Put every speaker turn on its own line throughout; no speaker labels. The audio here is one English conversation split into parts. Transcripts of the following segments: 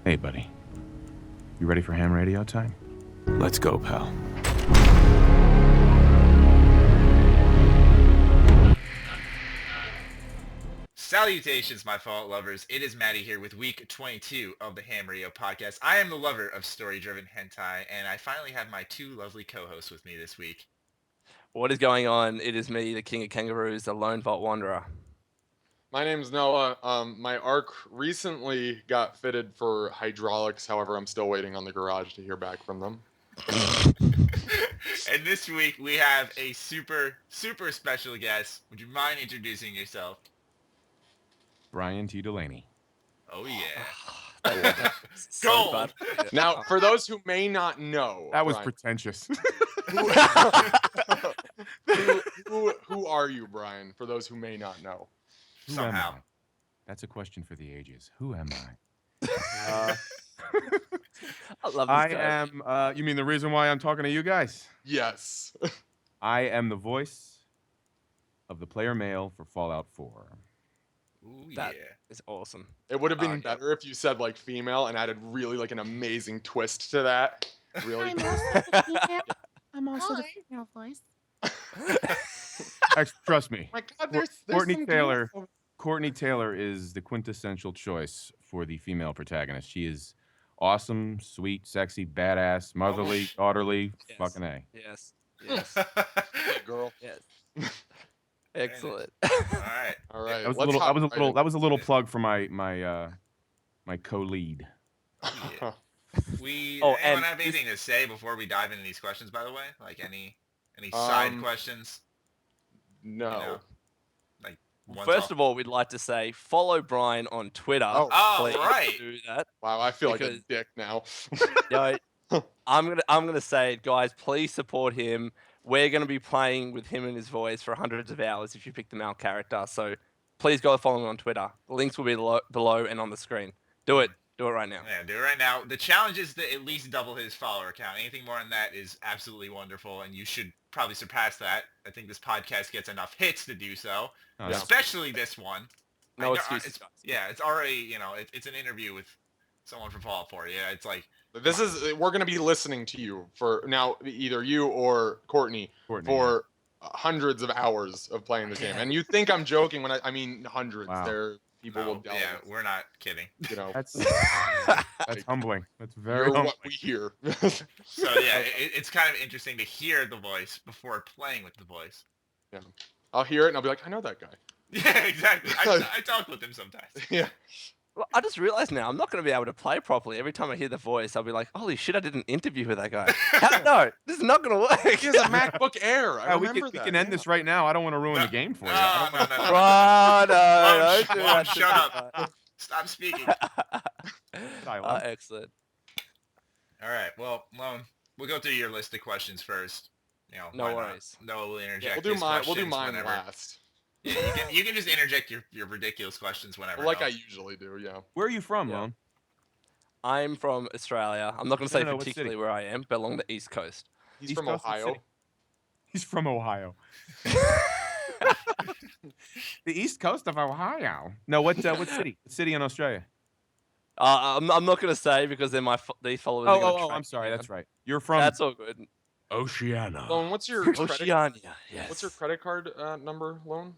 Hey, buddy. You ready for ham radio time?
Let's go, pal.
Salutations, my Fallout lovers. It is Matty here with week 22 of the H.A.M Radio Podcast. I am the lover of story-driven hentai, and I finally have my two lovely co-hosts with me this week.
What is going on? It is me, the King of Kangaroos, the LoneVaultWanderer.
My name's Noah. My ARC recently got fitted for hydraulics. However, I'm still waiting on the garage to hear back from them.
And this week, we have a super special guest. Would you mind introducing yourself?
Brian T. Delaney.
Oh, yeah.
So
Gold!
bad.
Now, for those who may not know,
That was
Brian,
pretentious.
who are you, Brian? For those who may not know.
Who
Somehow.
am I? That's a question for the ages. Who am I?
I love this
I
guy.
am, you mean the reason why I'm talking to you guys?
Yes.
I am the voice of the player male for Fallout 4.
Ooh,
That-
yeah.
It's awesome.
It would have been
Yeah.
better if you said like female and added really like an amazing twist to that. Really.
I'm also the female. I'm also the female voice.
Trust me,
My God, there's
Courtney
some
Taylor.
girls-
Courtney Taylor is the quintessential choice for the female protagonist. She is awesome, sweet, sexy, badass, motherly, daughterly,
Yes.
fucking A.
Yes. Yes.
Hey, girl.
Yes. Excellent.
All right.
All right.
That was a
let's
little.
hop
That was a
right
little.
in.
That was a little plug for my co-lead.
Yeah. Anyone
and
have
this-
anything to say before we dive into these questions, by the way? Like any side questions?
No.
know, like
First of all, we'd like to say follow Brian on Twitter.
Oh.
Please
right.
do that.
Wow, I feel like a
Because-
dick now.
Yo, I'm gonna say it, guys. Please support him. We're gonna be playing with him and his voice for hundreds of hours if you pick the male character. So please go follow him on Twitter. The links will be below and on the screen. Do it. Do it right now.
Yeah, do it right now. The challenge is to at least double his follower count. Anything more than that is absolutely wonderful, and you should probably surpass that. I think this podcast gets enough hits to do so,
Oh, that's-
especially this one.
No
I know-
excuses.
it's- Yeah, it's already, it's an interview with someone from Fallout 4. Yeah, it's like,
We're gonna be listening to you for now, either you or Courtney,
Courtney,
for hundreds of hours of playing this game. And you think I'm joking when I mean hundreds.
Wow.
There people will delve.
yeah, we're not kidding.
That's that's humbling. That's very
You're
humbling.
what we hear.
So yeah, it's kind of interesting to hear the voice before playing with the voice.
I'll hear it and I'll be like, I know that guy.
Yeah, exactly. I talk with him sometimes.
Yeah.
Well, I just realized now I'm not going to be able to play properly. Every time I hear the voice, I'll be like, "Holy shit! I did an interview with that guy." No, this is not going to work.
He has a MacBook Air. I
Yeah, we
remember
can,
that.
we can end this right now. I don't want to ruin
No.
the game for you.
No,
I don't
no,
wanna-
no, no.
Oh, no,
Mom,
don't do
Mom,
that.
shut up. Stop speaking.
Dialogue.
Excellent.
All right. Well, Lone, we'll go through your list of questions first.
No
why not?
worries.
Noah will interject.
We'll do
his
mine. We'll do
questions
mine
whenever.
last.
Yeah, you can just interject your ridiculous questions whenever.
Like I
Noah.
usually do. Yeah.
Where are you from,
Yeah.
Lone?
I'm from Australia. I'm not going to say
No, what
particularly
city?
where I am, but along the East Coast.
He's
East
from
Coast, what
Ohio.
city? He's from Ohio. The East Coast of Ohio. No, what city? What city in Australia?
I'm not going to say because then these followers. are gonna track
I'm
me
sorry.
down.
That's right. You're from
That's all good.
Oceania.
Lone, what's your credit,
Oceania. Yes.
what's your credit card number, Lone?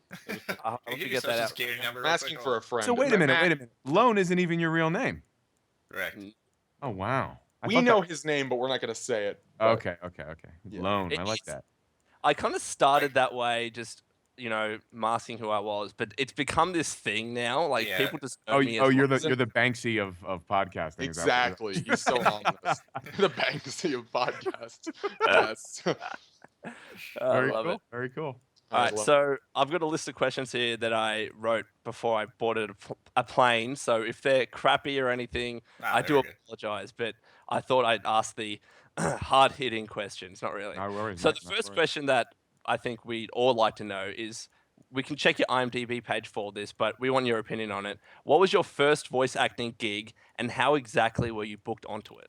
I'll
Can you give
figure
your
that
social
out.
security number
I'm
real
asking
quick,
for a friend.
So wait a minute. Lone isn't even your real name.
Correct.
Oh wow. I
We
thought
know
that-
his name, but we're not gonna say it. but-
Okay.
Yeah.
Lone. I like
It's-
that.
I kind of started that way, just masking who I was, but it's become this thing now. Like
Yeah.
people just know
Oh,
me
you're
as
the Banksy of podcasting. Is that what you're-
Exactly. He's so ominous. The Banksy of podcast. Yes.
I
Very
love
cool.
it.
Very cool.
All right,
love-
so I've got a list of questions here that I wrote before I boarded a plane. So if they're crappy or anything, I do
very good.
apologize. But I thought I'd ask the hard-hitting questions. Not really.
No worries.
So
mate,
the
no
first
worries.
question that I think we'd all like to know is, we can check your IMDb page for this, but we want your opinion on it. What was your first voice acting gig, and how exactly were you booked onto it?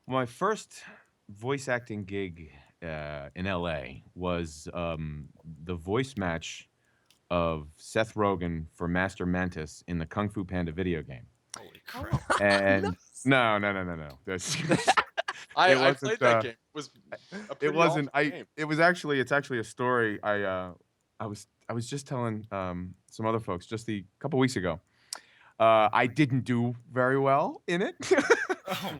My first voice acting gig in LA was the voice match of Seth Rogen for Master Mantis in the Kung Fu Panda video game.
Holy crap.
And no. That's-
I
wasn't,
played that game. It was a
it
pretty
wasn't.
awful game.
It's actually a story. I was just telling some other folks just a couple weeks ago. I didn't do very well in it.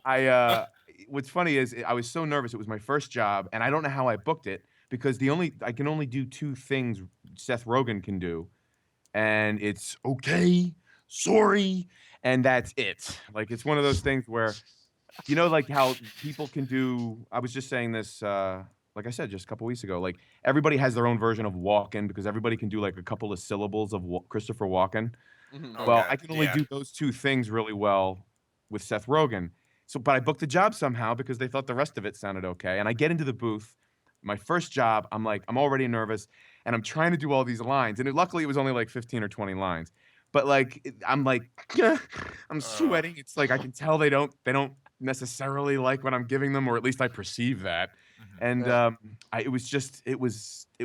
Oh.
What's funny is I was so nervous. It was my first job, and I don't know how I booked it because I can only do two things Seth Rogen can do, and it's okay, sorry, and that's it. Like it's one of those things where, like how people can do. I was just saying this, like I said just a couple weeks ago. Like everybody has their own version of Walken because everybody can do like a couple of syllables of Christopher Walken. Well,
Okay,
I can only
yeah.
do those two things really well with Seth Rogen. So, but I booked the job somehow because they thought the rest of it sounded okay. And I get into the booth, my first job. I'm already nervous, and I'm trying to do all these lines. And luckily, it was only like 15 or 20 lines. But I'm I'm sweating. It's like I can tell they don't necessarily like what I'm giving them, or at least I perceive that.
Mhm.
And
Yeah.
it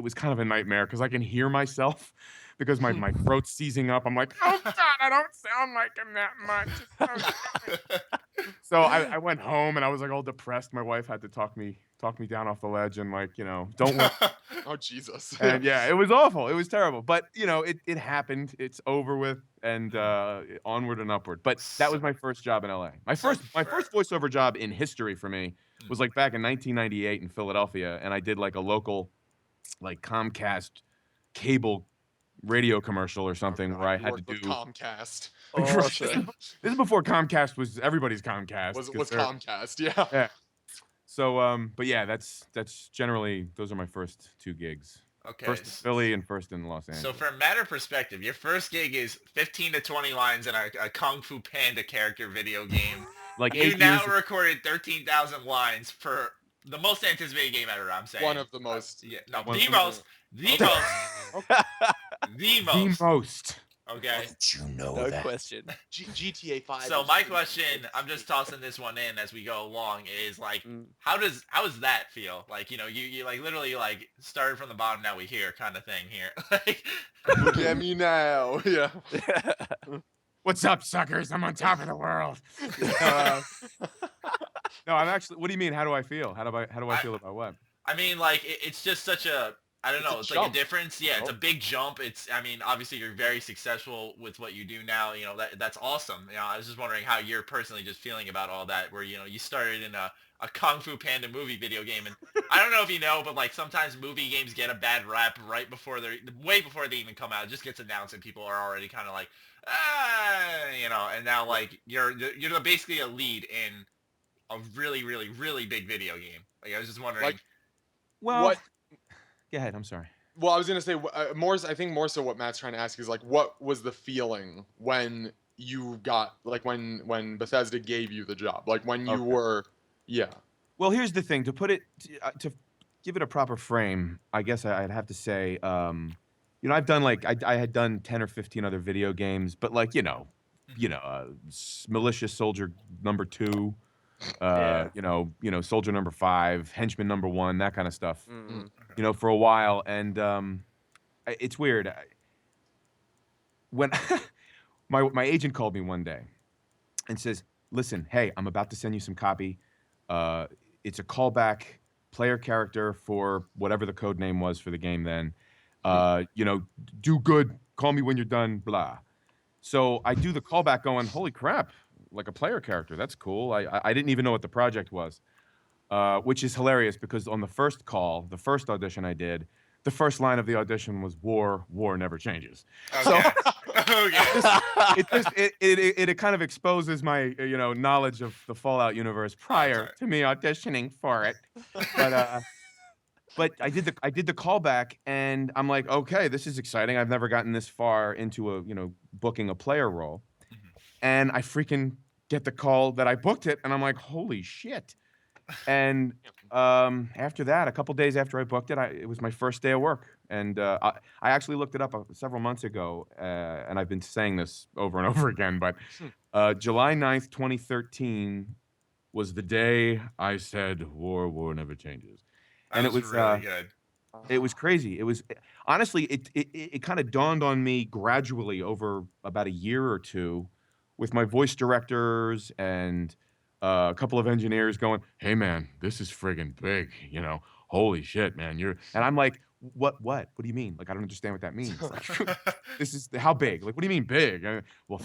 was kind of a nightmare because I can hear myself because my throat's seizing up. I'm like, oh God, I don't sound like him that much. So I went home and I was like all depressed. My wife had to talk me down off the ledge and don't worry.
Oh Jesus.
And yeah, it was awful. It was terrible. But it happened. It's over with and onward and upward. But that was my first job in LA. My first voiceover job in history for me was like back in 1998 in Philadelphia, and I did like a local like Comcast cable radio commercial or something where I had to do
Comcast.
Awesome.
This is before Comcast was everybody's Comcast.
Was
'cause they're-
Comcast? Yeah.
Yeah. So but yeah, that's generally those are my first two gigs.
Okay.
First in Philly and first in Los Angeles.
So from matter perspective, your first gig is 15 to 20 lines in a Kung Fu Panda character video game.
like
You
8
now
years.
recorded 13,000 lines for the most anticipated game ever, I'm saying.
One of the most.
Yeah, no,
One
the
of
most. The
Okay.
most. The
The
most.
most.
Okay.
You know
No question.
GTA 5.
So
is
my
pretty
question,
good.
I'm just tossing this one in as we go along, is like,
Mm.
how does that feel? Like, you like literally like started from the bottom, now we here kind of thing here. Like,
Look at me now. Yeah.
What's up, suckers? I'm on top of the world. No, I'm actually. What do you mean? How do I feel? How do I feel about what?
I mean, like it's just such a, I don't
It's a
know, it's like a
jump.
difference. Yeah, it's a
Oh.
big jump. I mean, obviously you're very successful with what you do now. That's awesome. I was just wondering how you're personally just feeling about all that. Where you started in a Kung Fu Panda movie video game, and I don't know if you know, but like sometimes movie games get a bad rap right before way before they even come out. It just gets announced and people are already kind of like, and now like you're basically a lead in a really, really, really big video game. Like I was just wondering.
Like,
Well,
What?
Go ahead. I'm sorry.
Well, I was gonna say I think more so what Matt's trying to ask is like, what was the feeling when you got like when Bethesda gave you the job, like when you
Okay.
were, yeah.
Well, here's the thing. To put it to give it a proper frame, I guess I'd have to say, I've done like I had done 10 or 15 other video games, but like Malicious Soldier number 2. Soldier number 5, Henchman number 1, that kind of stuff.
Mm.
For a while, and it's weird. When my agent called me one day and says, "Listen, hey, I'm about to send you some copy. It's a callback player character for whatever the code name was for the game then. Do good. Call me when you're done. Blah." So I do the callback, going, "Holy crap! Like a player character. That's cool." I didn't even know what the project was. Which is hilarious because on the first call, the first audition I did, the first line of the audition was "War never changes."
Okay. Okay.
It kind of exposes my knowledge of the Fallout universe prior to me auditioning for it. But I did the callback, and I'm like, okay, this is exciting. I've never gotten this far into a booking a player role, and I freaking get the call that I booked it, and I'm like, holy shit. And after that, a couple days after I booked it, it was my first day of work. And I actually looked it up several months ago, and I've been saying this over and over again, but July 9th, 2013 was the day I said, war never changes. And it was
really good.
It was crazy. It was honestly, it kind of dawned on me gradually over about a year or two with my voice directors and a couple of engineers going, "Hey man, this is friggin' big, you know. Holy shit, man. And I'm like, what do you mean? Like, I don't understand what that means. Like, this is how big? Like, what do you mean big? Well,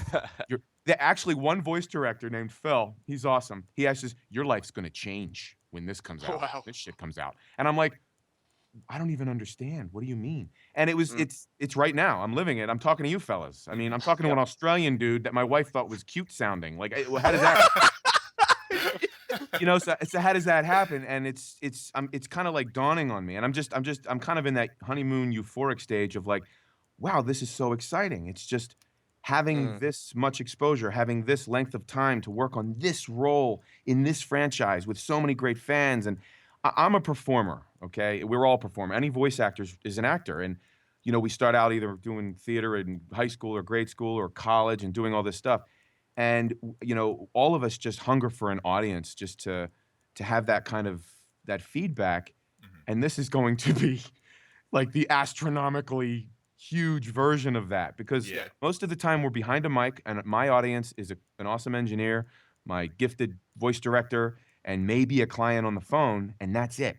actually one voice director named Phil, he's awesome. He says, your life's gonna change when this comes out.
Wow.
This shit comes out. And I'm like, I don't even understand. What do you mean? And it's right now. I'm living it. I'm talking to you fellas. I mean, I'm talking to an Australian dude that my wife thought was cute sounding. Like, how does that so how does that happen? And it's kind of like dawning on me. And I'm kind of in that honeymoon euphoric stage of like, wow, this is so exciting. It's just having this much exposure, having this length of time to work on this role in this franchise with so many great fans. And I'm a performer, okay? We're all performers. Any voice actor is an actor. And, we start out either doing theater in high school or grade school or college and doing all this stuff. And, all of us just hunger for an audience just to have that kind of that feedback. And this is going to be like the astronomically huge version of that, because most of the time we're behind a mic and my audience is an awesome engineer, my gifted voice director, and maybe a client on the phone, and that's it.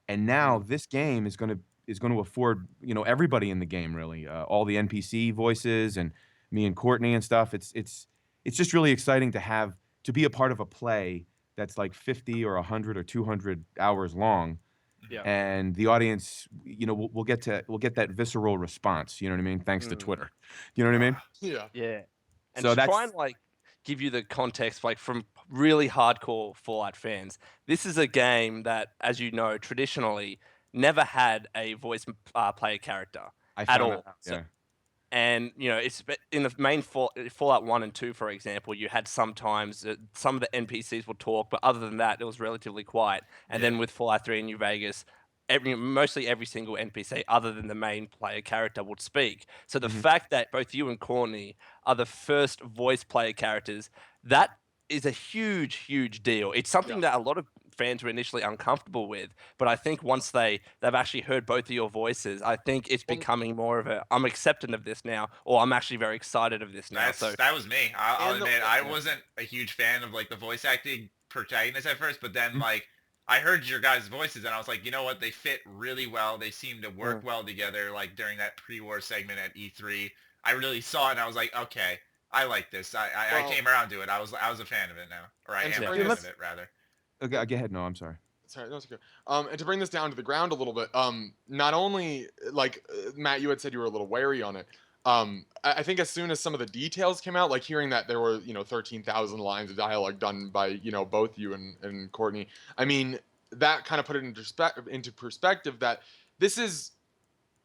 And now this game is going to afford everybody in the game, really, all the NPC voices and me and Courtney and stuff. It's just really exciting to be a part of a play that's like 50 or 100 or 200 hours long.
Yeah.
And the audience, we'll get that visceral response. You know what I mean? Thanks to Twitter. You know what I mean?
Yeah.
Yeah. And
So
to
that's
try and like give you the context, like from really hardcore Fallout fans, this is a game that, as you know, traditionally never had a voice player character at all.
Yeah.
And it's in the main Fallout 1 and 2, for example, you had sometimes some of the NPCs would talk, but other than that, it was relatively quiet. And then with Fallout 3 in New Vegas, mostly every single NPC other than the main player character would speak. So the fact that both you and Courtney are the first voice player characters, that is a huge, huge deal. It's something that a lot of fans were initially uncomfortable with, but I think once they've actually heard both of your voices, I think it's becoming more of I'm accepting of this now, or I'm actually very excited of this now.
That was me. I'll admit, I wasn't a huge fan of like the voice acting protagonist at first, but then like I heard your guys' voices and I was like, you know what, they fit really well. They seem to work well together. Like during that pre-war segment at E3, I really saw it and I was like, okay, I like this. I came around to it. I was a fan of it now, or I am a fan of it rather.
Okay, go ahead. No, I'm sorry.
Sorry, that's okay. And to bring this down to the ground a little bit, not only like Matt, you had said you were a little wary on it. I think as soon as some of the details came out, like hearing that there were 13,000 lines of dialogue done by both you and Courtney, I mean that kind of put it into perspective that this is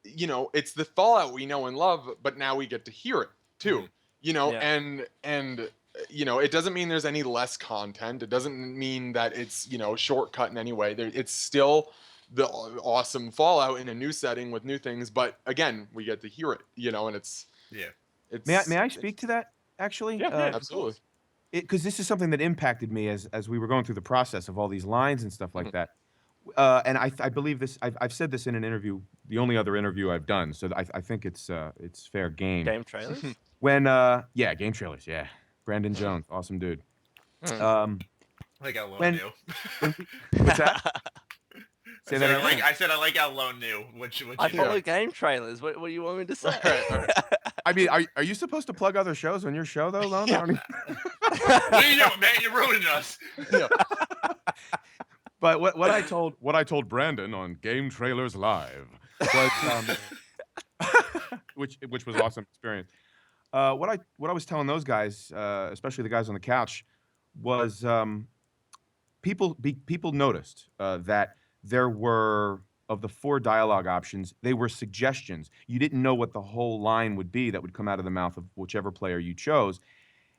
it's the Fallout we know and love, but now we get to hear it too. And it doesn't mean there's any less content. It doesn't mean that it's, shortcut in any way. It's still the awesome Fallout in a new setting with new things. But again, we get to hear it, and it's.
May I speak to that, actually?
Yeah, absolutely.
Because this is something that impacted me as we were going through the process of all these lines and stuff like that. And I believe this, I've said this in an interview, the only other interview I've done. So I think it's fair game.
Game trailers?
Game trailers, yeah. Brandon Jones, awesome dude.
Like how Lone knew.
What's that? Say that again.
I said I like how Lone knew.
I follow game trailers. What do you want me to say?
All right.
I mean, are you supposed to plug other shows on your show though, Lone?
Yeah.
What do you know, man? You're ruining us.
Yeah.
But what I told Brandon on Game Trailers Live was which was an awesome experience. What I was telling those guys, especially the guys on the couch, was people noticed that there were, of the 4 dialogue options, they were suggestions. You didn't know what the whole line would be that would come out of the mouth of whichever player you chose.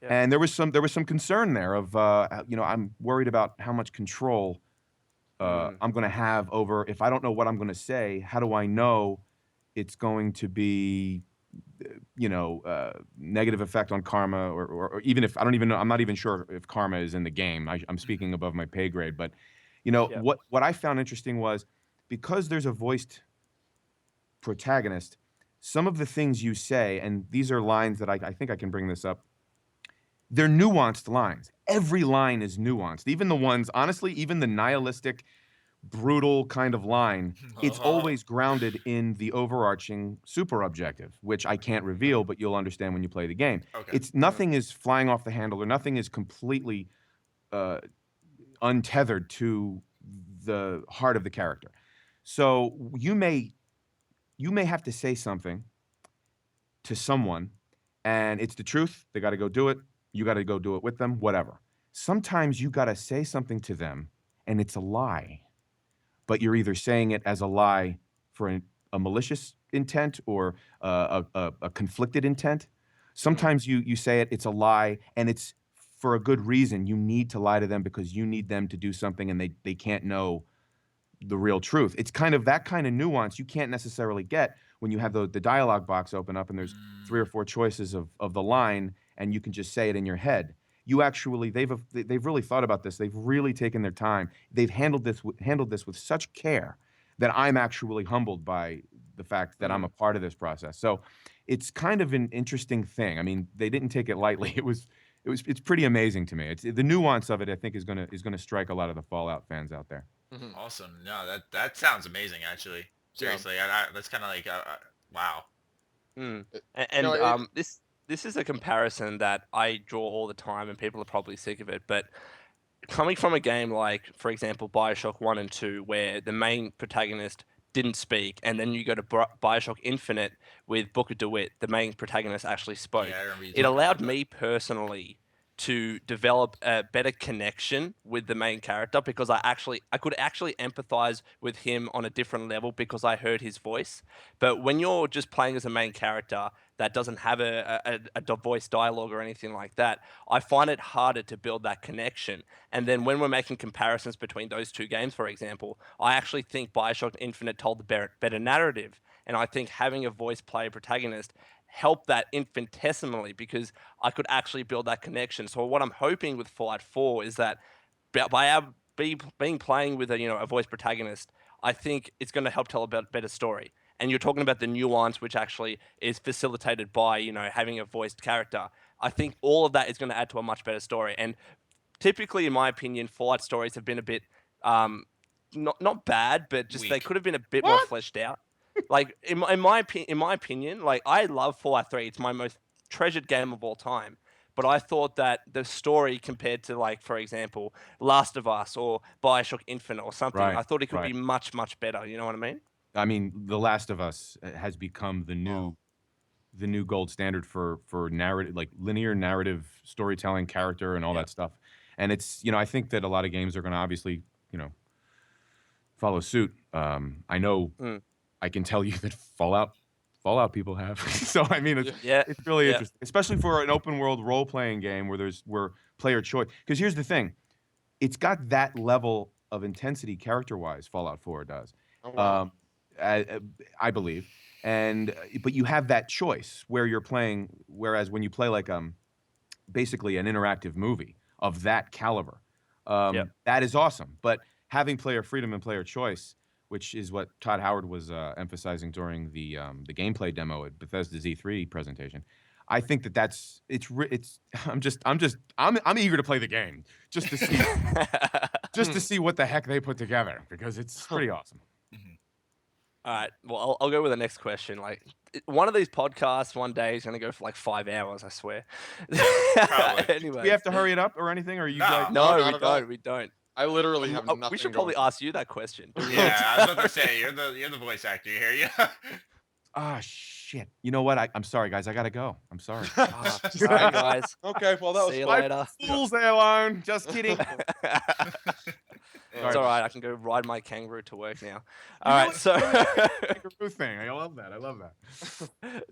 Yeah. And there was some concern there of I'm worried about how much control I'm going to have over, if I don't know what I'm going to say, how do I know it's going to be negative effect on karma, or even if I don't even know, I'm not even sure if karma is in the game. I'm speaking above my pay grade, but what I found interesting was, because there's a voiced protagonist, some of the things you say, and these are lines that I think I can bring this up. they're nuanced lines. Every line is nuanced. Even the ones, honestly, even the nihilistic, brutal kind of line, it's always grounded in the overarching super objective, which I can't reveal, but you'll understand when you play the game.
Okay.
It's nothing is flying off the handle, or nothing is completely untethered to the heart of the character. So you may have to say something to someone, and it's the truth. They got to go do it. You got to go do it with them, whatever. Sometimes you got to say something to them, and it's a lie. But you're either saying it as a lie for a malicious intent or a conflicted intent. Sometimes you say it's a lie, and it's for a good reason. You need to lie to them because you need them to do something, and they can't know the real truth. It's kind of that kind of nuance you can't necessarily get when you have the dialogue box open up and there's 3 or 4 choices of the line, and you can just say it in your head. You actually, they've really thought about this. They've really taken their time. They've handled this with such care that I'm actually humbled by the fact that I'm a part of this process. So it's kind of an interesting thing. I mean, they didn't take it lightly. It's pretty amazing to me. It's the nuance of it. I think is gonna strike a lot of the Fallout fans out there.
Awesome. No, that sounds amazing. Actually, seriously, that's kind of like wow.
And this is a comparison that I draw all the time, and people are probably sick of it. But coming from a game like, for example, Bioshock 1 and 2, where the main protagonist didn't speak, and then you go to Bioshock Infinite with Booker DeWitt, the main protagonist actually spoke.
Yeah, I remember you
It
talking
allowed
about
me personally to develop a better connection with the main character, because I could actually empathize with him on a different level because I heard his voice. But when you're just playing as a main character that doesn't have a voice dialogue or anything like that, I find it harder to build that connection. And then when we're making comparisons between those two games, for example, I actually think Bioshock Infinite told the better narrative. And I think having a voice play protagonist help that infinitesimally, because I could actually build that connection. So what I'm hoping with Fallout 4 is that by being playing with a voice protagonist, I think it's going to help tell a better story. And you're talking about the nuance, which actually is facilitated by having a voiced character. I think all of that is going to add to a much better story. And typically, in my opinion, Fallout stories have been a bit not bad, but just they
Weak.
could have been a bit more fleshed out. Like in my opinion, like I love Fallout 3. It's my most treasured game of all time. But I thought that the story compared to, like, for example, Last of Us or Bioshock Infinite or something,
Right,
I thought it could
right.
be much, much better. You know what I mean?
I mean, The Last of Us has become the new gold standard for narrative, like linear narrative storytelling, character, and all that stuff. And it's I think that a lot of games are going to obviously follow suit. I know. I can tell you that Fallout people have. So I mean, it's really interesting, especially for an open world role playing game where player choice. Because here's the thing, it's got that level of intensity character wise. Fallout 4 does, I believe, but you have that choice where you're playing. Whereas when you play like basically an interactive movie of that caliber, that is awesome. But having player freedom and player choice, which is what Todd Howard was emphasizing during the gameplay demo at Bethesda's E3 presentation. I think that's I'm eager to play the game just to see what the heck they put together, because it's pretty awesome.
All right. Well, I'll go with the next question. Like, one of these podcasts one day is going to go for like 5 hours, I swear.
Probably.
Anyway.
Do we have to hurry it up or anything? Or are you
No.
guys?
No,
not at all.
we don't.
I literally have nothing.
We should probably
going.
ask you that question.
Yeah, I was about to say you're the voice actor here. Yeah.
Ah, shit. You know what? I'm sorry, guys. I gotta go. I'm sorry.
Sorry, guys.
Okay, well that was
See you
fun.
later.
Fools there alone. Just kidding.
It's all right. I can go ride my kangaroo to work now. All right. So,
Kangaroo thing. I love that.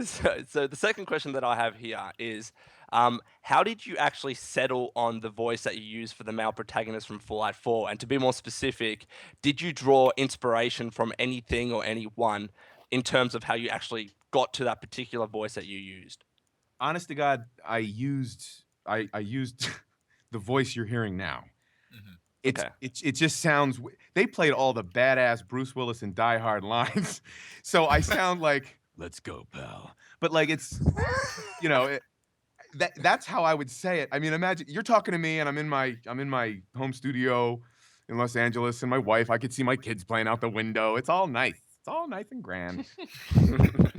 so the second question that I have here is, how did you actually settle on the voice that you use for the male protagonist from Fallout 4? And to be more specific, did you draw inspiration from anything or anyone in terms of how you actually got to that particular voice that you used?
Honest to God, I used the voice you're hearing now. It just sounds. They played all the badass Bruce Willis and Die Hard lines, so I sound like "Let's go, pal." But like it's, that's how I would say it. I mean, imagine you're talking to me and I'm in my home studio in Los Angeles and my wife, I could see my kids playing out the window. It's all nice. It's all nice and grand.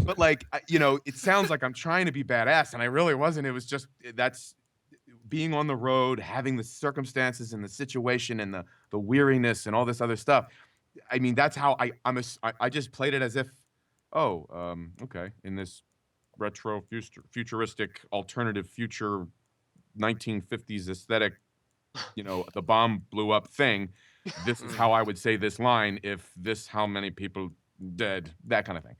But like, it sounds like I'm trying to be badass and I really wasn't. It was just that's being on the road, having the circumstances and the situation and the weariness and all this other stuff. I mean, that's how I just played it as if, okay, in this retro futuristic alternative future 1950s aesthetic, the bomb blew up thing. This is how I would say this line if this how many people dead, that kind of thing.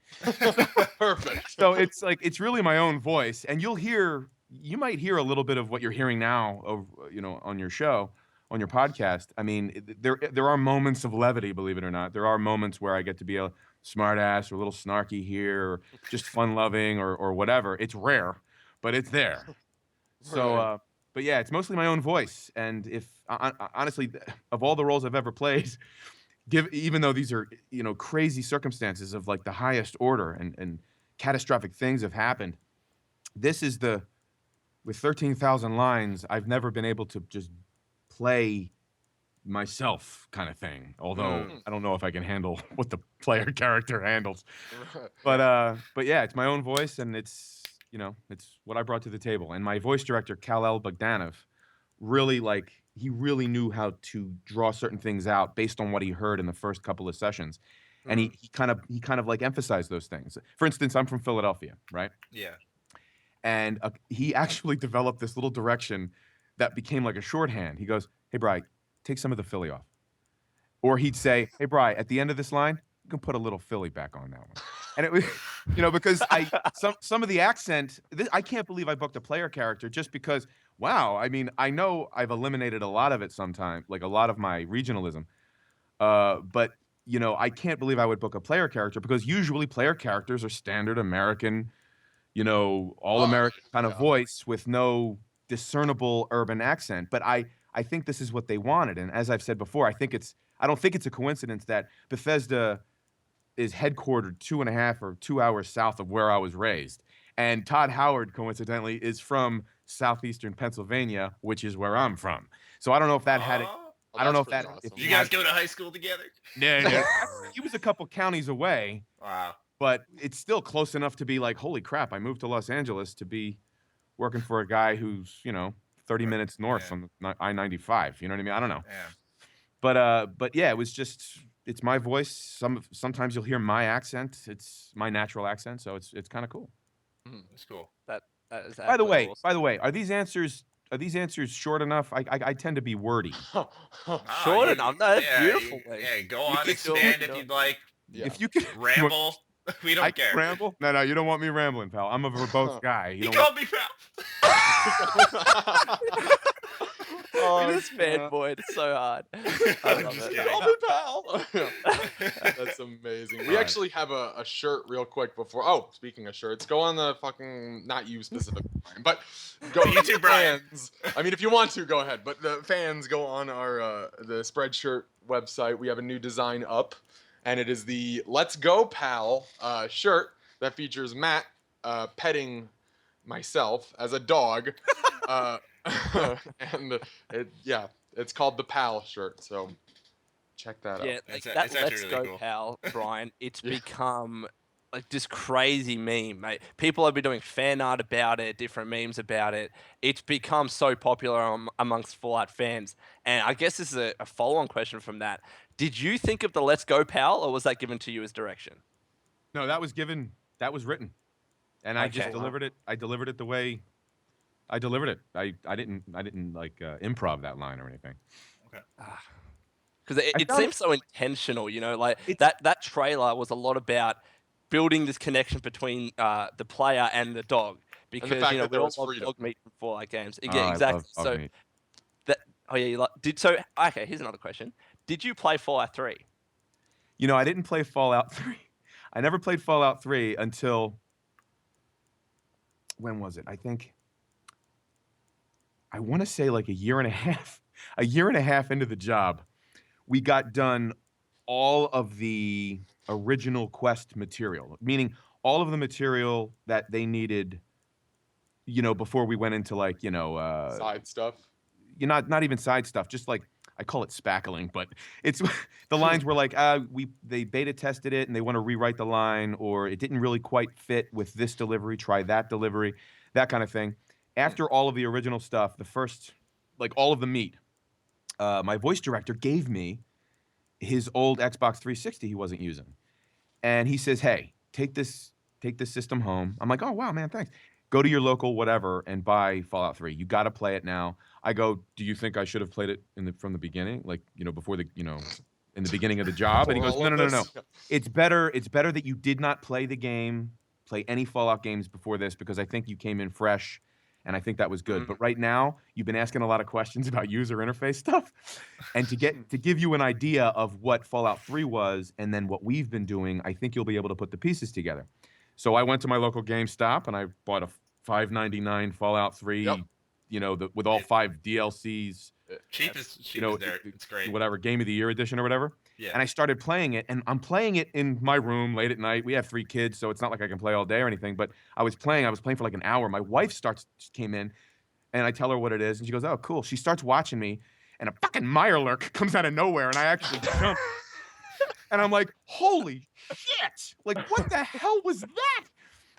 Perfect.
So it's like it's really my own voice, and you might hear a little bit of what you're hearing now of on your show, on your podcast. I mean, there are moments of levity, believe it or not. There are moments where I get to be a smart ass or a little snarky here, or just fun loving or whatever. It's rare, but it's there. So, but yeah, it's mostly my own voice. And if honestly, of all the roles I've ever played, even though these are crazy circumstances of like the highest order and catastrophic things have happened, this is with 13,000 lines, I've never been able to just play myself kind of thing. Although I don't know if I can handle what the player character handles. But yeah, it's my own voice, and it's what I brought to the table. And my voice director, Kal-El Bogdanov, he really knew how to draw certain things out based on what he heard in the first couple of sessions. And he kind of like emphasized those things. For instance, I'm from Philadelphia, right?
Yeah.
And he actually developed this little direction that became like a shorthand. He goes, "Hey, Bri, take some of the Philly off." Or he'd say, "Hey, Bri, at the end of this line, you can put a little Philly back on that one." And it was, because some of the accent, I can't believe I booked a player character just because, wow, I mean, I know I've eliminated a lot of it sometimes, like a lot of my regionalism. But, I can't believe I would book a player character because usually player characters are standard American, all American kind of voice with no discernible urban accent. But I think this is what they wanted. And as I've said before, I don't think it's a coincidence that Bethesda is headquartered 2.5 or 2 hours south of where I was raised. And Todd Howard, coincidentally, is from southeastern Pennsylvania, which is where I'm from. So I don't know if that had it. I don't know if that.
Awesome.
If
You guys go to high school together?
No. He was a couple counties away.
Wow.
But it's still close enough to be like, holy crap, I moved to Los Angeles to be working for a guy who's, 30 minutes north on the I-95. You know what I mean? I don't know.
Yeah.
But yeah, it's my voice. Sometimes you'll hear my accent. It's my natural accent, so it's kind of cool.
That's cool.
That is
By the way,
awesome.
are these answers short enough? I tend to be wordy.
Short enough. No, that's beautiful.
Go on, expand if you'd like.
Yeah.
If you can
Ramble. We don't care.
Ramble? No, you don't want me rambling, pal. I'm a verbose guy.
You called me pal.
This fanboy, it's so hard. I love
just
it.
kidding.
Oh, pal. That's amazing. We actually have a shirt real quick before. Oh, speaking of shirts, go on the fucking, not you specifically, but go
You too, Brian.
fans. I mean, if you want to, go ahead. But the fans go on our the Spreadshirt website. We have a new design up, and it is the Let's Go Pal shirt that features Matt petting myself as a dog. And it's called the Pal shirt, so check that out.
Yeah, like
It's
that
actually
Let's
really
Go
cool.
Pal, Brian, it's become like this crazy meme, mate. People have been doing fan art about it, different memes about it. It's become so popular amongst Fallout fans. And I guess this is a follow-on question from that. Did you think of the Let's Go Pal, or was that given to you as direction?
No, that was written, and I just
Okay.
delivered it. I delivered it the way I delivered it. I didn't like improv that line or anything.
Because it
found
seems so intentional, like that trailer was a lot about building this connection between the player and the dog. Because
fact that
we
there
all
was
love
freedom.
dog meat from Fallout games.
Oh,
Yeah,
I
exactly.
love
So
meat.
okay, here's another question. Did you play Fallout 3?
I didn't play Fallout 3. I never played Fallout 3 until when was it? I want to say like a year and a half into the job, we got done all of the original quest material, meaning all of the material that they needed before we went into like,
Side stuff.
not even side stuff, just like I call it spackling, but it's the lines were like, they beta tested it and they want to rewrite the line, or it didn't really quite fit with this delivery, try that delivery, that kind of thing. After all of the original stuff, the first, like all of the meat, my voice director gave me his old Xbox 360 he wasn't using. And he says, hey, take this system home. I'm like, oh, wow, man, thanks. Go to your local whatever and buy Fallout 3. You got to play it now. I go, do you think I should have played it from the beginning? Like, before in the beginning of the job? And he goes, no. It's better that you did not play any Fallout games before this, because I think you came in fresh. And I think that was good. But right now, you've been asking a lot of questions about user interface stuff. And to give you an idea of what Fallout 3 was and then what we've been doing, I think you'll be able to put the pieces together. So I went to my local GameStop and I bought a $5.99 Fallout 3, with all 5 DLCs.
Cheap is there. It's great.
Whatever, Game of the Year edition or whatever.
Yeah.
And I started playing it, and I'm playing it in my room late at night. We have 3 kids, so it's not like I can play all day or anything. But I was playing for like an hour. My wife came in, and I tell her what it is, and she goes, "Oh, cool." She starts watching me, and a fucking Mirelurk comes out of nowhere, and I actually jump. And I'm like, "Holy shit! Like, what the hell was that?"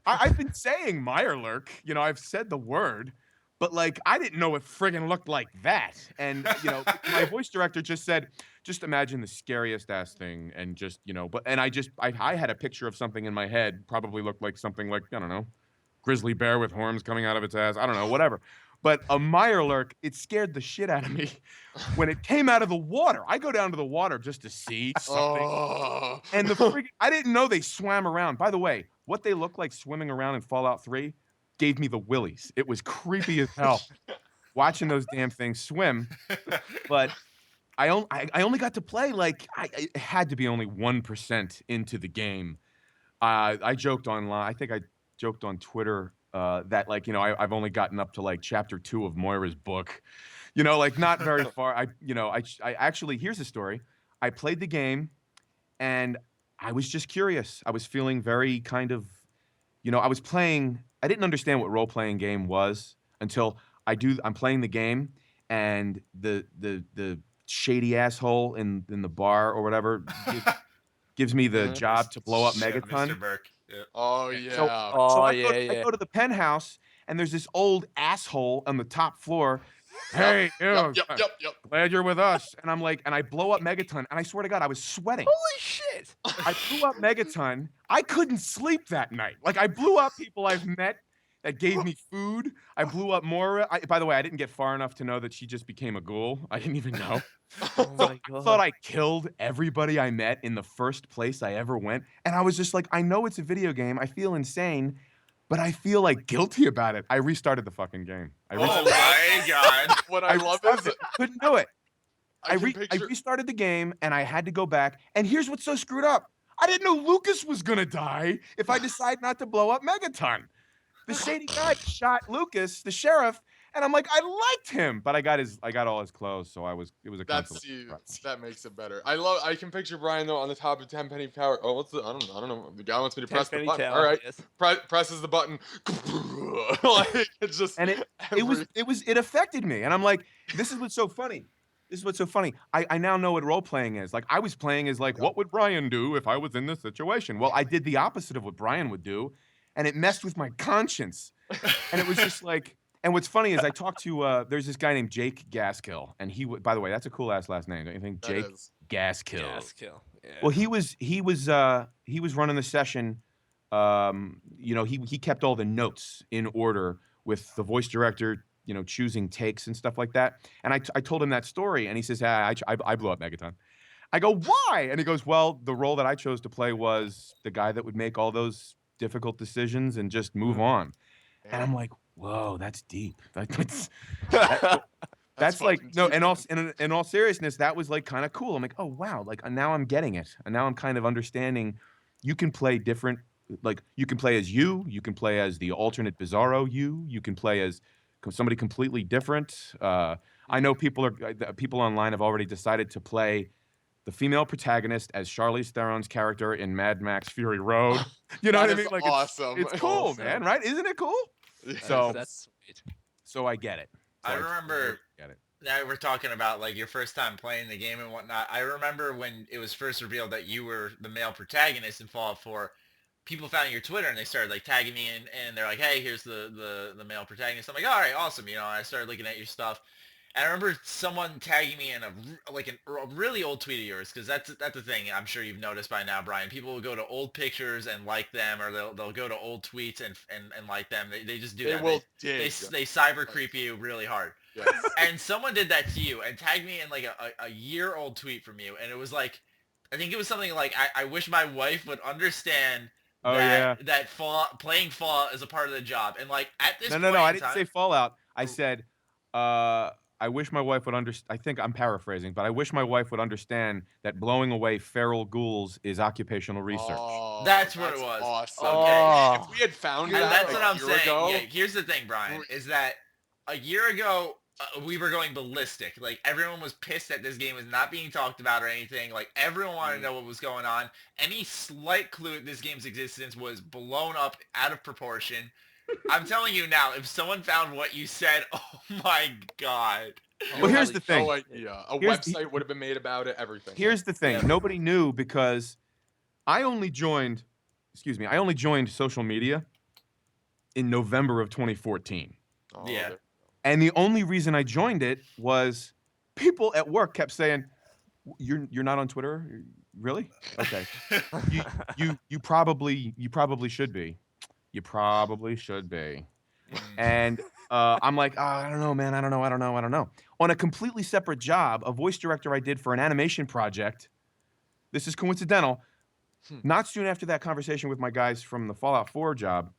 I've been saying Mirelurk. I've said the word. But like, I didn't know it friggin' looked like that. And my voice director just said, just imagine the scariest ass thing, and just I had a picture of something in my head, probably looked like something like, I don't know, grizzly bear with horns coming out of its ass, I don't know, whatever. But a Mirelurk, it scared the shit out of me when it came out of the water. I go down to the water just to see something. And I didn't know they swam around. By the way, what they look like swimming around in Fallout 3 gave me the willies. It was creepy as hell watching those damn things swim. But I only got to play, like, it had to be only 1% into the game. I joked online. I think I joked on Twitter that, like, I've only gotten up to like chapter 2 of Moira's book. Like, not very far. I actually, here's the story. I played the game and I was just curious. I was feeling very kind of, I was playing. I didn't understand what role-playing game was until I'm playing the game, and the shady asshole in the bar or whatever gives me the job to blow up Megaton.
Mr. Burke. Yeah.
Oh yeah.
So I go to the penthouse, and there's this old asshole on the top floor. Hey,
Yep.
glad you're with us. And I'm like, and I blow up Megaton, and I swear to God, I was sweating.
Holy shit!
I blew up Megaton. I couldn't sleep that night. Like, I blew up people I've met that gave me food. I blew up Moira. By the way, I didn't get far enough to know that she just became a ghoul. I didn't even know.
Oh my
I
God.
thought I killed everybody I met in the first place I ever went. And I was just like, I know it's a video game. I feel insane, but I feel like guilty about it. I restarted the fucking game.
Oh my God.
What I love is
couldn't do it. I
picture.
restarted the game, and I had to go back. And here's what's so screwed up. I didn't know Lucas was going to die if I decide not to blow up Megaton. The shady guy shot Lucas, the sheriff, and I'm like, I liked him, but I got all his clothes, so it was a
That makes it better. I can picture Brian though on the top of 10 penny tower. Oh, I don't know. The guy wants me to press the button.
Tower,
All right,
yes.
presses the button. Like, it's just,
and it affected me, and I'm like, this is what's so funny. I now know what role playing is. Like, I was playing as like, what would Brian do if I was in this situation? Well, I did the opposite of what Brian would do, and it messed with my conscience. And it was just like, and what's funny is I talked to there's this guy named Jake Gaskill, and by the way, that's a cool ass last name, don't you think? Jake Gaskill.
Gaskill. Yeah.
Well, he was running the session. He kept all the notes in order with the voice director, choosing takes and stuff like that. And I told him that story, and he says, I blew up Megaton. I go, why? And he goes, well, the role that I chose to play was the guy that would make all those difficult decisions and just move on. And I'm like, whoa, that's deep. That's like, no, and in all seriousness, that was like kind of cool. I'm like, oh wow, like now I'm getting it, and now I'm kind of understanding. You can play different, like you can play as you can play as the alternate Bizarro you can play as somebody completely different. I know people online have already decided to play the female protagonist as Charlize Theron's character in Mad Max Fury Road. You know what I mean? Like,
awesome.
It's cool, man, right? Isn't it cool? So-
that's sweet.
So I get it. So
I remember
Get it.
now we're talking about like your first time playing the game and whatnot. I remember when it was first revealed that you were the male protagonist in Fallout 4. People found your Twitter and they started like tagging me in, and they're like, "Hey, here's the male protagonist." I'm like, "All right, awesome." You know, I started looking at your stuff. And I remember someone tagging me in a really old tweet of yours, because that's the thing. I'm sure you've noticed by now, Brian. People will go to old pictures and like them, or they'll go to old tweets and like them. They just do
They
that.
will
They
dig.
cyber creep you really hard.
Yes.
And someone did that to you and tagged me in like a year-old tweet from you, and it was like, I think it was something like, I wish my wife would understand
Oh,
that playing Fallout is a part of the job. And like at this
No,
point
I
in
didn't
time,
say Fallout. I said, I wish my wife would understand. I think I'm paraphrasing, but I wish my wife would understand that blowing away feral ghouls is occupational research.
Oh,
That's what it was.
Awesome.
Okay.
If we had found
and
that
that's
like
what I'm
a year
saying.
ago,
Yeah, here's the thing, Brian, is that a year ago, we were going ballistic. Like, everyone was pissed that this game was not being talked about or anything. Like, everyone wanted to know what was going on. Any slight clue at this game's existence was blown up out of proportion. I'm telling you now, if someone found what you said, oh my God.
Well, here's the thing.
no idea. A
Here's-
website would have been made about it. Everything.
Here's the thing.
Yeah.
Nobody knew because I only joined social media in November of 2014.
Oh,
Yeah.
there-
And the only reason I joined it was people at work kept saying, "You're not on Twitter, really? Okay. You probably should be. You probably should be." And I'm like, I don't know, man. I don't know. On a completely separate job, a voice director I did for an animation project. This is coincidental. Not soon after that conversation with my guys from the Fallout 4 job,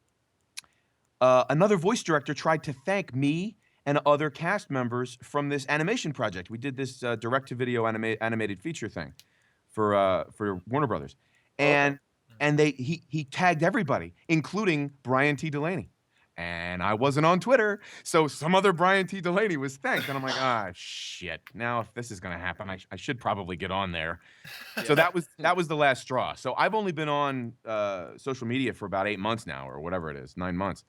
another voice director tried to thank me and other cast members from this animation project. We did this direct-to-video animated feature thing for Warner Brothers, and he tagged everybody, including Brian T. Delaney. And I wasn't on Twitter, so some other Brian T. Delaney was thanked. And I'm like, shit. Now, if this is gonna happen, I should probably get on there. So that was the last straw. So I've only been on social media for about 8 months now, or whatever it is, 9 months.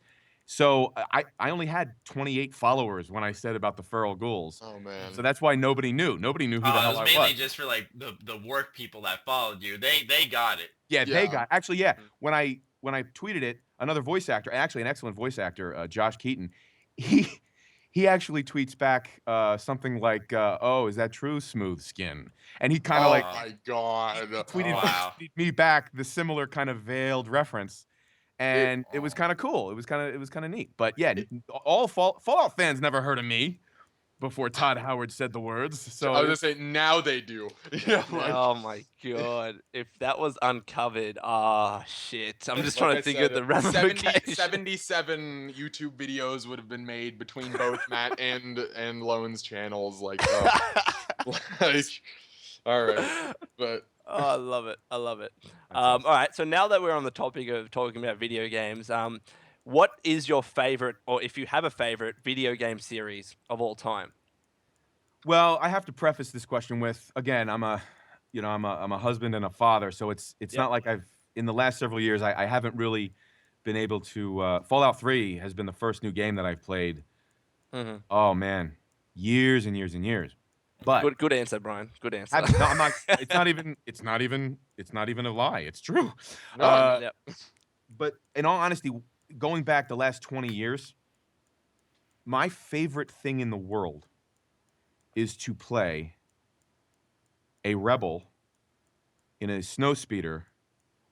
So I only had 28 followers when I said about the feral ghouls.
Oh man.
So that's why nobody knew. Nobody knew who the
It
hell
was
I
mainly
was.
just for like the work people that followed you. They got it.
Yeah, they
Yeah.
got actually. Yeah, when I tweeted it, another voice actor, actually an excellent voice actor, Josh Keaton, he actually tweets back something like, "Oh, is that true, Smooth Skin?" And he kind of
oh
like
my god.
tweeted
wow.
me back the similar kind of veiled reference, and it was kind of cool. It was kind of neat. But yeah, all Fallout fans never heard of me before Todd Howard said the words. So
I was gonna say now they do. Yeah. Like,
Oh my god! If that was uncovered, shit! I'm just
like
trying
I
to think
said,
of the ramifications.
77 YouTube videos would have been made between both Matt and Lone's channels. Like, like, all right, but
Oh, I love it. I love it. All right. So now that we're on the topic of talking about video games, what is your favorite, or if you have a favorite, video game series of all time?
Well, I have to preface this question with, again, I'm a husband and a father, so it's
Yep.
not like in the last several years I haven't really been able to. Fallout 3 has been the first new game that I've played.
Mhm.
Oh man, years and years and years. But
Good answer, Brian. Good answer.
no, I'm not. It's not even a lie. It's true.
no,
Yep.
But in all honesty, going back the last 20 years, my favorite thing in the world is to play a rebel in a snowspeeder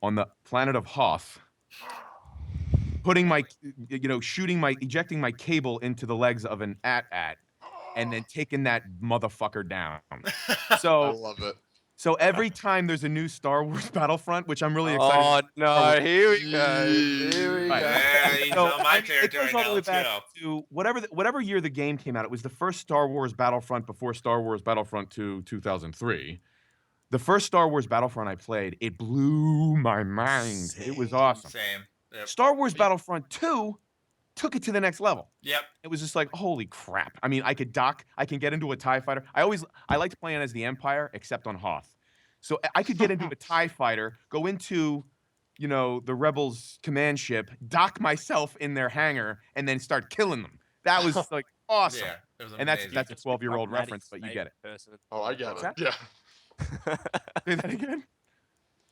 on the planet of Hoth, putting ejecting my cable into the legs of an AT-AT, and then taking that motherfucker down.
I
So
love it.
every time there's a new Star Wars Battlefront, which I'm really excited.
Oh no! Here we go. Here we
Right.
go.
Yeah, he's
So,
on my
it
territory
goes all the
now.
way
Let's
back
go.
to whatever year the game came out. It was the first Star Wars Battlefront before Star Wars Battlefront 2 2003. The first Star Wars Battlefront I played, it blew my mind. It was awesome.
Same. Yep.
Star Wars Battlefront 2 took it to the next level.
Yep.
It was just like, holy crap. I mean, I could dock, I can get into a TIE fighter. I liked playing as the Empire, except on Hoth. So I could get into a TIE fighter, go into the rebels' command ship, dock myself in their hangar, and then start killing them. That was like awesome.
Yeah, it was
And
amazing.
that's a 12-year-old
Become
reference, but you get it.
Maddie's favorite person in
Oh, I get
the
it. Yeah.
Say that again.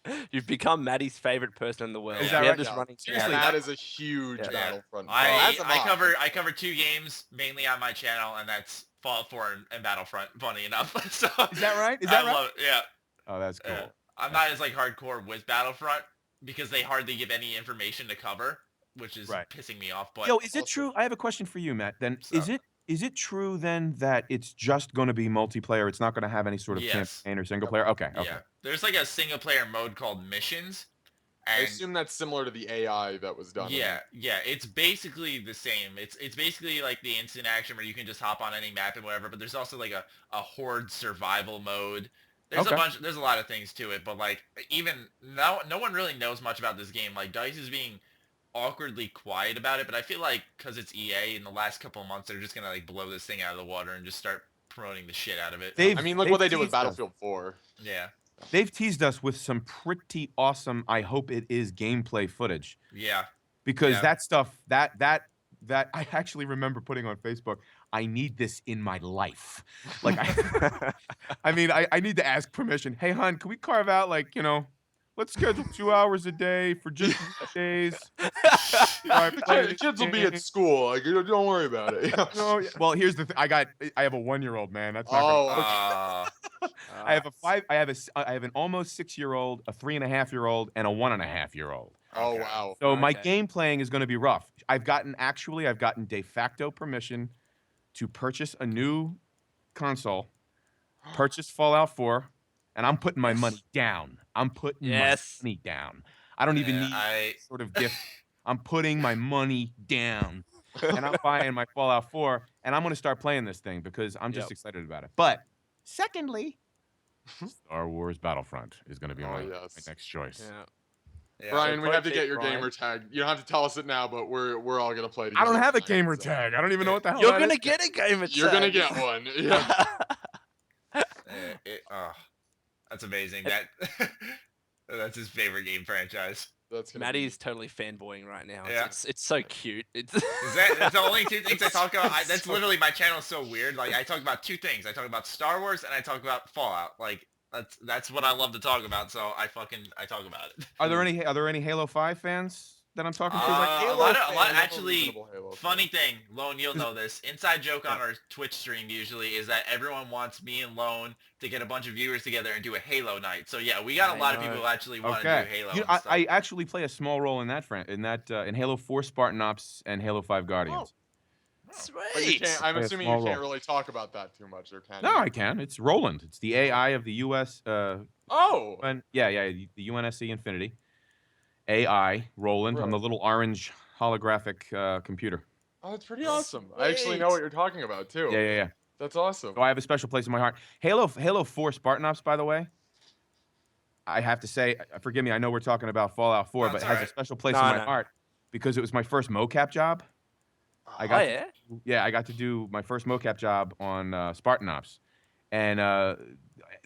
world. You've become Maddie's favorite person in the world.
Is that
we have
right?
this
Yeah.
running.
Seriously,
Yeah.
that is a huge
Yeah.
Battlefront.
I
As am I.
cover 2 games mainly on my channel, and that's Fallout 4 and Battlefront. Funny enough, so
Is that right?
I love it. Yeah.
Oh, that's cool.
Yeah. I'm not as like hardcore with Battlefront because they hardly give any information to cover, which is
Right.
pissing me off. But
Yo, is it
also-
true? I have a question for you, Matt. Then
So-
is it true then that it's just going to be multiplayer? It's not going to have any sort of
Yes.
campaign or single player? Okay.
yeah, there's like a single player mode called Missions,
I
and
assume that's similar to the AI that was done. in
yeah, it's basically the same. It's basically like the instant action where you can just hop on any map and whatever. But there's also like a horde survival mode. There's
Okay.
there's a lot of things to it, but like even no one really knows much about this game. Like DICE is being awkwardly quiet about it, but I feel like because it's EA in the last couple of months, they're just gonna like blow this thing out of the water and just start promoting the shit out of it.
They've-
I mean, look
they've
what they did with
teased us.
Battlefield 4.
Yeah,
They've teased us with some pretty awesome, I hope it is, gameplay footage.
yeah,
Because
Yeah.
that stuff, that I actually remember putting on Facebook, I need this in my life. Like, I mean, I need to ask permission. Hey, hon, can we carve out, like, let's schedule 2 hours a day for just days.
Kids will be at school. Like, don't worry about it.
No, well, here's the thing. I have a 1-year-old, man. That's not
Oh,
gonna, I have an almost 6-year-old, a 3.5-year-old, and a 1.5-year-old.
oh
Okay.
wow.
So my
Okay.
game playing is going to be rough. I've gotten de facto permission to purchase a new console, purchase Fallout 4, and I'm putting my money down. I'm putting
Yes.
my money down. I don't even
Yeah,
need
I
sort of gift. I'm putting my money down, and I'm buying my Fallout 4, and I'm going to start playing this thing because I'm just
Yep.
excited about it. But secondly, Star Wars Battlefront is going to be
Oh,
my
yes.
next choice.
Yeah.
yeah.
Brian, we have to
Approach
get
it,
your
Brian.
gamer tag. You don't have to tell us it now, but we're all gonna play
I
together.
don't have a
tonight,
gamer
so-
tag. I don't even know what the hell
You're
that
gonna
is.
get a gamer tag.
You're gonna get one. Yeah.
That's amazing. That's his favorite game franchise.
That's gonna
Maddie's totally fanboying right now.
Yeah.
It's so cute. It's
That's the only 2 things I talk about. That's literally my channel is so weird. Like I talk about 2 things. I talk about Star Wars and I talk about Fallout. Like that's what I love to talk about. So I talk about it.
Are there any Halo 5 fans that I'm talking to?
A lot actually.
reasonable Halo
Funny
fan.
thing, Lone, you'll know this. Inside joke on our Twitch stream usually is that everyone wants me and Lone to get a bunch of viewers together and do a Halo night. So yeah, we got a lot of people who actually want to
Okay.
do Halo.
You know,
and stuff.
I actually play a small role in that in Halo 4 Spartan Ops and Halo 5 Guardians.
But you
sweet.
can't, I'm
Play a
assuming
small
you can't
role.
really talk about that too much, or can
No,
you?
I can. It's Roland. It's the AI of the US
Oh.
the UNSC Infinity. AI, Roland. I'm the little orange holographic computer.
Oh, that's pretty awesome. I actually know what you're talking about too.
Yeah.
That's awesome.
So I have a special place in my heart. Halo 4 Spartan Ops, by the way. I have to say, forgive me, I know we're talking about Fallout 4,
No,
but
it's
it has
alright.
a special place
No,
in my
no.
heart because it was my first mocap job. I
Oh
got
yeah.
I got to do my first mocap job on Spartan Ops, and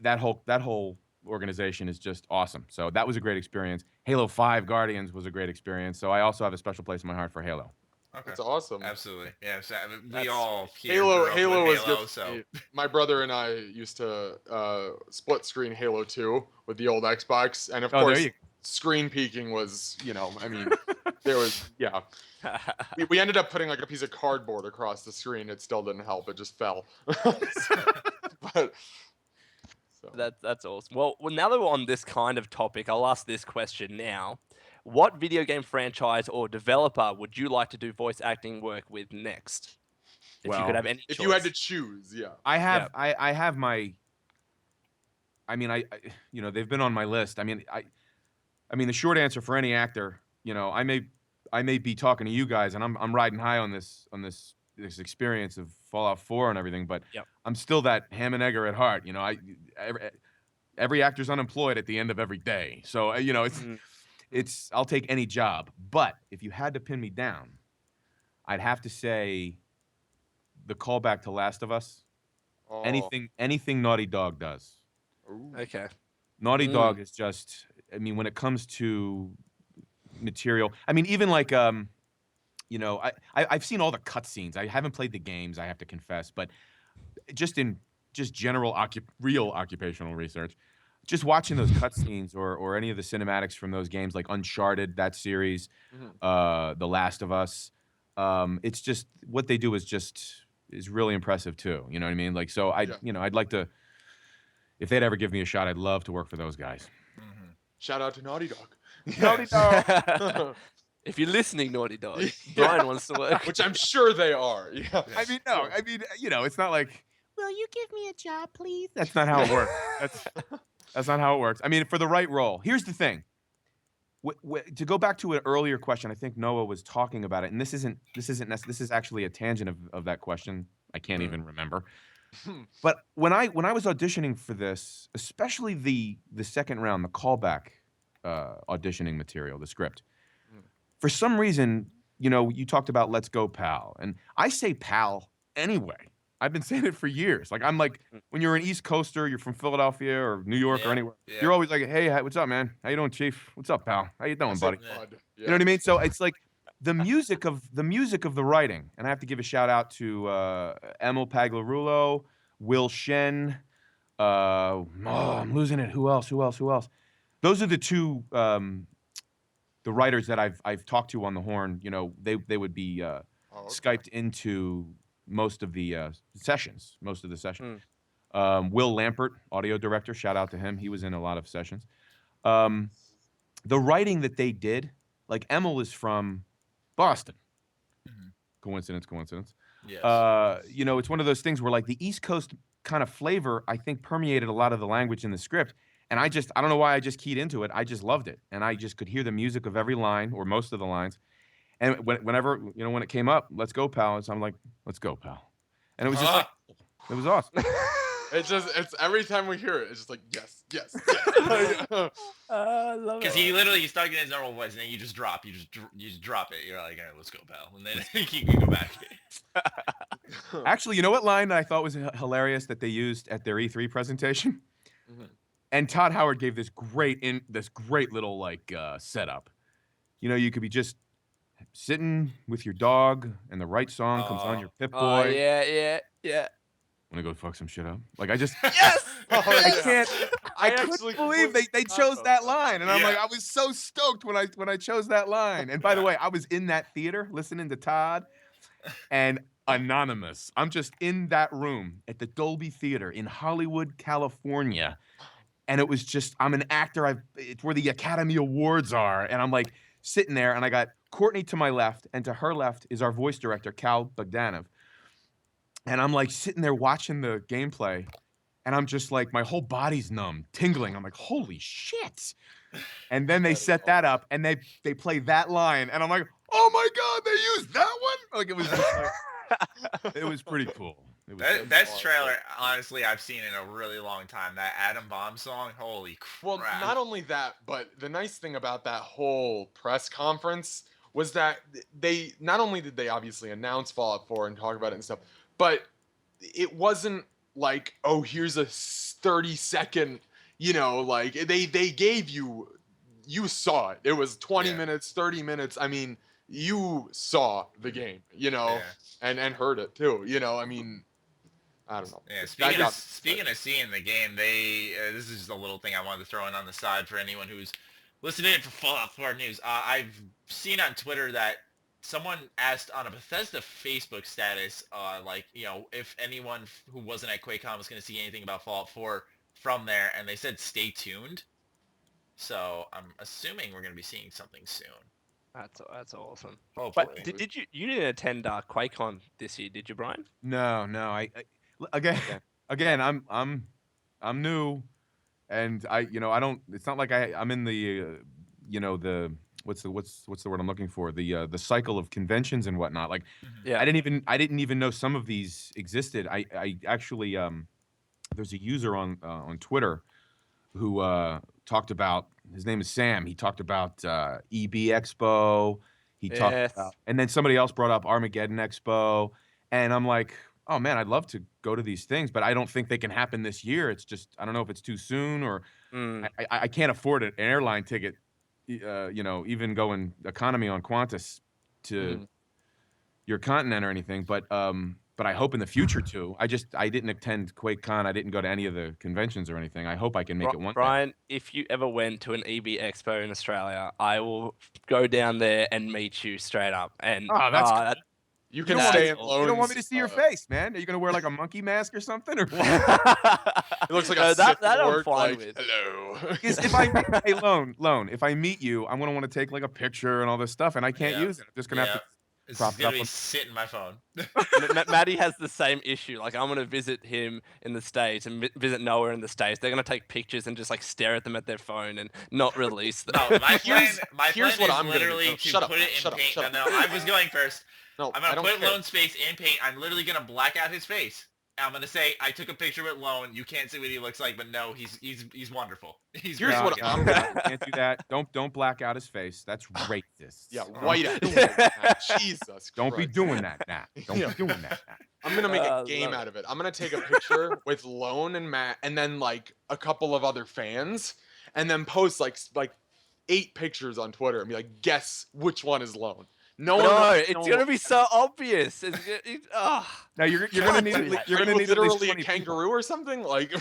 that whole organization is just awesome. So that was a great experience. Halo 5 Guardians was a great experience. So I also have a a special place in my heart for Halo.
Okay.
That's awesome.
Absolutely. Yeah. So, I mean, we
That's
all here
Halo
grew up
Halo
with
was
Halo,
good.
so
My brother and I used to split screen Halo 2 with the old Xbox, and of
Oh,
course
there you
screen peeking was, I mean, there was we ended up putting like a piece of cardboard across the screen. It still didn't help. It just fell. But so.
That's awesome. Well, now that we're on this kind of topic, I'll ask this question now. What video game franchise or developer would you like to do voice acting work with next? If you
Well,
could have any
If
choice.
you had to choose, yeah.
I have I have my. I mean, they've been on my list. I mean, the short answer for any actor, I may be talking to you guys, and I'm riding high on this experience of Fallout 4 and everything, but
Yep.
I'm still that ham and egger at heart. Every actor's unemployed at the end of every day, so it's I'll take any job. But if you had to pin me down, I'd have to say the callback to Last of Us.
Oh.
Anything Naughty Dog does.
Ooh.
Okay.
Naughty Dog is just, I mean, when it comes to material. I mean, even like you know, I've seen all the cutscenes. I haven't played the games, I have to confess, but just in general real occupational research, just watching those cutscenes or any of the cinematics from those games, like Uncharted, that series, The Last of Us, it's just what they do is really impressive too. You know what I mean? Like, so you know, I'd like to, if they'd ever give me a shot, I'd love to work for those guys.
Shout out to Naughty Dog.
Naughty Dog.
If you're listening, Naughty Dog, Brian wants to work.
Which I'm sure they are. Yeah.
I mean, no, I mean, you know, it's not like,
Will you give me a job, please?
that's not how it works. That's not how it works. I mean, for the right role. Here's the thing. To go back to an earlier question, I think Noah was talking about it, and this is actually a tangent of that question. I can't even remember. But when I was auditioning for this, especially the second round, the callback auditioning material, the script, for some reason, you know, you talked about "Let's go, pal," and I say "pal" anyway. I've been saying it for years. Like, I'm like, when you're an East Coaster, you're from Philadelphia or New York or anywhere, you're always like, "Hey, what's up, man? How you doing, Chief? What's up, pal? How you doing, buddy?" You know what I mean? So it's like the music of the writing, and I have to give a shout out to Emil Paglarulo, Will Shen. I'm losing it. Who else? Those are the two the writers that I've talked to on the horn. You know, they would be Skyped into most of the sessions. Will Lampert, audio director, shout out to him. He was in a lot of sessions. The writing that they did, like Emil is from Boston. Coincidence.
Yes.
You know, it's one of those things where like the East Coast kind of flavor, I think, permeated a lot of the language in the script. And I don't know why I just keyed into it. I just loved it. And I just could hear the music of every line or most of the lines. And whenever, you know, when it came up, "Let's go, pal," so I'm like, "Let's go, pal." And it was just like, it was awesome.
It's every time we hear it, it's just like, yes.
I love it.
Because he's talking in his normal voice, and then you just drop it. You're like, "All right, let's go, pal," and then you can go back.
Actually, you know what line I thought was hilarious that they used at their E3 presentation? And Todd Howard gave this great little like setup. You know, you could be just sitting with your dog, and the right song comes on, your Pip Boy.
Oh, yeah.
Want to go fuck some shit up? Like, I just
Yes!
I couldn't believe they chose that line, and I'm like, I was so stoked when I chose that line. And by the way, I was in that theater listening to Todd and Anonymous. I'm just in that room at the Dolby Theater in Hollywood, California, and it was just, I'm an actor. It's where the Academy Awards are, and I'm like sitting there, and I got Courtney to my left, and to her left is our voice director, Cal Bogdanov. And I'm like sitting there watching the gameplay, and I'm just like, my whole body's numb, tingling. I'm like, holy shit. And then they set that up, and they play that line, and I'm like, oh my God, they used that one? Like, it was just like, it was pretty cool.
Best trailer, honestly, I've seen in a really long time. That Atom Bomb song, holy crap.
Well, not only that, but the nice thing about that whole press conference was that they not only did they obviously announce Fallout 4 and talk about it and stuff, but it wasn't like, oh, here's a 30-second, you know, like they gave you saw it. It was 20 minutes, 30 minutes. I mean, you saw the game, you know, and heard it too, you know. I mean, I don't know.
Yeah, speaking of seeing the game, this is just a little thing I wanted to throw in on the side for anyone who's listening for Fallout 4 news. I've seen on Twitter that someone asked on a Bethesda Facebook status, like, you know, if anyone who wasn't at QuakeCon was going to see anything about Fallout 4 from there, and they said stay tuned. So I'm assuming we're going to be seeing something soon.
That's awesome.
Hopefully.
But you didn't attend QuakeCon this year, did you, Brian?
No. I again, I'm new, and I don't. It's not like I'm in the what's the word I'm looking for? The cycle of conventions and whatnot. Like, I didn't even know some of these existed. I actually there's a user on Twitter who talked about, his name is Sam. He talked about EB Expo. He talked about, and then somebody else brought up Armageddon Expo, and I'm like, oh man, I'd love to go to these things, but I don't think they can happen this year. It's just, I don't know if it's too soon, or I can't afford an airline ticket even going economy on Qantas to your continent or anything. But I hope in the future too. I didn't attend QuakeCon. I didn't go to any of the conventions or anything. I hope I can make it one day.
Brian, if you ever went to an EB Expo in Australia, I will go down there and meet you straight up. And
Oh, that's cool.
You can
That's
stay in
awesome.
Lone's.
You don't want me to see your face, man? Are you gonna wear like a monkey mask or something? Or
It looks like
No,
a
that
Sith
I'm
Lord,
fine
like,
with.
hello.
Because if hey, Lone, if I meet you, I'm gonna want to take like a picture and all this stuff, and I can't use it. I'm just gonna have to.
It's
prop it
gonna
up
be
on-
sitting my phone.
Matty has the same issue. Like, I'm gonna visit him in the States and visit Noah in the States. They're gonna take pictures and just like stare at them at their phone and not release them.
No, my plan,
here's
is
what I'm gonna do.
literally
No,
to
shut up,
put it in
shut up,
paint.
shut
No,
up.
I was going first.
No,
I'm
I
gonna
don't
put
care.
Lone's face in paint. I'm literally gonna black out his face. I'm gonna say I took a picture with Lone. You can't see what he looks like, but no, he's wonderful. He's
Here's
great
what
looking.
I'm
No,
gonna
can't do that. Don't black out his face. That's racist.
Yeah,
Don't-
white out. Jesus
Don't be
Christ.
doing that now. Don't
Yeah.
be doing that now.
I'm gonna make a
Love
game
it.
out of it. I'm gonna take a picture with Lone and Matt, and then like a couple of other fans, and then post like 8 pictures on Twitter and be like, guess which one is Lone. No, one
No,
will-
it's
no one
gonna
will-
be so obvious.
Now you're gonna need
Dude,
you're
are
gonna
you
need at least
literally a
20 people.
kangaroo or something like.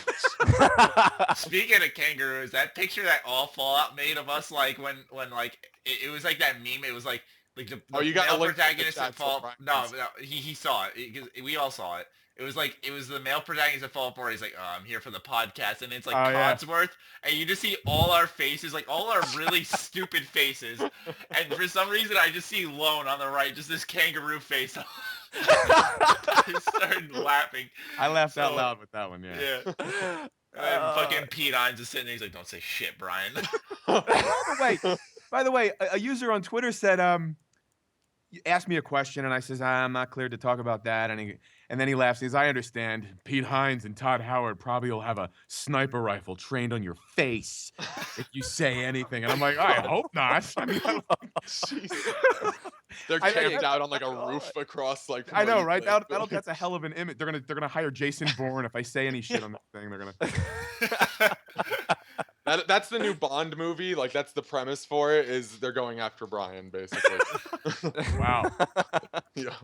Speaking of kangaroos, that picture that all Fallout made of us, like when like it was like that meme. It was like the
Oh, you got a
male
link to the
protagonist
chat
of
so
Fallout.
Brian
No,
can
no, he saw it. We all saw it. It was the male protagonist of Fallout 4. He's like, oh, I'm here for the podcast, and it's like
Oh, yeah.
Codsworth, and you just see all our faces, like all our really stupid faces, and for some reason I just see Lone on the right, just this kangaroo face. I just started laughing.
I laughed out
So-
loud with that one. Yeah.
Yeah. And fucking Pete Hines is sitting there. He's like, "Don't say shit, Brian."
By the way, a user on Twitter said, asked me a question, and I says, I'm not cleared to talk about that. And then he laughs. He says, I understand. Pete Hines and Todd Howard probably will have a sniper rifle trained on your face if you say anything. And I'm like, I hope not. I mean,
They're
I-
camped out on like a roof across like.
I know,
where you
right?
live.
That's a hell of an image. They're gonna hire Jason Bourne if I say any shit on that thing. They're gonna.
That's the new Bond movie. Like that's the premise for it. Is they're going after Brian basically.
Wow.
Yeah.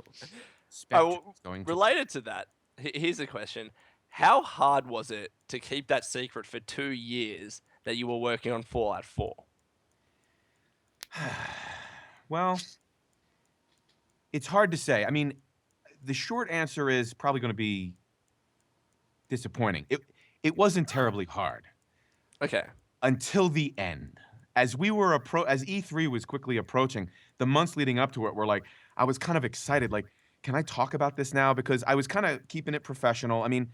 Spectre's going to-
Related to that, here's a question: how hard was it to keep that secret for 2 years that you were working on Fallout 4?
Well, it's hard to say. I mean, the short answer is probably going to be disappointing. It wasn't terribly hard
Okay.
until the end. As we were as E3 was quickly approaching, the months leading up to it were like, I was kind of excited. Like, can I talk about this now? Because I was kind of keeping it professional. I mean,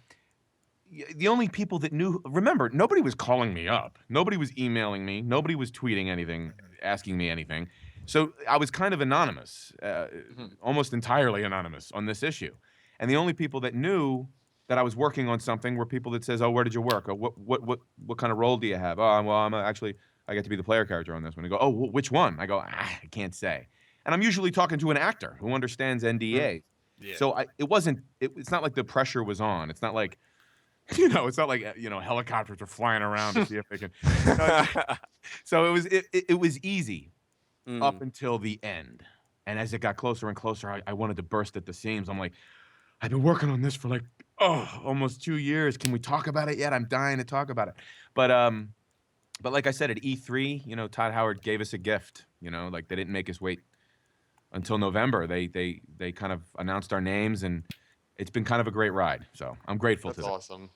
the only people that knew, remember, nobody was calling me up. Nobody was emailing me. Nobody was tweeting anything, asking me anything. So I was kind of anonymous, almost entirely anonymous on this issue. And the only people that knew that I was working on something were people that says, "Oh, where did you work? Or what kind of role do you have?" "Oh, well, I get to be the player character on this one." They go, "Oh, which one?" I go, "I can't say." And I'm usually talking to an actor who understands NDAs.
Yeah.
So it's not like the pressure was on. It's not like, it's not like, helicopters are flying around to see if they can. So it was easy up until the end. And as it got closer and closer, I wanted to burst at the seams. I'm like, I've been working on this for like, almost 2 years. Can we talk about it yet? I'm dying to talk about it. But like I said, at E3, Todd Howard gave us a gift, like they didn't make us wait until November. They kind of announced our names, and it's been kind of a great ride. So I'm grateful
That's
to them.
awesome.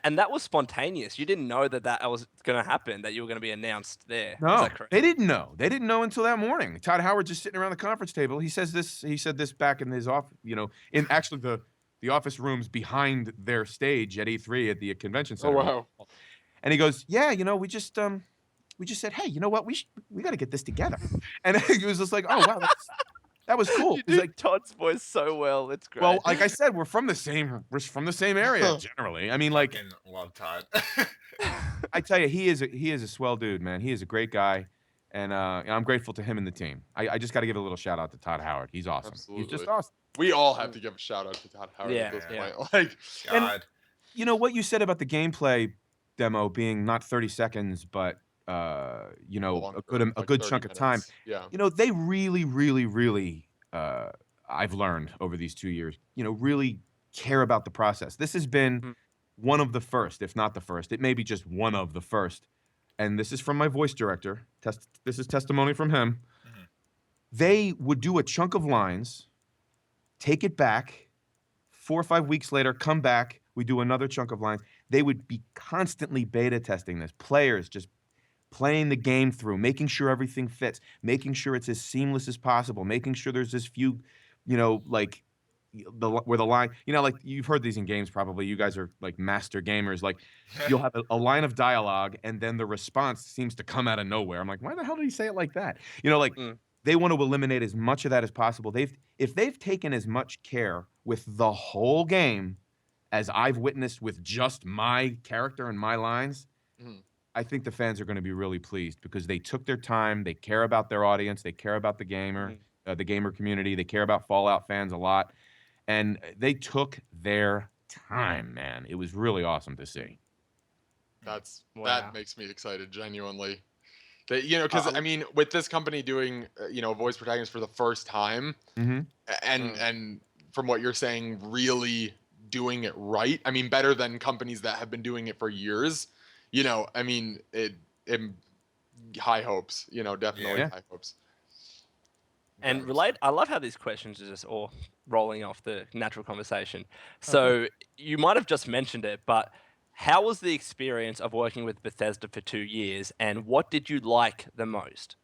And that was spontaneous. You didn't know that was going to happen, that you were going to be announced there. Is
No,
that correct?
they didn't know. They didn't know until that morning. Todd Howard just sitting around the conference table. He said this back in his office, in actually the office rooms behind their stage at E3 at the convention
Oh
center.
wow.
And he goes, "Yeah, we just said, hey, you know what? We got to get this together." And he was just like, "Oh wow, that was cool."
You
He's
did
like,
Todd's voice so well. It's great.
"Well, like I said, we're from the same area generally. I mean, like
Fucking love Todd.
I tell you, he is a swell dude, man. He is a great guy, and I'm grateful to him and the team. I just got to give a little shout out to Todd Howard. He's awesome. He's just
Absolutely.
awesome.
We all have to give a shout out to Todd Howard
Yeah,
at this
yeah.
point. Like,
And-
God.
What you said about the gameplay demo being not 30 seconds, but you know,
Longer,
a
like
good
30
chunk of time.
minutes. Yeah.
You know, they really, really, really, I've learned over these 2 years, you know, really care about the process. This has been
Mm.
one of the first, if not the first. It may be just one of the first. And this is from my voice director. This is testimony from him.
Mhm.
They would do a chunk of lines, take it back, 4 or 5 weeks later, come back, we do another chunk of lines. They would be constantly beta testing this. Players just playing the game through, making sure everything fits, making sure it's as seamless as possible, making sure there's this few, you know, like where the line, you know, like you've heard these in games probably. You guys are like master gamers. Like you'll have a line of dialogue and then the response seems to come out of nowhere. I'm like, why the hell did he say it like that? You know, like
Mm.
they want to eliminate as much of that as possible. If they've taken as much care with the whole game as I've witnessed with just my character and my lines,
Mhm.
I think the fans are going to be really pleased because they took their time. They care about their audience. They care about the gamer community. They care about Fallout fans a lot, and they took their time. Man, it was really awesome to see.
That
Wow.
makes me excited, genuinely. That, you know, because I mean, with this company doing you know, voice protagonist for the first time,
Mm-hmm.
and from what you're saying, really doing it right. I mean, better than companies that have been doing it for years. You know, I mean, it high hopes. You know, definitely
Yeah.
high hopes.
And I love how these questions are just all rolling off the natural conversation.
Oh,
So you might have just mentioned it, but how was the experience of working with Bethesda for 2 years, and what did you like the most?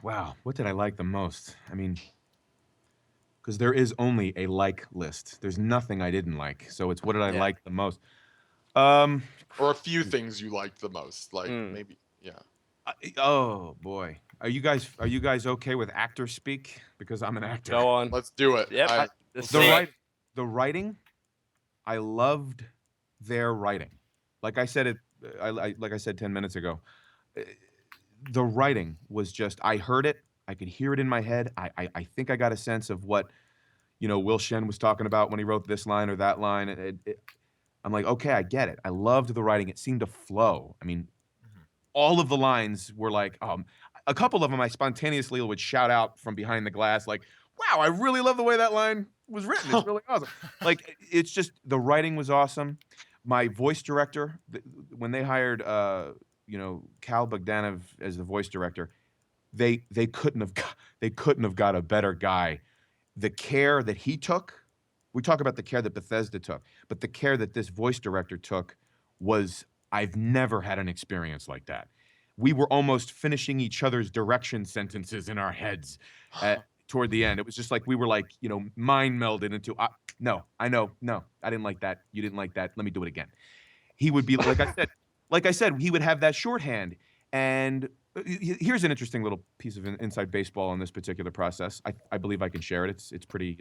Wow, what did I like the most? I mean, because there is only a like list. There's nothing I didn't like. So it's what did I
Yeah.
like the most? Um,
Or a few things you liked the most, like
Mm.
maybe, yeah.
oh boy, are you guys okay with actor speak? Because I'm an actor.
Go on.
Let's do it.
Yep.
I-
The
The
scene.
right, the writing, I loved their writing. Like I said like I said 10 minutes ago, uh, the writing was just. I heard it. I could hear it in my head. I think I got a sense of what, you know, Will Shen was talking about when he wrote this line or that line. I'm like, okay, I get it. I loved the writing. It seemed to flow. I mean, all of the lines were like, a couple of them I spontaneously would shout out from behind the glass, like, wow, I really love the way that line was written. It's really awesome. Like, it's just, the writing was awesome. My voice director, when they hired, you know, Cal Bogdanov as the voice director, they couldn't have got a better guy. The care that he took, we talk about the care that Bethesda took, but the care that this voice director took was, I've never had an experience like that. We were almost finishing each other's direction sentences in our heads toward the end. It was just like we were like, you know, mind melded into, no, I know, no, I didn't like that. You didn't like that. Let me do it again. He would be, like I said, he would have that shorthand. And here's an interesting little piece of inside baseball on this particular process. I believe I can share it. It's pretty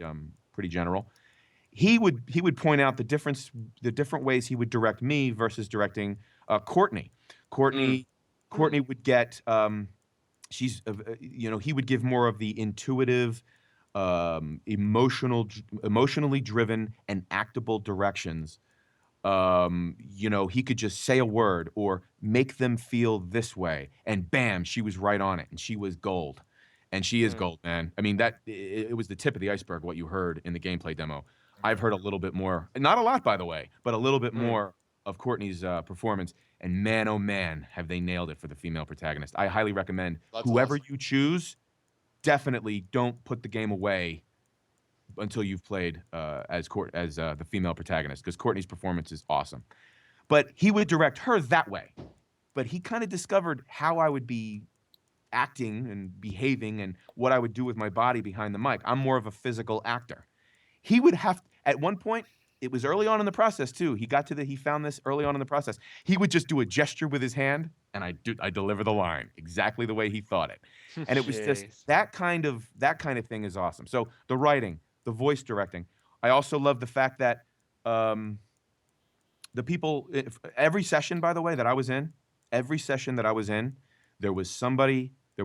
general. He would point out the different ways he would direct me versus directing Courtney. Courtney would get you know, he would give more of the intuitive, emotionally driven and actable directions. You know, he could just say a word or make them feel this way, and bam, she was right on it, and she was gold. And she is gold, man. I mean, it was the tip of the iceberg, what you heard in the gameplay demo. I've heard a little bit more, not a lot, by the way, but a little bit more of Courtney's performance. And man, oh man, have they nailed it for the female protagonist. I highly recommend whoever
awesome.
you choose, definitely don't put the game away until you've played as the female protagonist, because Courtney's performance is awesome. But he would direct her that way. But he kind of discovered how I would be acting and behaving and what I would do with my body behind the mic. I'm more of a physical actor. He would have, at one point, it was early on in the process too. He found this early on in the process. He would just do a gesture with his hand, and I deliver the line exactly the way he thought it. And it was just that kind of thing is awesome. So the writing, the voice directing. I also love the fact that the people, every session, by the way, that I was in, there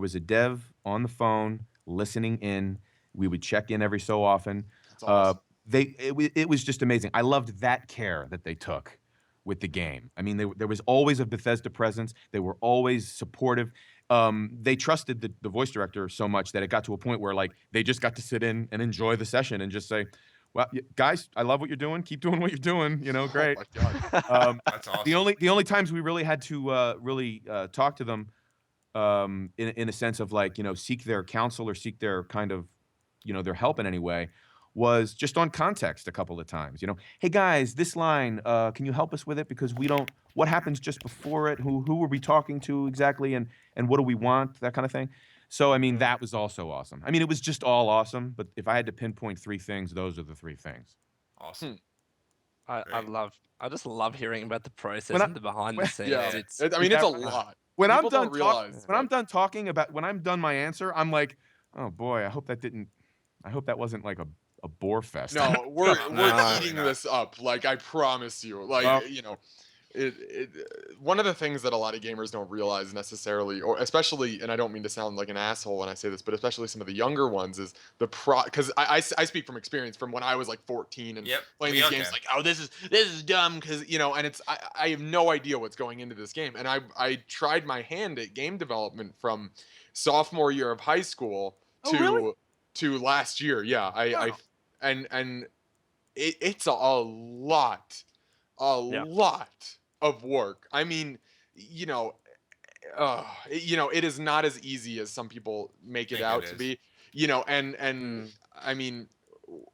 was a dev on the phone listening in. We would check in every so often.
That's awesome.
It was just amazing. I loved that care that they took with the game. I mean, there was always a Bethesda presence. They were always supportive. They trusted the voice director so much that it got to a point where like they just got to sit in and enjoy the session and just say, well, guys, I love what you're doing. Keep doing what you're doing. You know, great.
Oh my God.
That's awesome.
The only times we really had to really talk to them in a sense of like, you know, seek their counsel or seek their kind of, you know, their help in any way was just on context a couple of times. You know, hey guys, this line, can you help us with it? Because we don't, what happens just before it? Who are we talking to exactly? And what do we want? That kind of thing. So, I mean, that was also awesome. I mean, it was just all awesome. But if I had to pinpoint 3 things, those are the 3 things.
Awesome.
I just love hearing about the process
When I-
and the behind the scenes.
Yeah.
It's
I mean, it's a lot.
When
People
I'm
don't
done
realize,
when I'm
but-
done talking about, when I'm done my answer, I'm like, oh boy, I hope that wasn't like a bore fest.
No, we're
No,
eating
no.
this up. Like, I promise you. Like,
Well-
you know, one of the things that a lot of gamers don't realize necessarily, or especially, and I don't mean to sound like an asshole when I say this, but especially some of the younger ones, is because I speak from experience from when I was like 14 and
Yep,
playing
we
these
all
games.
can.
Like, oh, this is dumb because, you know, and it's I have no idea what's going into this game, and I tried my hand at game development from sophomore year of high school
Oh,
to
really?
to last year. Yeah,
Wow.
and it's a lot of work. I mean, you know, it is not as easy as some people make it
Think it
out to
is.
be. You know, and I mean,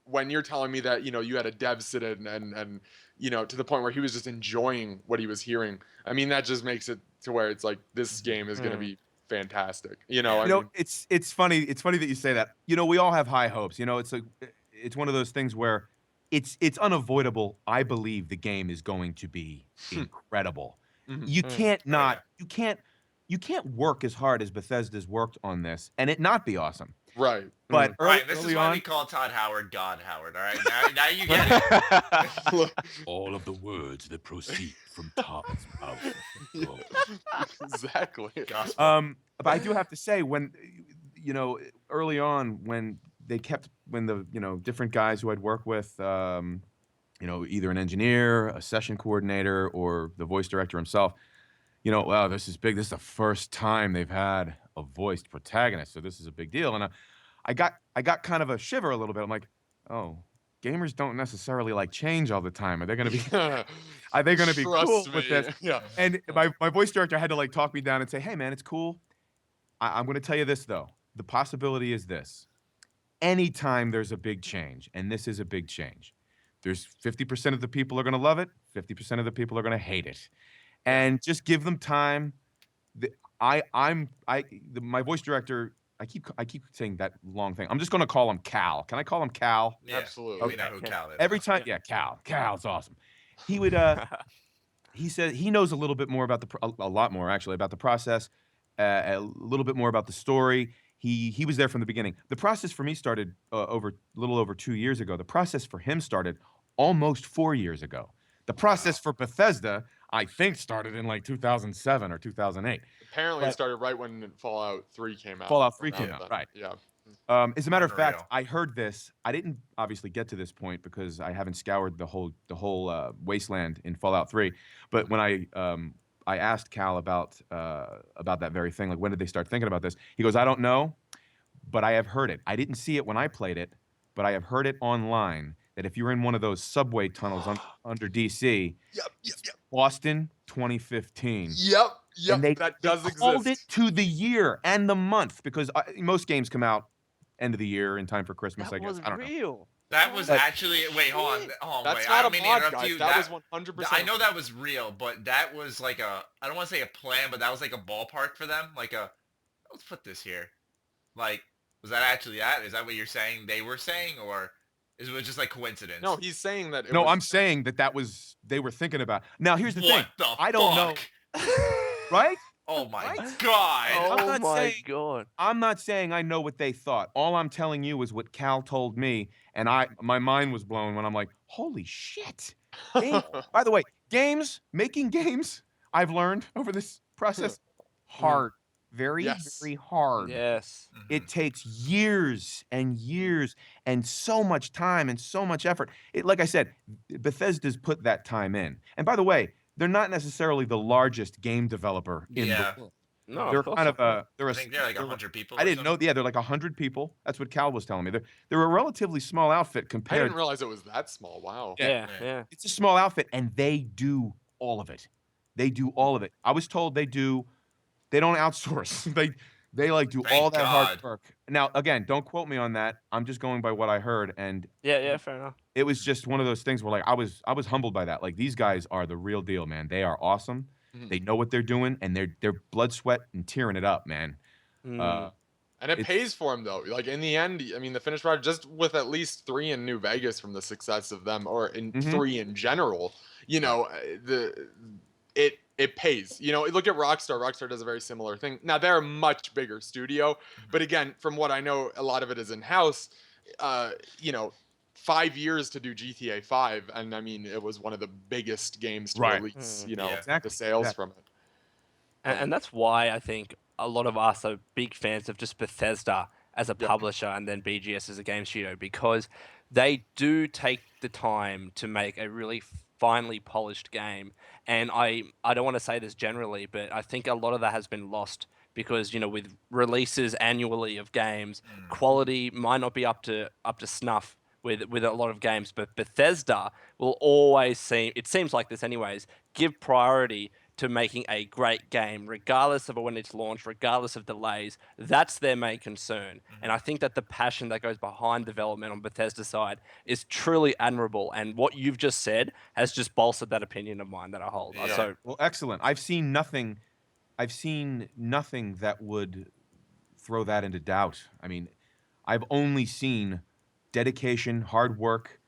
when you're telling me that, you know, you had a dev sit in and you know, to the point where he was just enjoying what he was hearing. I mean, that just makes it to where it's like this game is going to be fantastic. You know,
You know, it's funny. It's funny that you say that. You know, we all have high hopes. You know, it's one of those things where it's unavoidable. I believe the game is going to be incredible.
Mhm.
You can't
Oh,
not. You can't work as hard as Bethesda's worked on this and it not be awesome.
right.
But
Right, this is
early
why
on,
we call Todd Howard God Howard. All right, now you get it.
All of the words that proceed from Todd's mouth. Oh,
Exactly.
Gospel.
but I do have to say, when you know, early on when the you know, different guys who I'd work with, you know, either an engineer, a session coordinator, or the voice director himself, you know, wow, this is big. This is the first time they've had a voiced protagonist, so this is a big deal. And I got kind of a shiver a little bit. I'm like, oh, gamers don't necessarily like change all the time. Are they going to be cool
Trust
with
me.
this?
Yeah.
And my voice director had to like talk me down and say, hey man, it's cool. I'm going to tell you this though. The possibility is this. Anytime there's a big change, and this is a big change, there's 50% of the people are going to love it, 50% of the people are going to hate it. And just give them time. My voice director, I keep saying that long thing. I'm just going to call him Cal. Can I call him Cal?
Yeah,
Absolutely.
We know who Cal is.
Every time, yeah, Cal. Cal's awesome. He would, he said he knows a little bit more about a lot more actually about the process, a little bit more about the story. He was there from the beginning. The process for me started a little over 2 years ago. The process for him started almost 4 years ago. The process for Bethesda, I think, started in like 2007 or 2008.
Apparently,
But-
it started right when Fallout 3 came out.
Fallout 3
Around
came out,
then.
right.
Yeah.
As a matter of fact,
Unreal.
I heard this. I didn't obviously get to this point because I haven't scoured the whole wasteland in Fallout 3. But when I asked Cal about that very thing, like when did they start thinking about this? He goes, I don't know, but I have heard it. I didn't see it when I played it, but I have heard it online that if you're in one of those subway tunnels under DC,
Yep.
Boston 2015.
Yep.
And they
That does exist.
called it to the year and the month because most games come out end of the year in time for Christmas, I
That
guess.
was
I don't know.
real.
That was
But-
actually wait, hold on.
That's
Wait,
not
I
a
don't mean to
mod,
interrupt
guys.
you.
That was 100%.
I know that was real, but that was like I don't want to say a plan, but that was like a ballpark for them. Like let's put this here. Like, was that actually that? Is that what you're saying they were saying, or is it just like coincidence?
No, he's saying that.
No, I'm saying that was they were thinking about. Now here's the thing.
What the
I don't know.
fuck?
Right?
Oh my
Right?
god.
I'm
Oh
not
my
saying-
god.
I'm not saying I know what they thought. All I'm telling you is what Cal told me, and my mind was blown when I'm like, holy shit. By the way, making games, I've learned over this process, hard. Very,
Yes.
very hard.
Yes.
Mhm.
It takes years and years and so much time and so much effort. Like I said, Bethesda's put that time in. And by the way, they're not necessarily the largest game developer in
Yeah.
the world.
No,
They're
of course
kind of
not.
they're
I
a
think they're like
they're-
100 people.
I
or
didn't know.
something.
Yeah, they're like 100 people. That's what Cal was telling me. They're a relatively small outfit
I
compared.
didn't realize it was that small. Wow.
Yeah,
Yeah.
yeah.
It's a small outfit, and they do all of it. They do all of it. I was told they don't outsource. They like do
Thank
all that hard
God.
work. Now, again, don't quote me on that. I'm just going by what I heard, and
Yeah, fair enough.
it was just one of those things where like I was humbled by that. Like these guys are the real deal, man. They are awesome.
Mhm.
They know what they're doing, and they're blood, sweat, and tearing it up, man.
Mm.
And it
It's-
pays for him though. Like in the end, I mean, the finished product, just with at least 3 in New Vegas from the success of them, or in
Mhm.
3 in general, you know, it pays. You know, look at Rockstar. Rockstar does a very similar thing. Now they're a much bigger studio, but again, from what I know, a lot of it is in house. You know, 5 years to do GTA 5, and I mean, it was one of the biggest games to
Right.
release.
Mm.
You know,
Yeah.
Exactly.
the sales
Yeah.
from it.
And that's why I think a lot of us are big fans of just Bethesda as a
Yeah.
publisher and then BGS as a game studio, because they do take the time to make a really finely polished game. And I don't want to say this generally, but I think a lot of that has been lost because, you know, with releases annually of games, quality might not be up to snuff with a lot of games, but Bethesda will always seems like this anyways, give priority to making a great game, regardless of when it's launched, regardless of delays. That's their main concern. And I think that the passion that goes behind development on Bethesda's side is truly admirable. And what you've just said has just bolstered that opinion of mine that I hold.
Yeah.
So,
Well, excellent. I've seen nothing that would throw that into doubt. I mean, I've only seen dedication, hard work,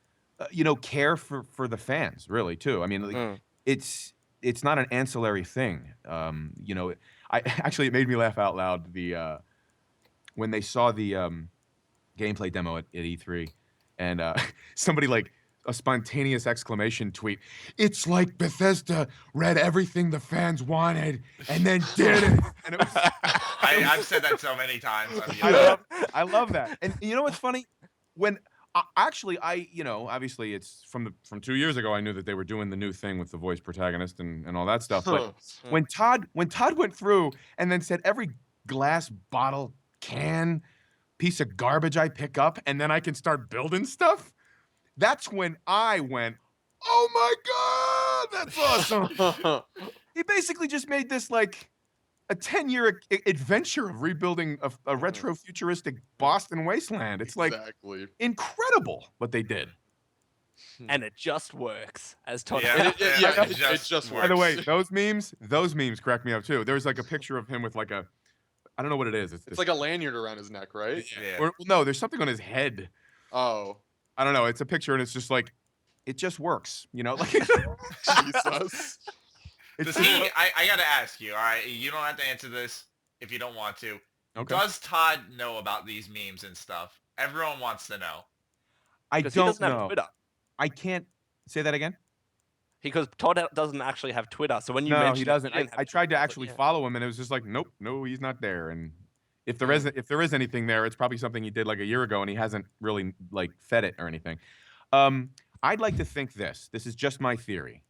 care for the fans, really, too. I mean, like,
Mm.
it's not an ancillary thing. I actually, it made me laugh out loud when they saw the gameplay demo at E3, and somebody like a spontaneous exclamation tweet. It's like Bethesda read everything the fans wanted and then did it. And it was,
I've said that so many times. I mean,
I love that. And you know what's funny? When obviously it's from 2 years ago. I knew that they were doing the new thing with the voice protagonist and all that stuff. But when Todd went through and then said every glass, bottle, can, piece of garbage I pick up, and then I can start building stuff, that's when I went, oh my God, that's awesome. He basically just made this like a 10-year adventure of rebuilding a retro futuristic Boston wasteland. It's like
exactly.
incredible what they did.
and it just works, as Todd
Yeah.
said.
Yeah,
it
it
just
just
works.
By the way, those memes crack me up too. There's like a picture of him with like a, I don't know what it is.
It's like a lanyard around his neck, right?
Yeah.
or, no, there's something on his head.
Oh,
I don't know. It's a picture and it's just like, it just works, like
Jesus.
it's
Does he? I gotta ask you. All right, you don't have to answer this if you don't want to.
okay.
Does Todd know about these memes and stuff? Everyone wants to know.
I
Because he
don't
doesn't have
know.
Twitter.
I can't say that again.
Because Todd doesn't actually have Twitter. So when you
No,
mentioned
he
it,
doesn't.
you didn't have
I tried to
Twitter,
actually
but yeah.
follow him, and it was just like, nope, no, he's not there. And if there is anything there, it's probably something he did like a year ago, and he hasn't really like fed it or anything. I'd like to think this. This is just my theory.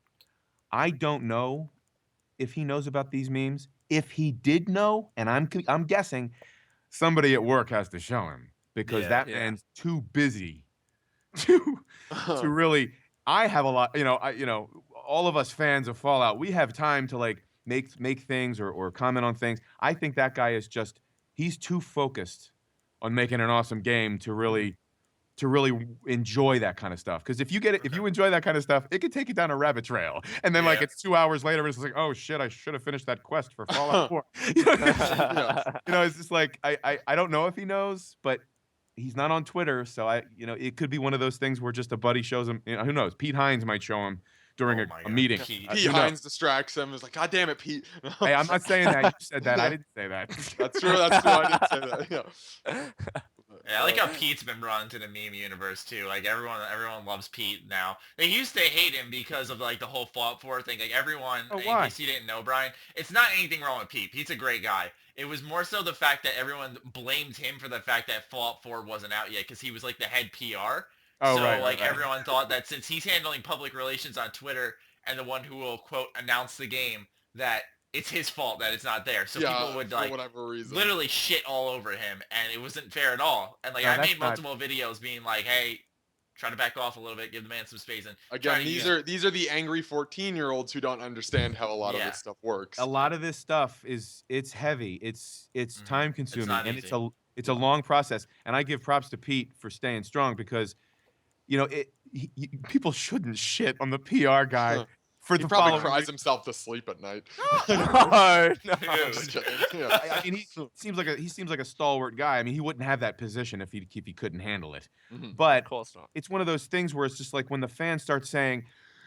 I don't know if he knows about these memes. If he did know, and I'm guessing, somebody at work has to show him because
Yeah,
that
yeah.
man's too busy to really. I have a lot. All of us fans of Fallout, we have time to like make things or comment on things. I think that guy is he's too focused on making an awesome game to really enjoy that kind of stuff. Because if you enjoy that kind of stuff, it could take you down a rabbit trail. And then like
Yeah.
it's 2 hours later, it's like, oh shit, I should have finished that quest for Fallout 4. It's just like I don't know if he knows, but he's not on Twitter, so it could be one of those things where just a buddy shows him. Who knows? Pete Hines might show him during
Oh
a
my
a
God.
mean
Pete.
Pete
who knows?
Hines distracts him. He's like, God damn it, Pete.
Hey, I'm not saying that. You said that. I didn't say that.
That's true. That's true. I did say that. Yeah.
Yeah, I like how Pete's been brought into the meme universe too. Like everyone loves Pete now. They used to hate him because of like the whole Fallout 4 thing. Like everyone,
Oh,
in
why?
case you didn't know, Brian, it's not anything wrong with Pete. Pete's a great guy. It was more so the fact that everyone blamed him for the fact that Fallout 4 wasn't out yet because he was like the head PR.
Oh,
so
right,
like
right.
everyone thought that since he's handling public relations on Twitter and the one who will quote announce the game that it's his fault that it's not there. So people would
for
like
whatever reason.
literally shit all over him, and it wasn't fair at all. And like
No,
I
that's
made
not-
multiple videos being like, hey, try to back off a little bit, give the man some space. And
Again, these are the angry 14-year-olds who don't understand how a lot of
Yeah.
this stuff works.
A lot of this stuff it's heavy. It's
Mhm.
time consuming,
not
and
easy.
it's a long process. And I give props to Pete for staying strong because, you know, people shouldn't shit on the PR guy for
He
the
probably
following.
cries himself to sleep at night.
No,
Dude.
Just kidding. Yeah.
I mean, he seems like a stalwart guy. I mean, he wouldn't have that position if he couldn't handle it.
Mhm.
But
of course not.
it's one of those things where it's just like when the fans start saying,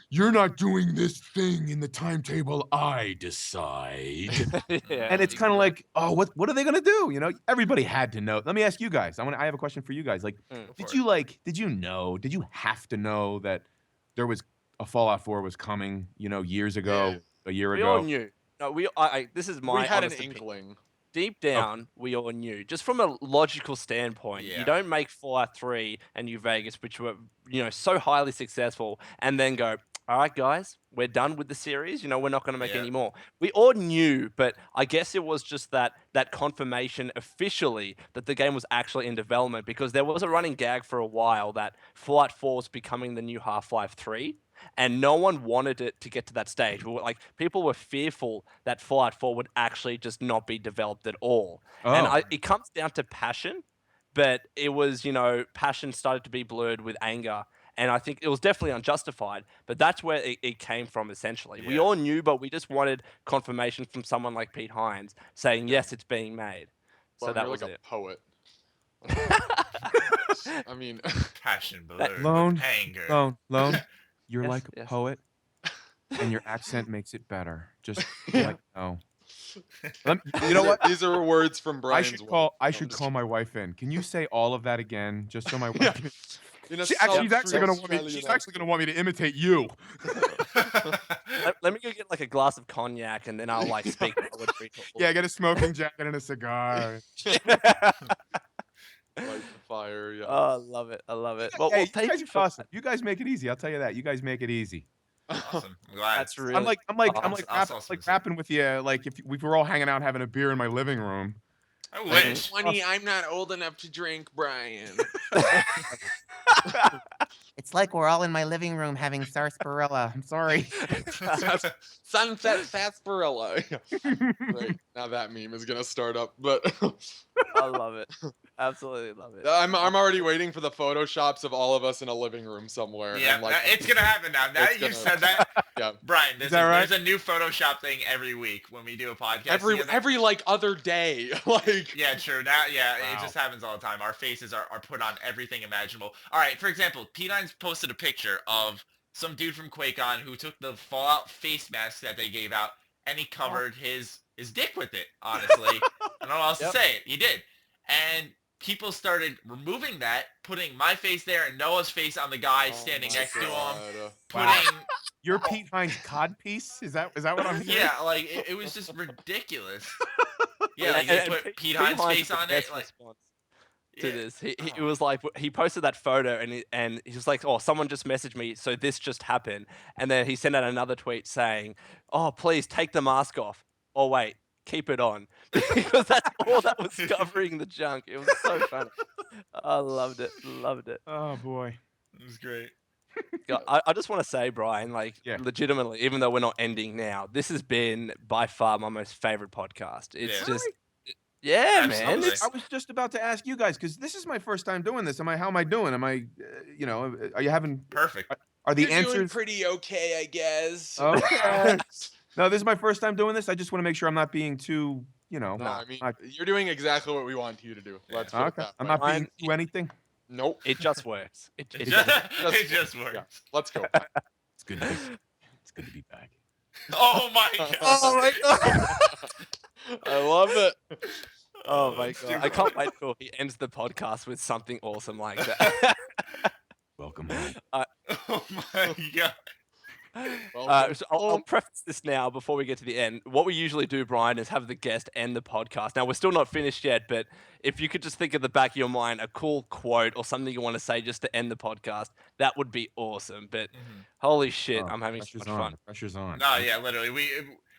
"You're not doing this thing in the timetable I decide,"
Yeah,
and it's kind of like, "Oh, what are they gonna do?" You know, everybody had to know. Let me ask you guys. I have a question for you guys. Like, did you have to know that there was a Fallout 4 was coming? You know, years ago,
Yeah.
a year
we
ago.
all knew. No, this is my
We had an
honest opinion.
inkling.
Deep down, we all knew. Just from a logical standpoint,
Yeah.
you don't make Fallout 3 and New Vegas, which were, so highly successful, and then go, all right, guys, we're done with the series. We're not going to make
Yeah.
any more. We all knew, but I guess it was just that confirmation officially that the game was actually in development, because there was a running gag for a while that Fallout 4 was becoming the new Half-Life 3. And no one wanted it to get to that stage. People were fearful that Fallout 4 would actually just not be developed at all. And
Oh.
it comes down to passion, but it was, passion started to be blurred with anger. And I think it was definitely unjustified, but that's where it came from, essentially. We
Yeah.
all knew, but we just wanted confirmation from someone like Pete Hines saying, yes, it's being made. So
Well,
that
you're
was
like a
it.
poet. I mean,
Passion blurred
Lone,
with anger.
Lone, you're
Yes,
like a
yes.
poet, and your accent makes it better. Just
Yeah.
like no. You know what?
These are words from Brian's
I should
wife.
call
just
call my wife in. Can you say all of that again, just so my wife?
Yeah.
Can...
In a
She's actually gonna want me.
Australian
She's actually gonna want me to imitate you.
Let me go get like a glass of cognac and then I'll like speak poetry.
Yeah, get a smoking jacket and a cigar.
Light the fire. Yeah.
Oh, I love it. I love it. Well,
Hey, you
thank
guys
you
are
for
awesome. You guys make it easy. I'll tell you that. You guys make it easy.
Awesome. I'm glad.
That's really.
I'm like
I'll
rapping with you. Like if we were all hanging out having a beer in my living room.
I wish.
20, I'm not old enough to drink, Brian.
It's like we're all in my living room having sarsaparilla. I'm sorry.
Sunset sarsaparilla. Great. Now that meme is gonna start up, but
I love it. Absolutely love it.
I'm already waiting for the photoshops of all of us in a living room somewhere.
Yeah,
and, like,
it's gonna happen now. Now
It's
that you
gonna-
said that,
yeah.
Brian,
that
there's a new Photoshop thing every week when we do a podcast. together.
Every like other day. Like
Yeah, true. Now, yeah, it
Wow.
just happens all the time. Our faces are put on everything imaginable. All right, for example, Pete Hines posted a picture of some dude from QuakeCon who took the Fallout face mask that they gave out and he covered his dick with it, honestly. I don't know how else
Yep.
to say it. He did. And people started removing that, putting my face there and Noah's face on the guy
oh
standing
my
next to him,
God.
putting...
You're Pete Hines' codpiece? Is that what I'm hearing?
Yeah, like, it was just ridiculous. Yeah, like,
And
they put Pete
Hines'
Hines' face
the
on it.
best
Like,
response to
yeah.
this. It was like he posted that photo and he was like, oh, someone just messaged me, so this just happened. And then he sent out another tweet saying, oh, please take the mask off. Oh, wait, keep it on. Because that's all that was covering the junk. It was so funny. I loved it. Loved it.
Oh boy.
It was great.
God, I just want to say, Brian, like,
Yeah.
legitimately, even though we're not ending now, this has been by far my most favorite podcast. It's
Yeah.
just, yeah, man.
Absolutely.
It's,
I was just about to ask you guys because this is my first time doing this. How am I doing? Am I, are you having?
Perfect.
Are the
You're doing
answers?
pretty okay, I guess.
Okay. No, this is my first time doing this. I just want to make sure I'm not being too,
No, I mean,
not-
you're doing exactly what we want you to do.
Yeah.
Let's put it
okay.
that
I'm
way.
not being
I'm-
too anything.
Nope.
it just works. It
It
just
just works.
Yeah. Let's go.
It's good. It's good to be back.
Oh my god.
Oh my god.
I love it.
Oh my god. I can't wait till he ends the podcast with something awesome like that.
Welcome home.
Oh my god.
Well,
So I'll preface this now before we get to the end. What we usually do, Brian, is have the guest end the podcast. Now, we're still not finished yet, but if you could just think at the back of your mind a cool quote or something you want to say just to end the podcast, that would be awesome. But holy shit,
Oh,
I'm having so
pressure's
much
on.
fun.
The pressure's on.
No, yeah, literally.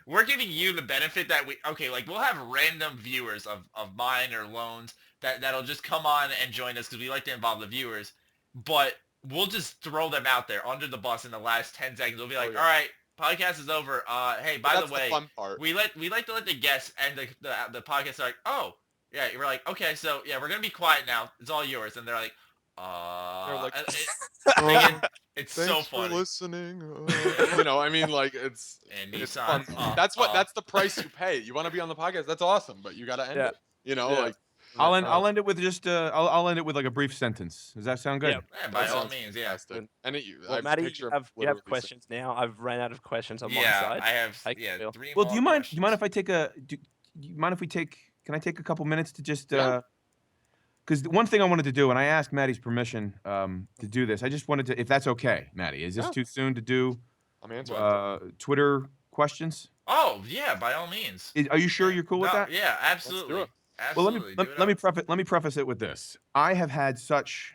We're giving you the benefit that like we'll have random viewers of mine or Lone's that'll just come on and join us because we like to involve the viewers, but we'll just throw them out there under the bus in the last 10 seconds. We'll be like,
yeah.
all right, podcast is over. Hey, by
that's
the way,
fun part.
we like to let the guests and the podcast are like, oh, yeah, we're like, okay, so yeah, we're gonna be quiet now. It's all yours, and they're like,
They're like,
it's so
thanks
funny.
for listening. I mean, like it's
Anytime.
fun. That's the price you pay. You want to be on the podcast? That's awesome, but you got to end it.
Yeah.
Like
I'll end it with just I'll end it with like a brief sentence. Does that sound good?
Yeah.
Yeah, by
That
all
sounds
means, yeah.
fantastic. And
Well, Matty, you have questions now. I've ran out of questions on my side.
I have
Take it, Phil.
3
Well,
more
do you mind
questions.
if I take can I take a couple minutes to just
Yeah.
because one thing I wanted to do, and I asked Maddie's permission to do this. I just wanted to, if that's okay, Maddie. Is this
Yeah.
too soon to do
I'm answering.
Twitter questions?
Oh yeah, by all means.
Are you sure you're cool with
No,
that?
Yeah, absolutely.
it.
Well,
Absolutely.
let me preface it with this. I have had such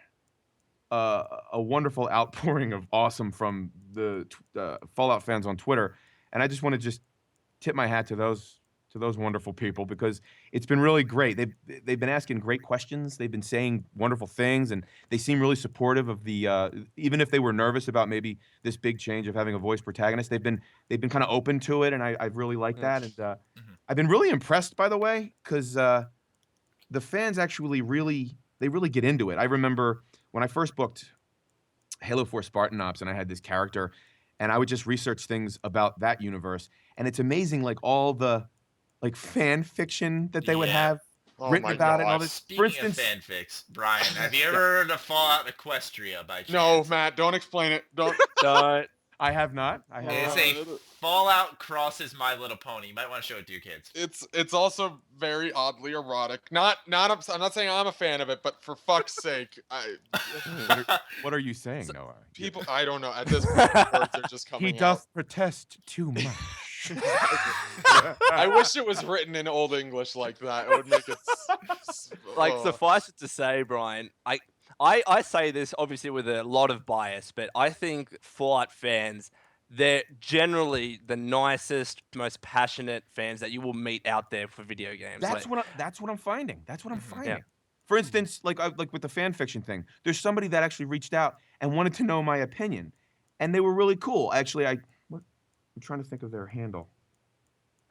a wonderful outpouring of awesome from the Fallout fans on Twitter, and I just want to just tip my hat to those wonderful people because it's been really great. They've been asking great questions. They've been saying wonderful things, and they seem really supportive of the even if they were nervous about maybe this big change of having a voice protagonist. They've been kind of open to it, and I've really liked that. And I've been really impressed, by the way, because the fans actually really get into it. I remember when I first booked Halo 4 Spartan Ops, and I had this character, and I would just research things about that universe, and it's amazing, like all the like fan fiction that they would
Yeah.
have
Oh
written
my
about it and all
gosh.
this.
Speaking
For instance,
of fanfics, Brian, have you ever heard of Fallout Equestria by chance?
No, Matt, don't explain it. Don't.
Don't.
I have not.
It's a Fallout crosses My Little Pony. You might want to show it to your kids.
It's also very oddly erotic. I'm not saying I'm a fan of it, but for fuck's sake,
what are you saying, Noah?
people I don't know. At this point, words are just coming
He doth protest too much.
out. I wish it was written in Old English like that. It would make it
Like,
oh.
suffice it to say, Brian, I say this obviously with a lot of bias, but I think Fallout fans, they're generally the nicest, most passionate fans that you will meet out there for video games.
That's
Like,
what I'm finding. That's what I'm finding.
Yeah.
For instance, like with the fan fiction thing, there's somebody that actually reached out and wanted to know my opinion, and they were really cool. Actually, I'm trying to think of their handle.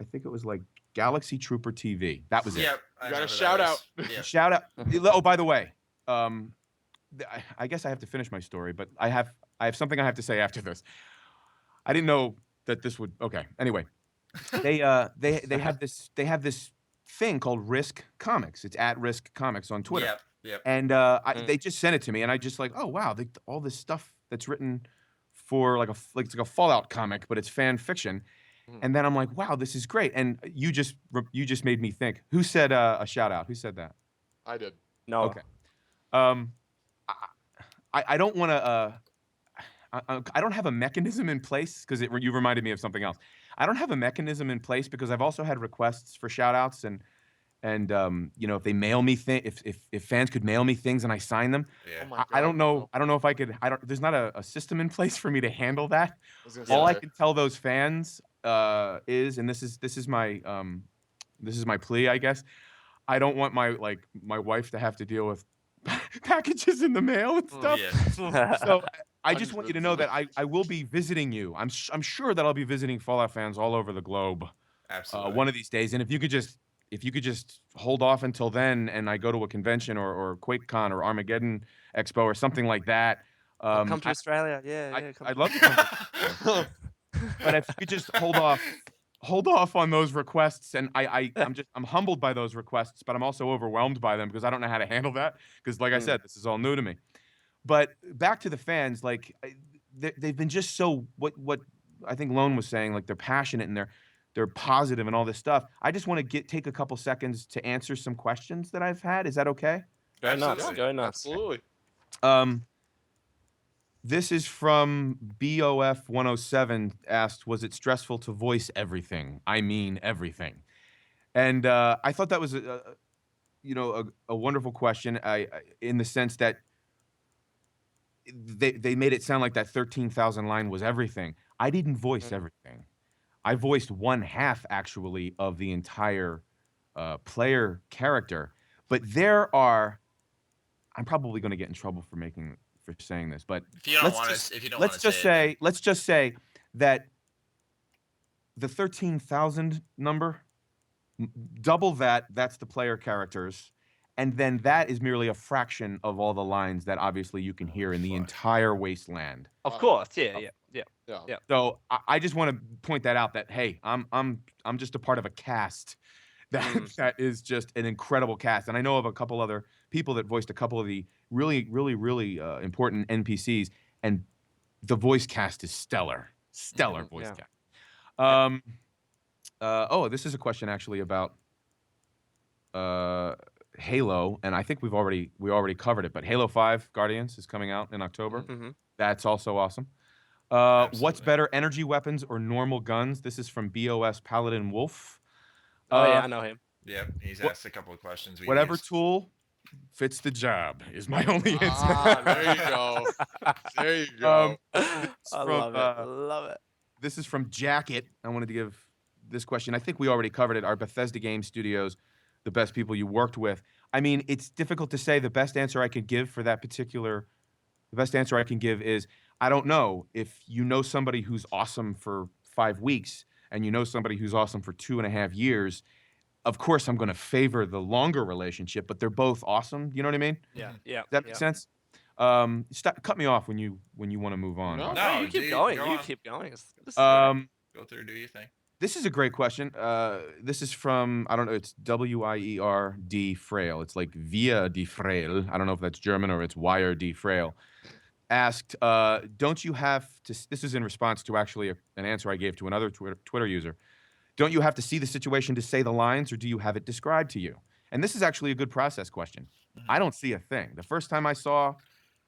I think it was like Galaxy Trooper TV. That was it.
Yep.
You got a shout out.
Yeah.
Shout out. Oh, by the way, I guess I have to finish my story, but I have something I have to say after this. I didn't know that this would. Okay. Anyway, they have this thing called Risk Comics. It's at Risk Comics on Twitter.
Yep.
And they just sent it to me, and I just like, oh wow, all this stuff that's written for it's like a Fallout comic, but it's fan fiction. And then I'm like, wow, this is great. And you just made me think. Who said a shout out? Who said that?
I did.
no.
Okay. I don't want to. I don't have a mechanism in place because you reminded me of something else. I don't have a mechanism in place because I've also had requests for shout outs and if they mail me if fans could mail me things and I sign them.
Yeah.
Oh my
I don't know.
God.
I don't know if I could. There's not a system in place for me to handle that.
I was gonna
All I
say.
can tell those fans is, and this is my plea, I guess. I don't want my wife to have to deal with packages in the mail and stuff.
Yeah.
So I just want you to know that I will be visiting you. I'm sure that I'll be visiting Fallout fans all over the globe
Absolutely.
one of these days. And if you could just hold off until then, and I go to a convention or QuakeCon or Armageddon Expo or something like that.
Come to Australia. Yeah.
I'd love to come. But if you could just hold off on those requests, and I'm humbled by those requests, but I'm also overwhelmed by them because I don't know how to handle that. Because like I said, this is all new to me. But back to the fans, like they've been just so what I think Lone was saying, like they're passionate and they're positive and all this stuff. I just want to take a couple seconds to answer some questions that I've had. Is that okay?
Go nuts.
Absolutely.
Go nuts.
Absolutely.
This is from BOF 107 asked, was it stressful to voice everything? I mean everything. And I thought that was a wonderful question. In the sense that they made it sound like that 13,000 line was everything. I didn't voice everything. I voiced one half actually of the entire player character. But I'm probably going to get in trouble for saying this, but
If you don't want to,
let's just say that the 13,000 number, double that's the player characters, and then that is merely a fraction of all the lines that obviously you can hear in the entire wasteland.
Of course, yeah.
So I just want to point that out. That hey, I'm just a part of a cast that is just an incredible cast, and I know of a couple other people that voiced a couple of the really important NPCs, and the voice cast is stellar voice cast. This is a question actually about Halo, and I think we already covered it, but Halo 5 Guardians is coming out in October. That's also awesome. What's better, energy weapons or normal guns? This is from BOS Paladin Wolf.
I know him.
Yeah, he's asked a couple of questions.
Whatever tool fits the job is my only answer.
There you go. There you go.
I love it.
This is from Jacket. I wanted to give this question. I think we already covered it. Are Bethesda Game Studios the best people you worked with? I mean, it's difficult to say. The best answer I could give is I don't know. If you know somebody who's awesome for 5 weeks and you know somebody who's awesome for 2.5 years, of course I'm going to favor the longer relationship, but they're both awesome. You know what I mean?
Yeah.
Does that make sense? Cut me off when you want to move on.
No, you keep going. You keep going.
Go through, do your thing.
This is a great question. This is from, I don't know, it's WIER Frail. It's like Via de Frail. I don't know if that's German or it's Wire de Frail. Asked, don't you have to, this is in response to actually an answer I gave to another Twitter user. Don't you have to see the situation to say the lines, or do you have it described to you? And this is actually a good process question. I don't see a thing. The first time I saw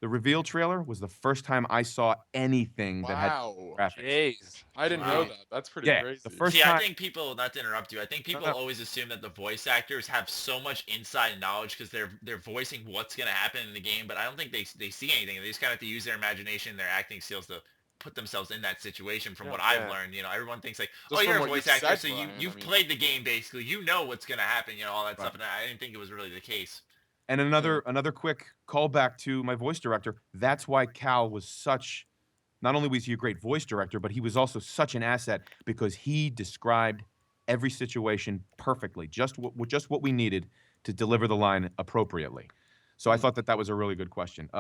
the reveal trailer was the first time I saw anything that had graphics.
Jeez.
I didn't know that. That's pretty crazy.
The first
See,
time,
I think people, not to interrupt you, I think people always assume that the voice actors have so much inside knowledge because they're voicing what's going to happen in the game, but I don't think they see anything. They just kind of have to use their imagination, their acting skills to put themselves in that situation. From what I've learned, everyone thinks like,
Just
you're a
from what
voice
you
actor,
said,
so
Brian,
you've played the game basically. You know what's going to happen, all that stuff, and I didn't think it was really the case.
and another quick callback to my voice director. That's why Cal was such, not only was he a great voice director, but he was also such an asset because he described every situation perfectly, just what we needed to deliver the line appropriately. So I thought that was a really good question.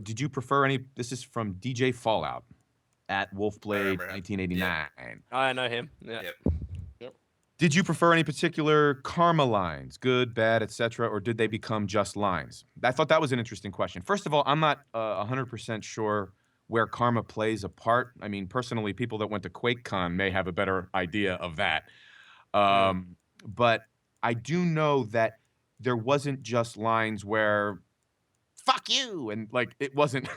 Did you prefer any? This is from DJ Fallout at Wolfblade 1989.
I know him. Yeah.
Yep.
Did you prefer any particular karma lines, good, bad, etc., or did they become just lines? I thought that was an interesting question. First of all, I'm not 100% sure where karma plays a part. I mean, personally, people that went to QuakeCon may have a better idea of that. But I do know that there wasn't just lines where "fuck you" and like it wasn't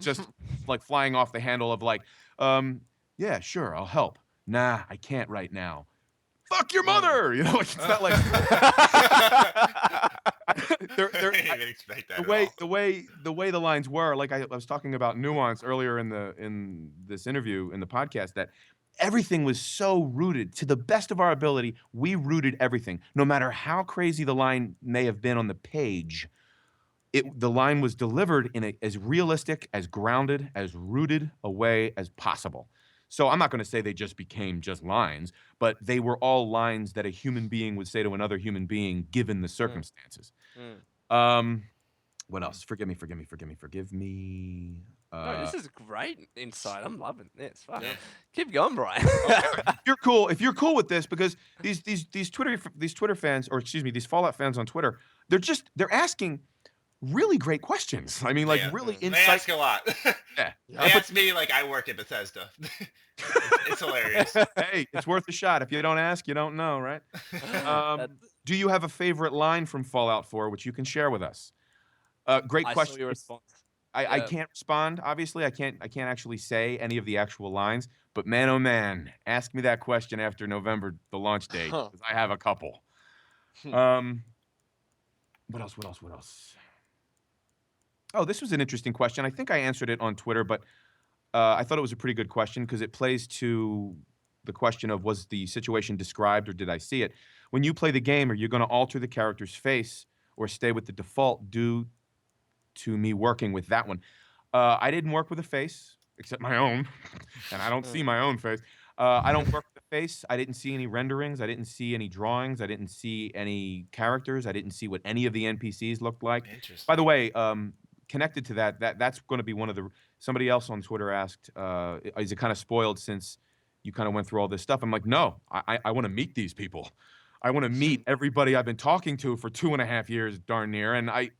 just like flying off the handle of like, yeah, sure, I'll help. Nah, I can't right now. Fuck your mother! Like, it's not like the way the lines were. Like I was talking about nuance earlier in this interview in the podcast, that everything was so rooted to the best of our ability. We rooted everything, no matter how crazy the line may have been on the page. The line was delivered in as realistic, as grounded, as rooted a way as possible. So I'm not going to say they just became just lines, but they were all lines that a human being would say to another human being, given the circumstances. What else? Forgive me.
No, this is great insight. I'm loving this. Fuck. Yeah. Keep going, Brian.
If you're cool with this, because these Twitter fans, or excuse me, these Fallout fans on Twitter, they're asking really great questions. I mean, like really insightful.
They ask a lot.
Yeah.
They ask me like I work at Bethesda. It's hilarious.
Hey, it's worth a shot. If you don't ask, you don't know, right? Do you have a favorite line from Fallout 4 which you can share with us? Great question.
I saw your response.
I
Yeah.
can't respond. Obviously, I can't actually say any of the actual lines. But man, oh man, ask me that question after November, the launch date,
Huh.
'cause I have a couple.
Hmm.
What else? What else? What else? Oh, this was an interesting question. I think I answered it on Twitter, but I thought it was a pretty good question because it plays to the question of was the situation described or did I see it? When you play the game, are you going to alter the character's face or stay with the default due to me working with that one? I didn't work with a face except my own, and I don't see my own face. I don't work with the face. I didn't see any renderings. I didn't see any drawings. I didn't see any characters. I didn't see what any of the NPCs looked like.
Interesting.
By the way, connected to that's going to be one of the. Somebody else on Twitter asked, "Is it kind of spoiled since you kind of went through all this stuff?" I'm like, no, I want to meet these people. I want to meet everybody I've been talking to for 2.5 years, darn near, and I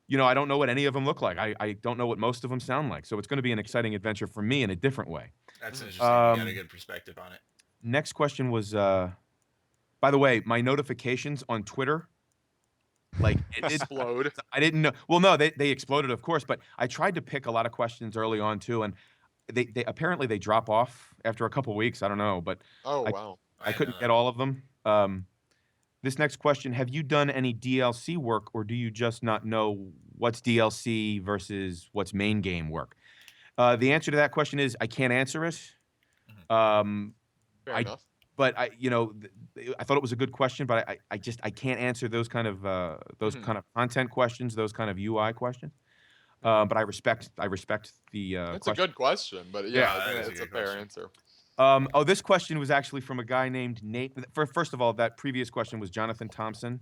don't know what any of them look like. I don't know what most of them sound like. So it's going to be an exciting adventure for me in a different way.
That's interesting. You got a
Um,
good perspective on it.
Next question was, by the way, my notifications on Twitter, like
Explode.
I didn't know. Well, no, they exploded, of course, but I tried to pick a lot of questions early on too, and they apparently they drop off after a couple weeks. I don't know, but
Oh wow.
I couldn't get all of them. This next question, have you done any DLC work or do you just not know what's DLC versus what's main game work? The answer to that question is I can't answer it.
Fair
I-
enough.
But I thought it was a good question, but I can't answer those kind of kind of content questions, those kind of UI questions. But I respect the
It's
question.
a good question, but
Yeah,
yeah, I
that
think
is a
it's a
good
fair
question.
answer.
This question was actually from a guy named Nate. First of all, that previous question was Jonathan Thompson.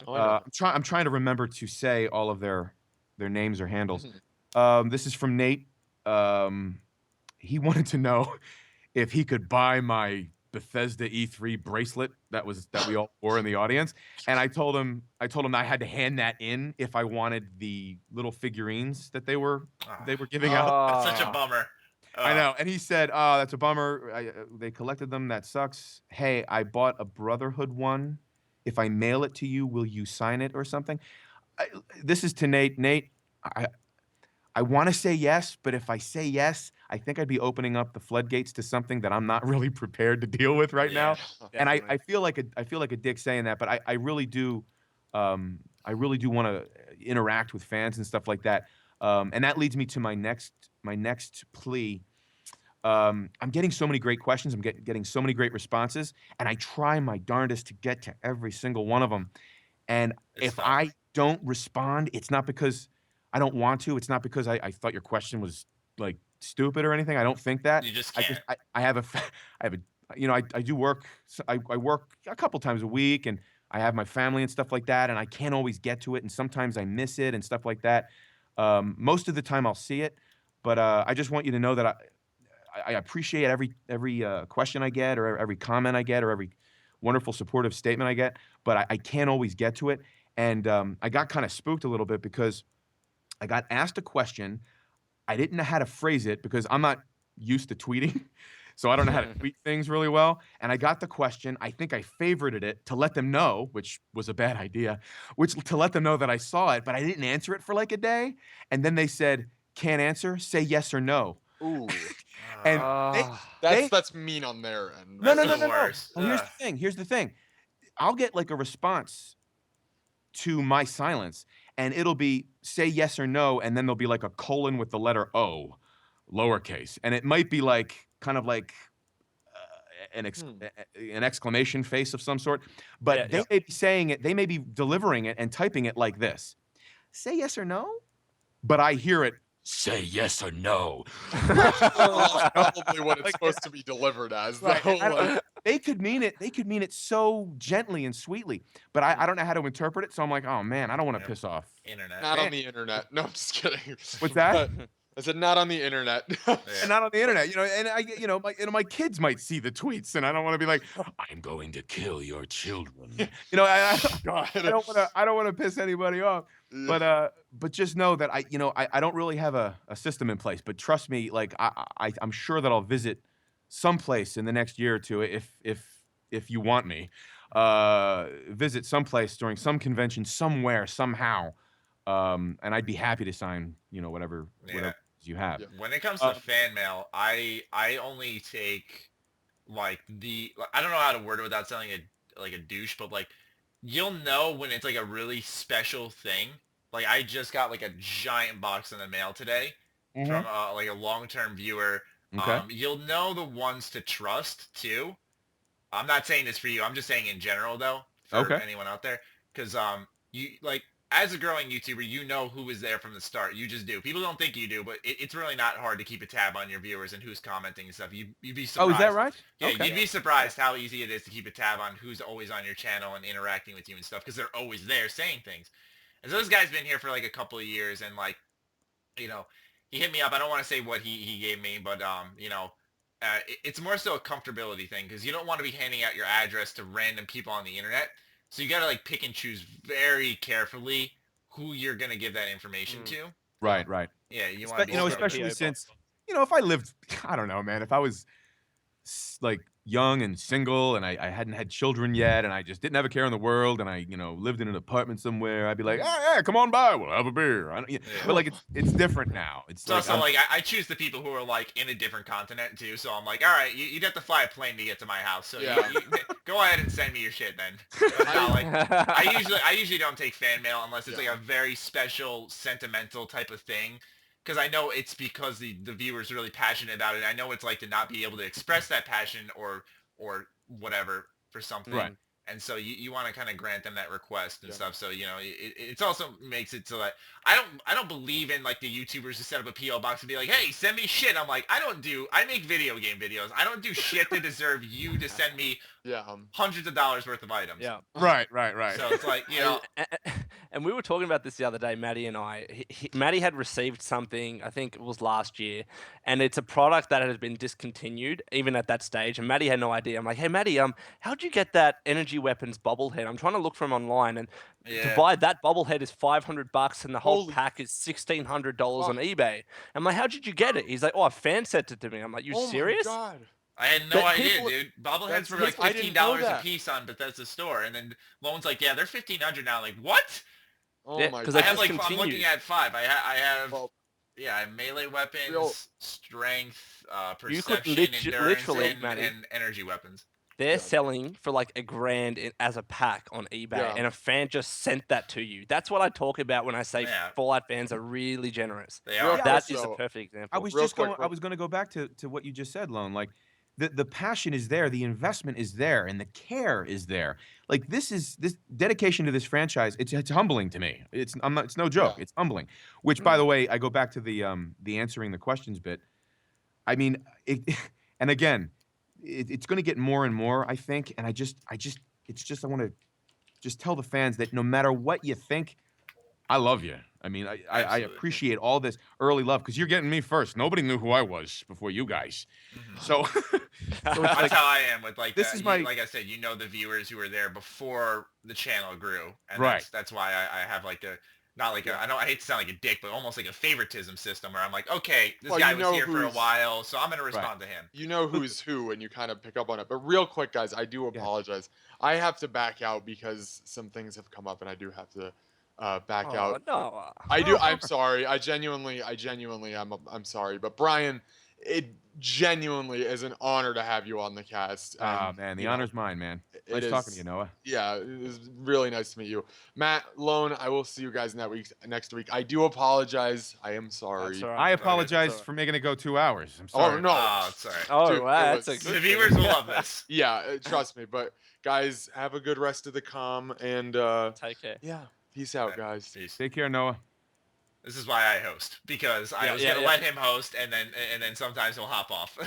Oh, I know.
I'm trying to remember to say all of their names or handles. This is from Nate. He wanted to know if he could buy my Bethesda E3 bracelet that we all wore in the audience, and I told him I had to hand that in if I wanted the little figurines that they were giving out.
That's such a bummer.
I know, and he said, "Oh, that's a bummer. They collected them. That sucks. Hey, I bought a Brotherhood one. If I mail it to you, will you sign it or something?" This is to Nate. Nate, I want to say yes, but if I say yes, I think I'd be opening up the floodgates to something that I'm not really prepared to deal with right now. And I feel like a dick saying that, but I really do want to interact with fans and stuff like that. And that leads me to my next plea. I'm getting so many great questions. I'm getting so many great responses, and I try my darndest to get to every single one of them. And
It's
if
tough.
I don't respond, it's not because I don't want to. It's not because I thought your question was like stupid or anything. I don't think that.
You just
I
can't.
I have a I do work. I work a couple times a week, and I have my family and stuff like that, and I can't always get to it, and sometimes I miss it and stuff like that. Most of the time I'll see it, but I just want you to know that I appreciate every question I get or every comment I get or every wonderful supportive statement I get, but I can't always get to it. And I got kind of spooked a little bit because I got asked a question. I didn't know how to phrase it because I'm not used to tweeting. So I don't know how to tweet things really well. And I got the question. I think I favorited it to let them know, which was a bad idea, to let them know that I saw it, but I didn't answer it for like a day. And then they said, can't answer, say yes or no.
Ooh,
And
that's mean on their end.
No.
That's the worst.
Well, here's the thing. I'll get like a response to my silence, and it'll be say yes or no, and then there'll be like a colon with the letter O, lowercase, and it might be like kind of like an exclamation face of some sort. But they may be saying it, they may be delivering it and typing it like this: say yes or no. But I hear it.
Say yes or no.
Probably what it's supposed to be delivered as.
Right.
Though,
And they could mean it. They could mean it so gently and sweetly, but I don't know how to interpret it. So I'm like, oh man, I don't want to piss off.
Internet.
not on the internet. No, I'm just kidding.
What's that?
I said not on the internet.
And not on the internet, and my kids might see the tweets, and I don't want to be like,
I'm going to kill your children.
I
God.
don't want to piss anybody off. But just know that I don't really have a system in place. But trust me, like I'm sure that I'll visit someplace in the next year or two if you want me. Visit someplace during some convention somewhere somehow. and I'd be happy to sign, whatever you have.
Yeah.
When it comes to fan mail, I only take like I don't know how to word it without sounding like a douche, but like you'll know when it's like a really special thing. Like I just got like a giant box in the mail today from like a long-term viewer.
Okay.
You'll know the ones to trust too. I'm not saying this for you. I'm just saying in general though, for anyone out there, because you like as a growing YouTuber, you know who is there from the start. You just do. People don't think you do, but it's really not hard to keep a tab on your viewers and who's commenting and stuff. You'd be surprised.
Oh, is that right?
Yeah,
Okay.
you'd be surprised how easy it is to keep a tab on who's always on your channel and interacting with you and stuff because they're always there saying things. And so this guy's been here for like a couple of years and like, he hit me up. I don't want to say what he gave me, but it's more so a comfortability thing because you don't want to be handing out your address to random people on the internet. So you got to like pick and choose very carefully who you're going to give that information to.
Right.
Yeah, you want to be
especially since, if I lived, I don't know, man, if I was like young and single and I hadn't had children yet and I just didn't have a care in the world and I, lived in an apartment somewhere, I'd be like, yeah, come on by, we'll have a beer. But like, it's different now. It's
so like, I choose the people who are like in a different continent too. So I'm like, all right, you'd have to fly a plane to get to my house. So you go ahead and send me your shit then. I usually don't take fan mail unless it's like a very special, sentimental type of thing. Because I know it's because the viewer's really passionate about it. I know it's like to not be able to express that passion or whatever for something.
Right.
And so you want to kind of grant them that request and stuff. So, it's also makes it so that I don't believe in like the YouTubers to set up a PO box and be like, hey, send me shit. I'm like, I make video game videos. I don't do shit that deserve you to send me hundreds of dollars worth of items.
Yeah.
Right.
So it's like,
And we were talking about this the other day, Matty and I. Matty had received something, I think it was last year, and it's a product that had been discontinued even at that stage. And Matty had no idea. I'm like, hey, Matty, how'd you get that Energy Weapons bobblehead? I'm trying to look for him online, and to buy that bobblehead is $500, and the whole pack is $1,600 on eBay. I'm like, how did you get it? He's like, oh, a fan sent it to me. I'm like, you serious?
My God.
I had no idea, dude. Bobbleheads were like $15 a piece on Bethesda store, and then Lone's like, yeah, they're $1,500 now. Like, what?
Oh
Yeah,
my
'cause
God.
I have like I'm
continued.
looking at 5. I have
Well,
I have melee weapons,
Real-
strength,
You could
perception, endurance,
literally, Matty.
and energy weapons.
They're selling for like $1,000 as a pack on eBay, and a fan just sent that to you. That's what I talk about when I say Fallout fans are really generous.
They
Real
are.
quick,
That is a
so-
perfect example.
I was
Real
just
quick,
going. I was going to go back to what you just said, Lone. Like, the passion is there, the investment is there, and the care is there. Like this dedication to this franchise. It's humbling to me. It's no joke. It's humbling. Which, by the way, I go back to the answering the questions bit. I mean, and again, it's going to get more and more, I think. And I want to just tell the fans that no matter what you think, I love you. I mean, I appreciate all this early love because you're getting me first. Nobody knew who I was before you guys. So,
That's how I am with like
this
that.
is my-
Like I said, the viewers who were there before the channel grew, and
Right.
that's why I have like I hate to sound like a dick, but almost like a favoritism system where I'm like, okay, this guy was here for a while, so I'm gonna respond to him.
You know who's who, and you kind of pick up on it. But real quick, guys, I do apologize. I have to back out because some things have come up, and I do have to back out.
No.
I do. I'm sorry. I genuinely, I'm sorry. But Brian, it genuinely is an honor to have you on the cast.
Ah,
and,
man, the
you know,
honor's mine, man.
it
Nice
is-
talking to you, Noah.
Yeah, it was really nice to meet you, Matt. Lone, I will see you guys next week. I do apologize. I am sorry.
That's all right.
I apologize
That's all
for making it go 2 hours. I'm
Oh
sorry.
no.
Oh, it's all right.
Oh,
Dude,
wow,
it
that's a
was-
good
The viewers will love this.
Yeah, trust me. But guys, have a good rest of the comm, and
Take care.
yeah, peace out, guys.
Peace.
Take care, Noah.
This is why I host, because I was gonna let him host, and then sometimes he'll hop off.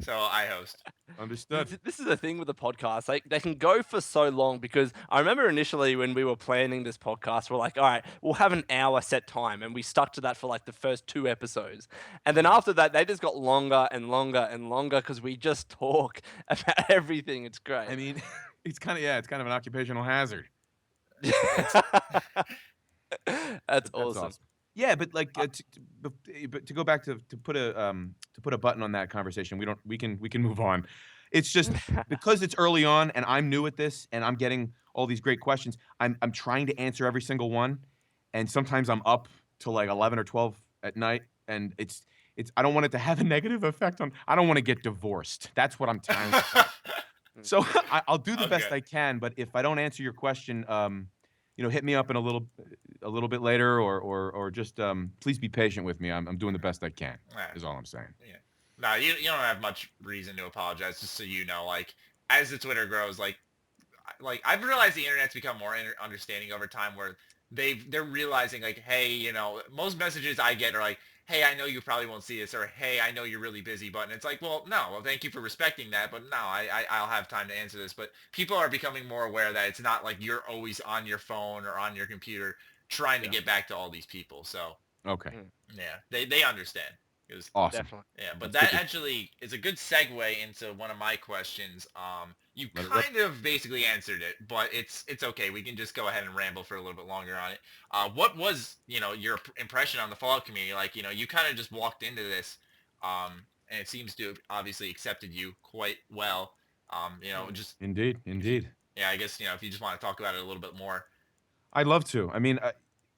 So I host.
Understood.
This is the thing with the podcast. Like, they can go for so long because I remember initially when we were planning this podcast, we're like, all right, we'll have an hour set time. And we stuck to that for like the first 2 episodes. And then after that, they just got longer and longer and longer because we just talk about everything. It's great.
I mean, it's kind of an occupational hazard.
That's
That's
awesome.
Yeah, but like, but to go back to put a button on that conversation, we can move on. It's just because it's early on and I'm new at this and I'm getting all these great questions. I'm trying to answer every single one, and sometimes I'm up till like 11 or 12 at night, and it's I don't want it to have a negative effect on. I don't want to get divorced. That's what I'm trying to say. So I'll do the best
Okay.
I can, but if I don't answer your question, hit me up in a little bit later, or just please be patient with me. I'm doing the best I can.
Alright.
Is all I'm saying.
Yeah. No, you don't have much reason to apologize. Just so you know, like as the Twitter grows, like I've realized the internet's become more understanding over time, where they're realizing like, hey, most messages I get are like, hey, I know you probably won't see this, or hey, I know you're really busy, but and it's like, well, no, well, thank you for respecting that, but no, I'll have time to answer this. But people are becoming more aware that it's not like you're always on your phone or on your computer trying to get back to all these people. So
Okay.
yeah, they understand. It was
Awesome.
Definitely.
yeah, but
That's
that
good to-
actually is a good segue into one of my questions. You
Let it rip.
kind of basically answered it, but it's okay. We can just go ahead and ramble for a little bit longer on it. What was, your impression on the Fallout community? Like, you kind of just walked into this, and it seems to have obviously accepted you quite well. Just
Indeed.
yeah, I guess, if you just want to talk about it a little bit more.
I'd love to. I mean,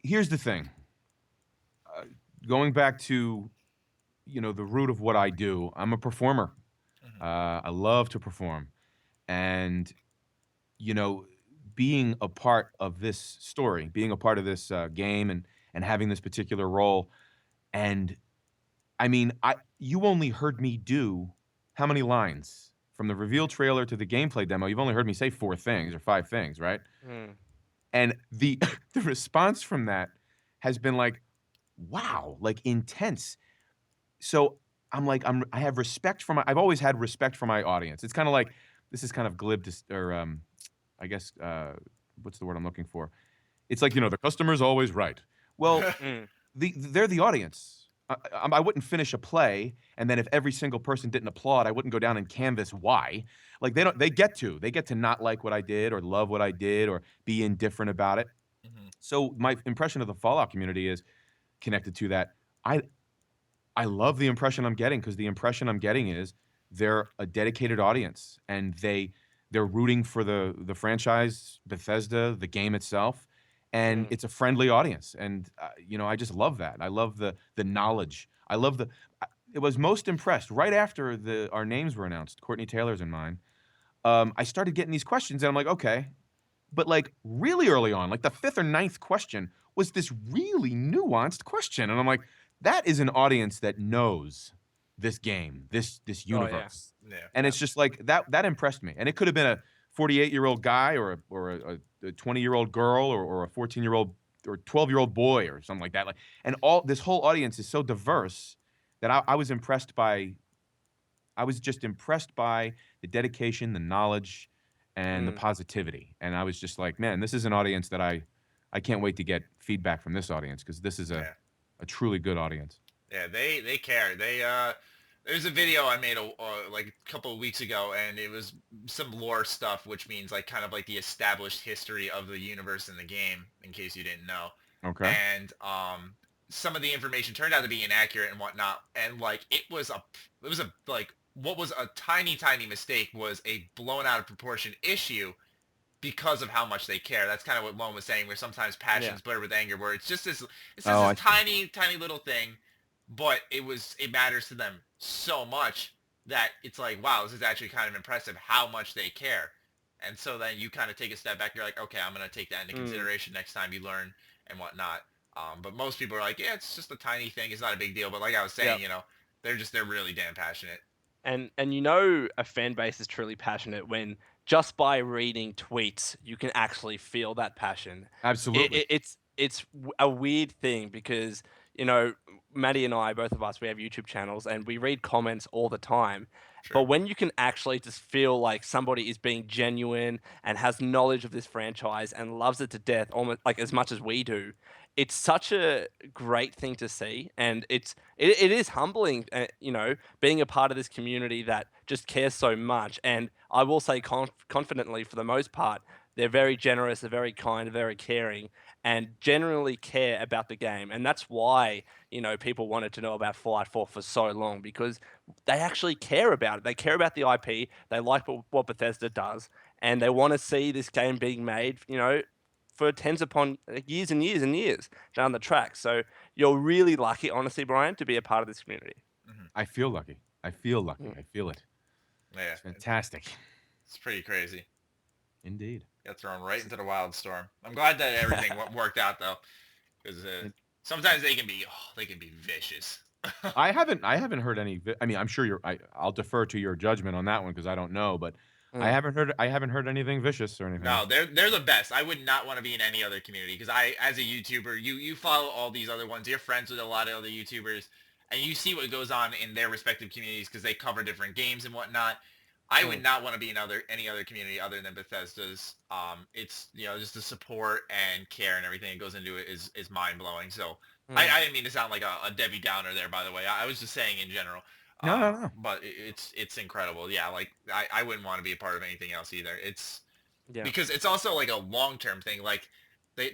here's the thing. Going back to, the root of what I do, I'm a performer. I love to perform. And, being a part of this story, being a part of this game, and having this particular role. And I mean, you only heard me do how many lines? From the reveal trailer to the gameplay demo, you've only heard me say 4 things or 5 things, right? And the the response from that has been like, wow, like intense. So I'm like, I have respect for I've always had respect for my audience. It's kind of like, this is kind of glib or I guess, what's the word I'm looking for? It's like, the customer's always right. Well, they're the audience. I wouldn't finish a play, and then if every single person didn't applaud, I wouldn't go down and canvas why. Like they get to not like what I did, or love what I did, or be indifferent about it. So my impression of the Fallout community is connected to that. I love the impression I'm getting, because the impression I'm getting is they're a dedicated audience, and they're rooting for the franchise, Bethesda, the game itself, and it's a friendly audience. And I just love that. I love the knowledge. I love it was most impressed right after our names were announced, Courtney Taylor's and mine. I started getting these questions, and I'm like, okay, but like really early on, like the 5th or 9th question was this really nuanced question, and I'm like, that is an audience that knows this game, this universe.
Yeah.
And it's just like that impressed me. And it could have been a 48-year-old guy, or a 20-year-old girl, or a 14-year-old or 12-year-old boy, or something like that. Like, and this whole audience is so diverse that I was just impressed by the dedication, the knowledge, and the positivity. And I was just like, man, this is an audience that I can't wait to get feedback from this audience, because this is a truly good audience.
Yeah, they care. There's a video I made like a couple of weeks ago, and it was some lore stuff, which means like kind of like the established history of the universe in the game, in case you didn't know.
Okay.
And some of the information turned out to be inaccurate and whatnot, and like it was a like what was a tiny mistake was a blown out of proportion issue because of how much they care. That's kind of what Lone was saying, where sometimes passion's blurred with anger, where it's just this tiny little thing, but it matters to them so much that it's like, wow, this is actually kind of impressive how much they care. And so then you kind of take a step back. You're like, okay, I'm going to take that into consideration next time you learn and whatnot. But most people are like, yeah, it's just a tiny thing. It's not a big deal. But like I was saying, they're really damn passionate.
And a fan base is truly passionate when just by reading tweets you can actually feel that passion.
Absolutely.
It's a weird thing, because Maddie and I, both of us, we have YouTube channels and we read comments all the time.
Sure.
But when you can actually just feel like somebody is being genuine and has knowledge of this franchise and loves it to death, almost like as much as we do, it's such a great thing to see. And it is humbling, being a part of this community that just cares so much. And I will say confidently, for the most part, they're very generous, they're very kind, very caring, and generally care about the game. And that's why, people wanted to know about Fallout 4 for so long, because they actually care about it. They care about the IP. They like what Bethesda does, and they want to see this game being made, for tens upon years and years and years down the track. So you're really lucky, honestly, Brian, to be a part of this community.
I feel lucky. I feel lucky.
Mm.
I feel it.
Yeah,
It's fantastic.
it's pretty crazy.
Indeed.
Got thrown right into the wild storm. I'm glad that everything worked out though, because sometimes they can be vicious.
I haven't heard any. I mean, I'm sure I'll defer to your judgment on that one because I don't know, but I haven't heard anything vicious or anything.
No, they're the best. I would not want to be in any other community because as a YouTuber, you follow all these other ones. You're friends with a lot of other YouTubers, and you see what goes on in their respective communities because they cover different games and whatnot. I would not want to be in any other community other than Bethesda's. It's just the support and care and everything that goes into it is mind blowing. So I didn't mean to sound like a Debbie Downer there, by the way. I was just saying in general.
No.
But it's incredible. Yeah, like I wouldn't want to be a part of anything else either. It's because it's also like a long term thing. Like they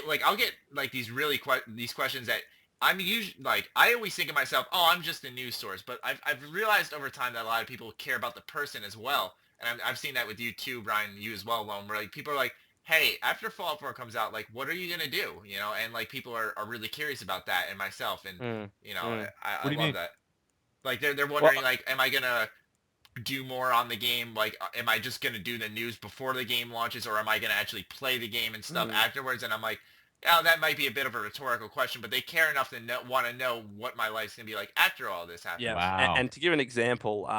like I'll get like these really these questions that I'm usually like I always think of myself, oh, I'm just a news source. But I've realized over time that a lot of people care about the person as well. And I've seen that with you too, Brian, you as well, Lone, where like people are like, hey, after Fallout 4 comes out, like, what are you gonna do? And like people are really curious about that, and myself, and I love that. Like they're wondering, like, am I gonna do more on the game? Like, am I just gonna do the news before the game launches, or am I gonna actually play the game and stuff afterwards? And I'm like, yeah, that might be a bit of a rhetorical question, but they care enough to want to know what my life's gonna be like after all this happens.
Yeah.
Wow.
And to give an example,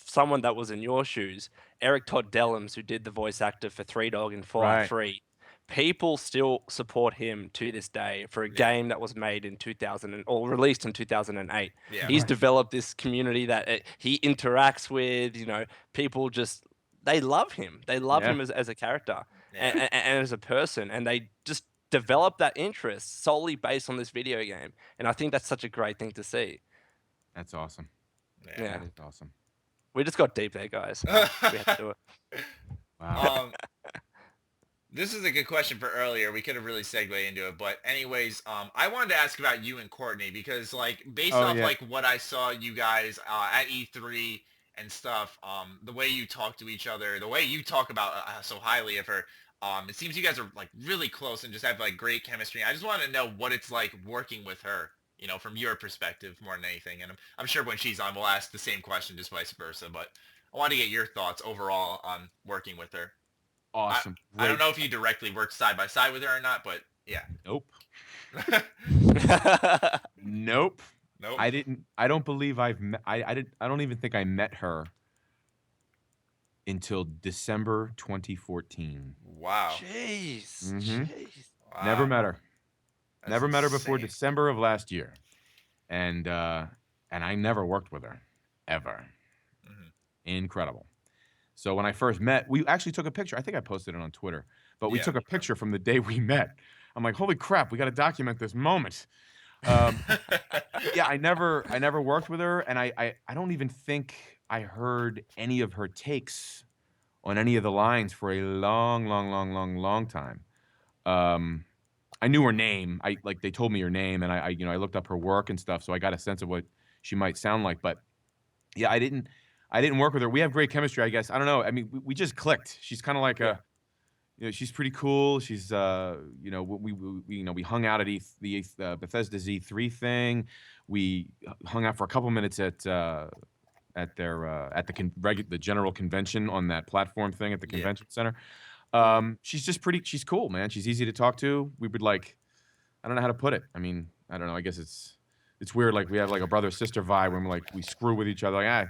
someone that was in your shoes, Eric Todd Dellums, who did the voice actor for Three Dog in Fallout 3, people still support him to this day for a game that was made in 2000 or released in 2008.
Yeah,
He's developed this community that he interacts with. People just they love him. They love him as a character and as a person, and they just develop that interest solely based on this video game. And I think that's such a great thing to see.
That's awesome.
Yeah.
That is awesome.
We just got deep there, guys. We had to do it.
Wow.
This is a good question for earlier. We could have really segued into it, but anyways, I wanted to ask about you and Courtney because, like, based off like what I saw you guys at E3 and stuff, the way you talk to each other, the way you talk about so highly of her, it seems you guys are like really close and just have like great chemistry. I just want to know what it's like working with her, from your perspective more than anything. And I'm sure when she's on, we'll ask the same question, just vice versa. But I want to get your thoughts overall on working with her.
Awesome.
I don't know if you directly worked side by side with her or not, but yeah.
Nope. Nope. I didn't. I don't believe I've met. I don't even think I met her until December 2014.
Wow.
Jeez.
Mhm.
Jeez.
Wow.
Never met her.
That's
Never met her before
insane.
December of last year, and I never worked with her, ever.
Mhm.
Incredible. So when I first met, we actually took a picture. I think I posted it on Twitter, but we
Yeah.
took a picture from the day we met. I'm like, holy crap, we got to document this moment. Yeah, I never worked with her, and I don't even think I heard any of her takes on any of the lines for a long time. I knew her name. They told me her name, and I looked up her work and stuff, so I got a sense of what she might sound like. But yeah, I didn't work with her. We have great chemistry, I guess. I don't know. I mean, we just clicked. She's kind of like she's pretty cool. She's we hung out at the Bethesda's E3 thing. We hung out for a couple minutes at the general convention on that platform thing at the convention center. She's just she's cool, man. She's easy to talk to. We would I don't know how to put it. I mean, I don't know. I guess it's weird. Like we have like a brother sister vibe when we screw with each other. Like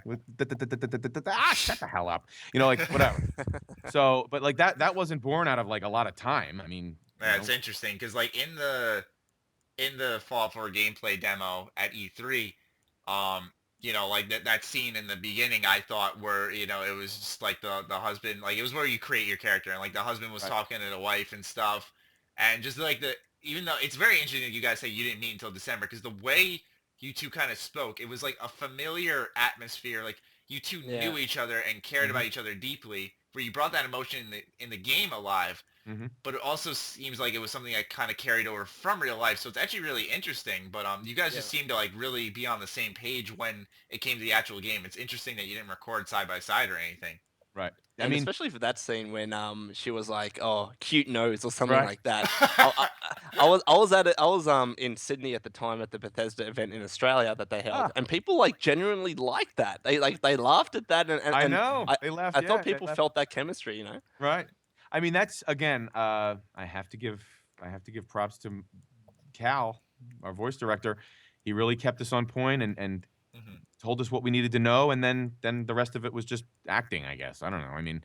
shut the hell up. Like whatever. So, but like that wasn't born out of like a lot of time. I mean,
Yeah, it's interesting because like in the Fallout 4 gameplay demo at E3, like that scene in the beginning, I thought where it was just like the husband, like it was where you create your character, and like the husband was talking to the wife and stuff, and just like even though it's very interesting that you guys say you didn't meet until December, because the way you two kind of spoke, it was like a familiar atmosphere, like you two knew each other and cared about each other deeply, where you brought that emotion in the game alive. But it also seems like it was something that kind of carried over from real life. So it's actually really interesting. But you guys just seem to like really be on the same page when it came to the actual game. It's interesting that you didn't record side by side or anything.
Right. I
And
mean,
especially for that scene when she was like, "Oh, cute nose" or something
Right.
like that. I was in Sydney at the time at the Bethesda event in Australia that they held,
Ah.
and people like genuinely liked that. They laughed at that, and
I
and
know.
I,
They laughed.
I
Yeah,
thought
they
people
laughed.
felt that chemistry, you know.
Right. I mean, that's again. I have to give props to Cal, our voice director. He really kept us on point and
Mhm.
told us what we needed to know, and then the rest of it was just acting. I guess I don't know. I mean,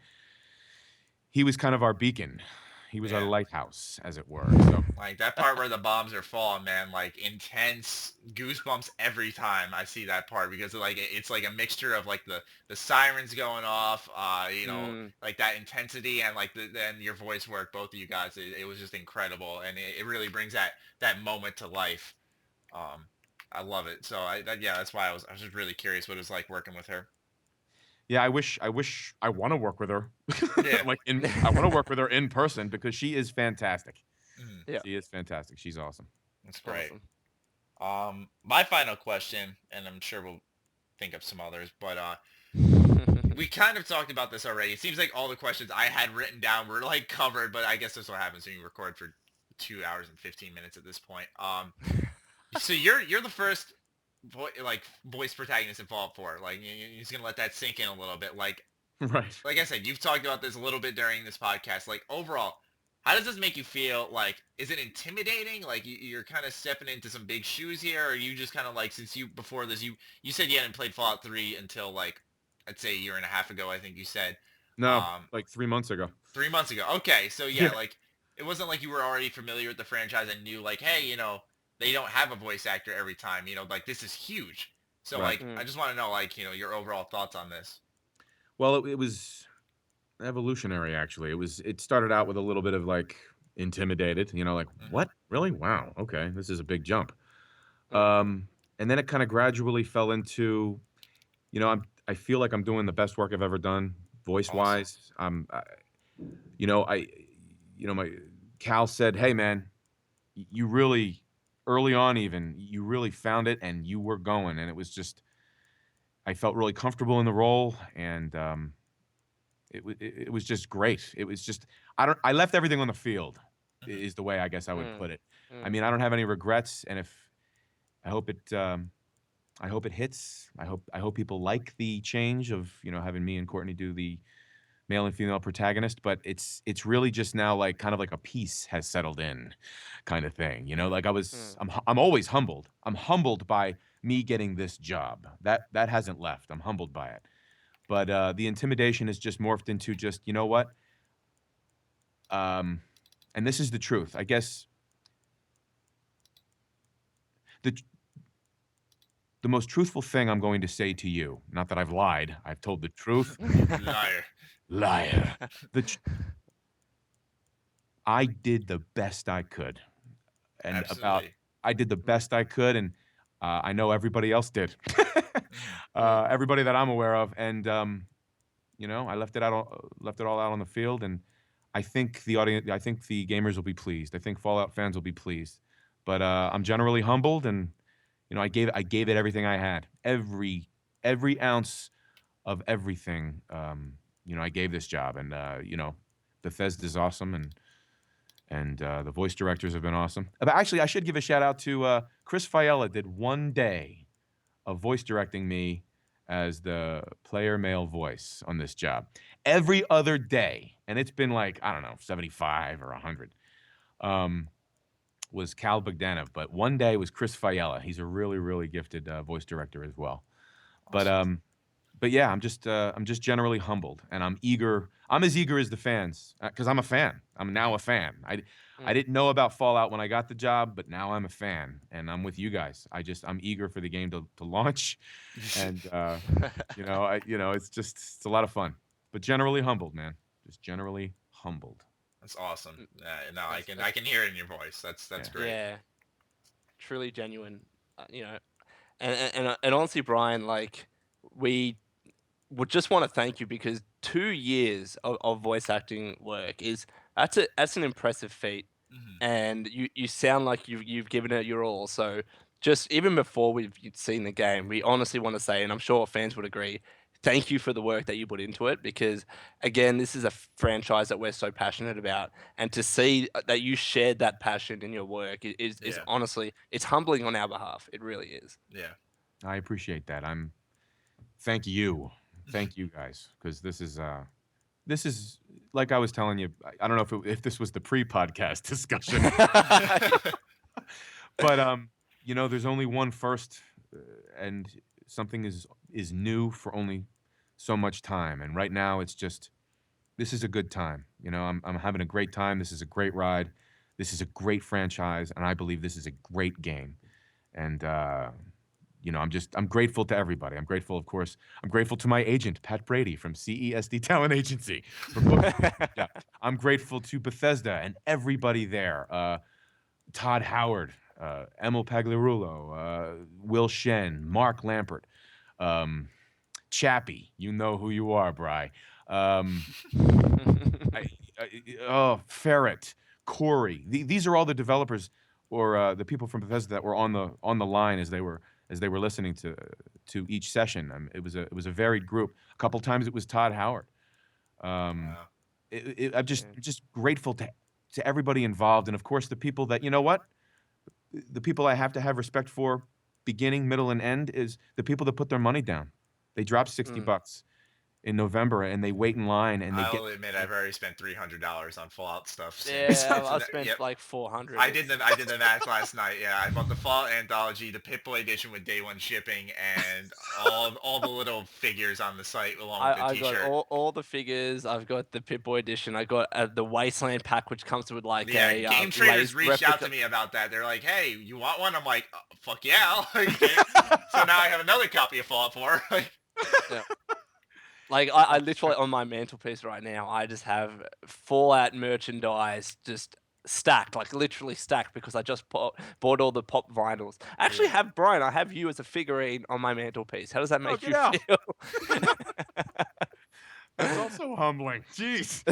he was kind of our beacon. He was our
Yeah.
lighthouse, as it were. So
Like that part where the bombs are falling, man, like intense goosebumps every time I see that part because like it's like a mixture of like the sirens going off, like that intensity and like then your voice work, both of you guys, it was just incredible and it really brings that moment to life. Um, I love it. So that's why I was just really curious what it was like working with her.
yeah, I wish I want to work with her.
Yeah.
I want to work with her in person because she is fantastic.
Mhm.
Yeah.
She is fantastic. She's awesome.
That's great.
Awesome.
My final question, and I'm sure we'll think of some others, but we kind of talked about this already. It seems like all the questions I had written down were like covered, but I guess that's what happens when you record for 2 hours and 15 minutes at this point. So you're the first voice protagonist in Fallout 4. Like you're just gonna let that sink in a little bit. Like
Right.
I said, you've talked about this a little bit during this podcast. Like overall, how does this make you feel? Like, is it intimidating? Like you're kind of stepping into some big shoes here, or are you just kind of like since before this you said you hadn't played Fallout 3 until like I'd say a year and a half ago. I think you said.
No, like 3 months ago.
3 months ago. Okay, so yeah, like it wasn't like you were already familiar with the franchise and knew like, hey, they don't have a voice actor every time. Like this is huge. So
Right.
like, I just want to know like, your overall thoughts on this.
Well, it was evolutionary actually. It started out with a little bit of like intimidated, like
Mhm.
what? Really? Wow. Okay, this is a big jump.
Mm.
And then it kind of gradually fell into, I feel like I'm doing the best work I've ever done voice wise. My Cal said, "Hey man, you really early on even you really found it and you were going." And it was just I felt really comfortable in the role and it was just great. It was just I left everything on the field
Mhm.
is the way I guess I would
Mm.
put it. I
Mm.
mean, I don't have any regrets and if I hope it hits. I hope people like the change of, having me and Courtney do the male and female protagonist, but it's really just now like kind of like a peace has settled in kind of thing. Like I'm always humbled. I'm humbled by me getting this job. That hasn't left. I'm humbled by it. But the intimidation has just morphed into just, you know what? And this is the truth. I guess the most truthful thing I'm going to say to you, not that I've lied, I've told the truth.
Liar.
Liar. I did the best I could. And
Absolutely.
I did the best I could, and I know everybody else did. Everybody that I'm aware of, and I left it all out on the field, and I think the gamers will be pleased. I think Fallout fans will be pleased. But I'm generally humbled, and I gave it everything I had, every ounce of everything. I gave this job, and Bethesda's awesome, and the voice directors have been awesome. But actually, I should give a shout out to Chris Fiella. Did 1 day of voice directing me as the player male voice on this job. Every other day, and it's been like I don't know 75 or 100. Was Cal Bogdanov, but 1 day was Chris Fiella. He's a really, really gifted voice director as well.
Awesome.
But yeah, I'm just generally humbled, and I'm eager. I'm as eager as the fans because I'm a fan. I'm now a fan. I didn't know about Fallout when I got the job, but now I'm a fan, and I'm with you guys. I'm eager for the game to launch, and it's a lot of fun. But generally humbled, man. Just generally humbled.
That's awesome. No, I can hear it in your voice. That's great.
Yeah, truly genuine. And honestly, Brian, like we would just want to thank you because 2 years of voice acting work that's an impressive feat,
Mhm.
and you sound like you've given it your all. So just even before we've seen the game, we honestly want to say, and I'm sure fans would agree, thank you for the work that you put into it, because again, this is a franchise that we're so passionate about, and to see that you shared that passion in your work is
Yeah.
honestly, it's humbling on our behalf. It really is.
Yeah.
I appreciate that. Thank you guys, because this is like I was telling you. I don't know if this was the pre-podcast discussion, but there's only one first, and something is new for only so much time. And right now, this is a good time. I'm having a great time. This is a great ride. This is a great franchise, and I believe this is a great game. And I'm grateful to everybody. I'm grateful, of course. I'm grateful to my agent, Pat Brady from CESD Talent Agency. Yeah. I'm grateful to Bethesda and everybody there. Todd Howard, Emil Pagliarulo, Will Shen, Mark Lampert, Chappie. You know who you are, Bri. Ferret, Corey. These are all the developers or the people from Bethesda that were on the line as they were listening to each session. It was a varied group. A couple times it was Todd Howard. I'm just grateful to everybody involved, and of course the people that the people I have to have respect for, beginning, middle, and end, is the people that put their money down. They drop $60 in November, and they wait in line, and
I'll admit I've already spent $300 on Fallout stuff.
Yeah, I spent like 400.
I did the math last night. Yeah, I bought the Fallout Anthology, the Pip-Boy edition with day one shipping, and all the little figures on the site along with the T-shirt.
I got all the figures. I've got the Pip-Boy edition. I got the Wasteland pack, which comes with like
Game Traders reached out to me about that. They're like, "Hey, you want one?" I'm like, "Fuck yeah!" So now I have another copy of Fallout 4.
Yeah. Like, I literally, on my mantelpiece right now, I just have Fallout merchandise just stacked, like literally stacked, because I just bought all the pop vinyls. I actually have, Brian, I have you as a figurine on my mantelpiece. How does that make you feel?
That's also humbling. Jeez.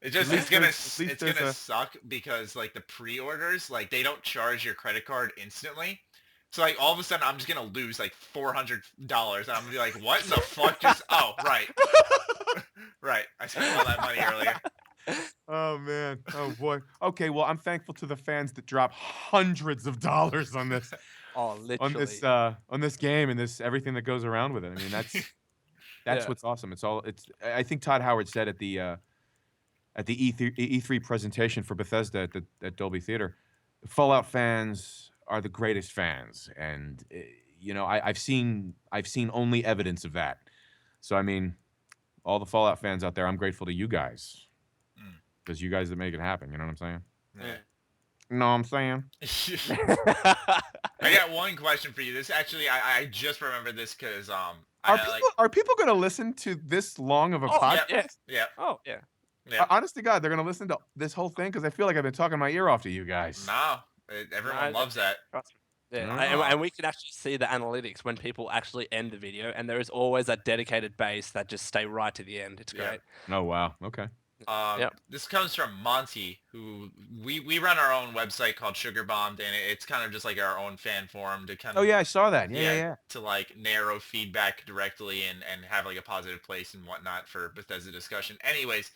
It's gonna suck because like the pre-orders, like they don't charge your credit card instantly. So like all of a sudden I'm just gonna lose like $400 and I'm gonna be like, what in the fuck just right. Right. I spent all that money earlier.
Oh man. Oh boy. Okay, well I'm thankful to the fans that drop hundreds of dollars on this.
Oh, literally.
On this game and this everything that goes around with it. I mean that's what's awesome. I think Todd Howard said at the E3 presentation for Bethesda at Dolby Theater, Fallout fans are the greatest fans, and I've seen only evidence of that. So I mean, all the Fallout fans out there, I'm grateful to you guys, because you guys that make it happen. You know what I'm saying?
Yeah.
No, I'm saying.
I got one question for you. This actually, I just remembered this because
are people going to listen to this long of a podcast?
Yeah.
Oh yeah.
Yeah.
Honest to God, they're going to listen to this whole thing, because I feel like I've been talking my ear off to you guys.
No. Everyone loves that.
Yeah, and we can actually see the analytics when people actually end the video, and there is always that dedicated base that just stay right to the end. It's great.
Oh wow. Okay.
This comes from Monty, who we run our own website called Sugar Bombed, and it's kind of just like our own fan forum to kind of.
Oh yeah, I saw that. Yeah.
To like narrow feedback directly and have like a positive place and whatnot for Bethesda discussion. Anyways,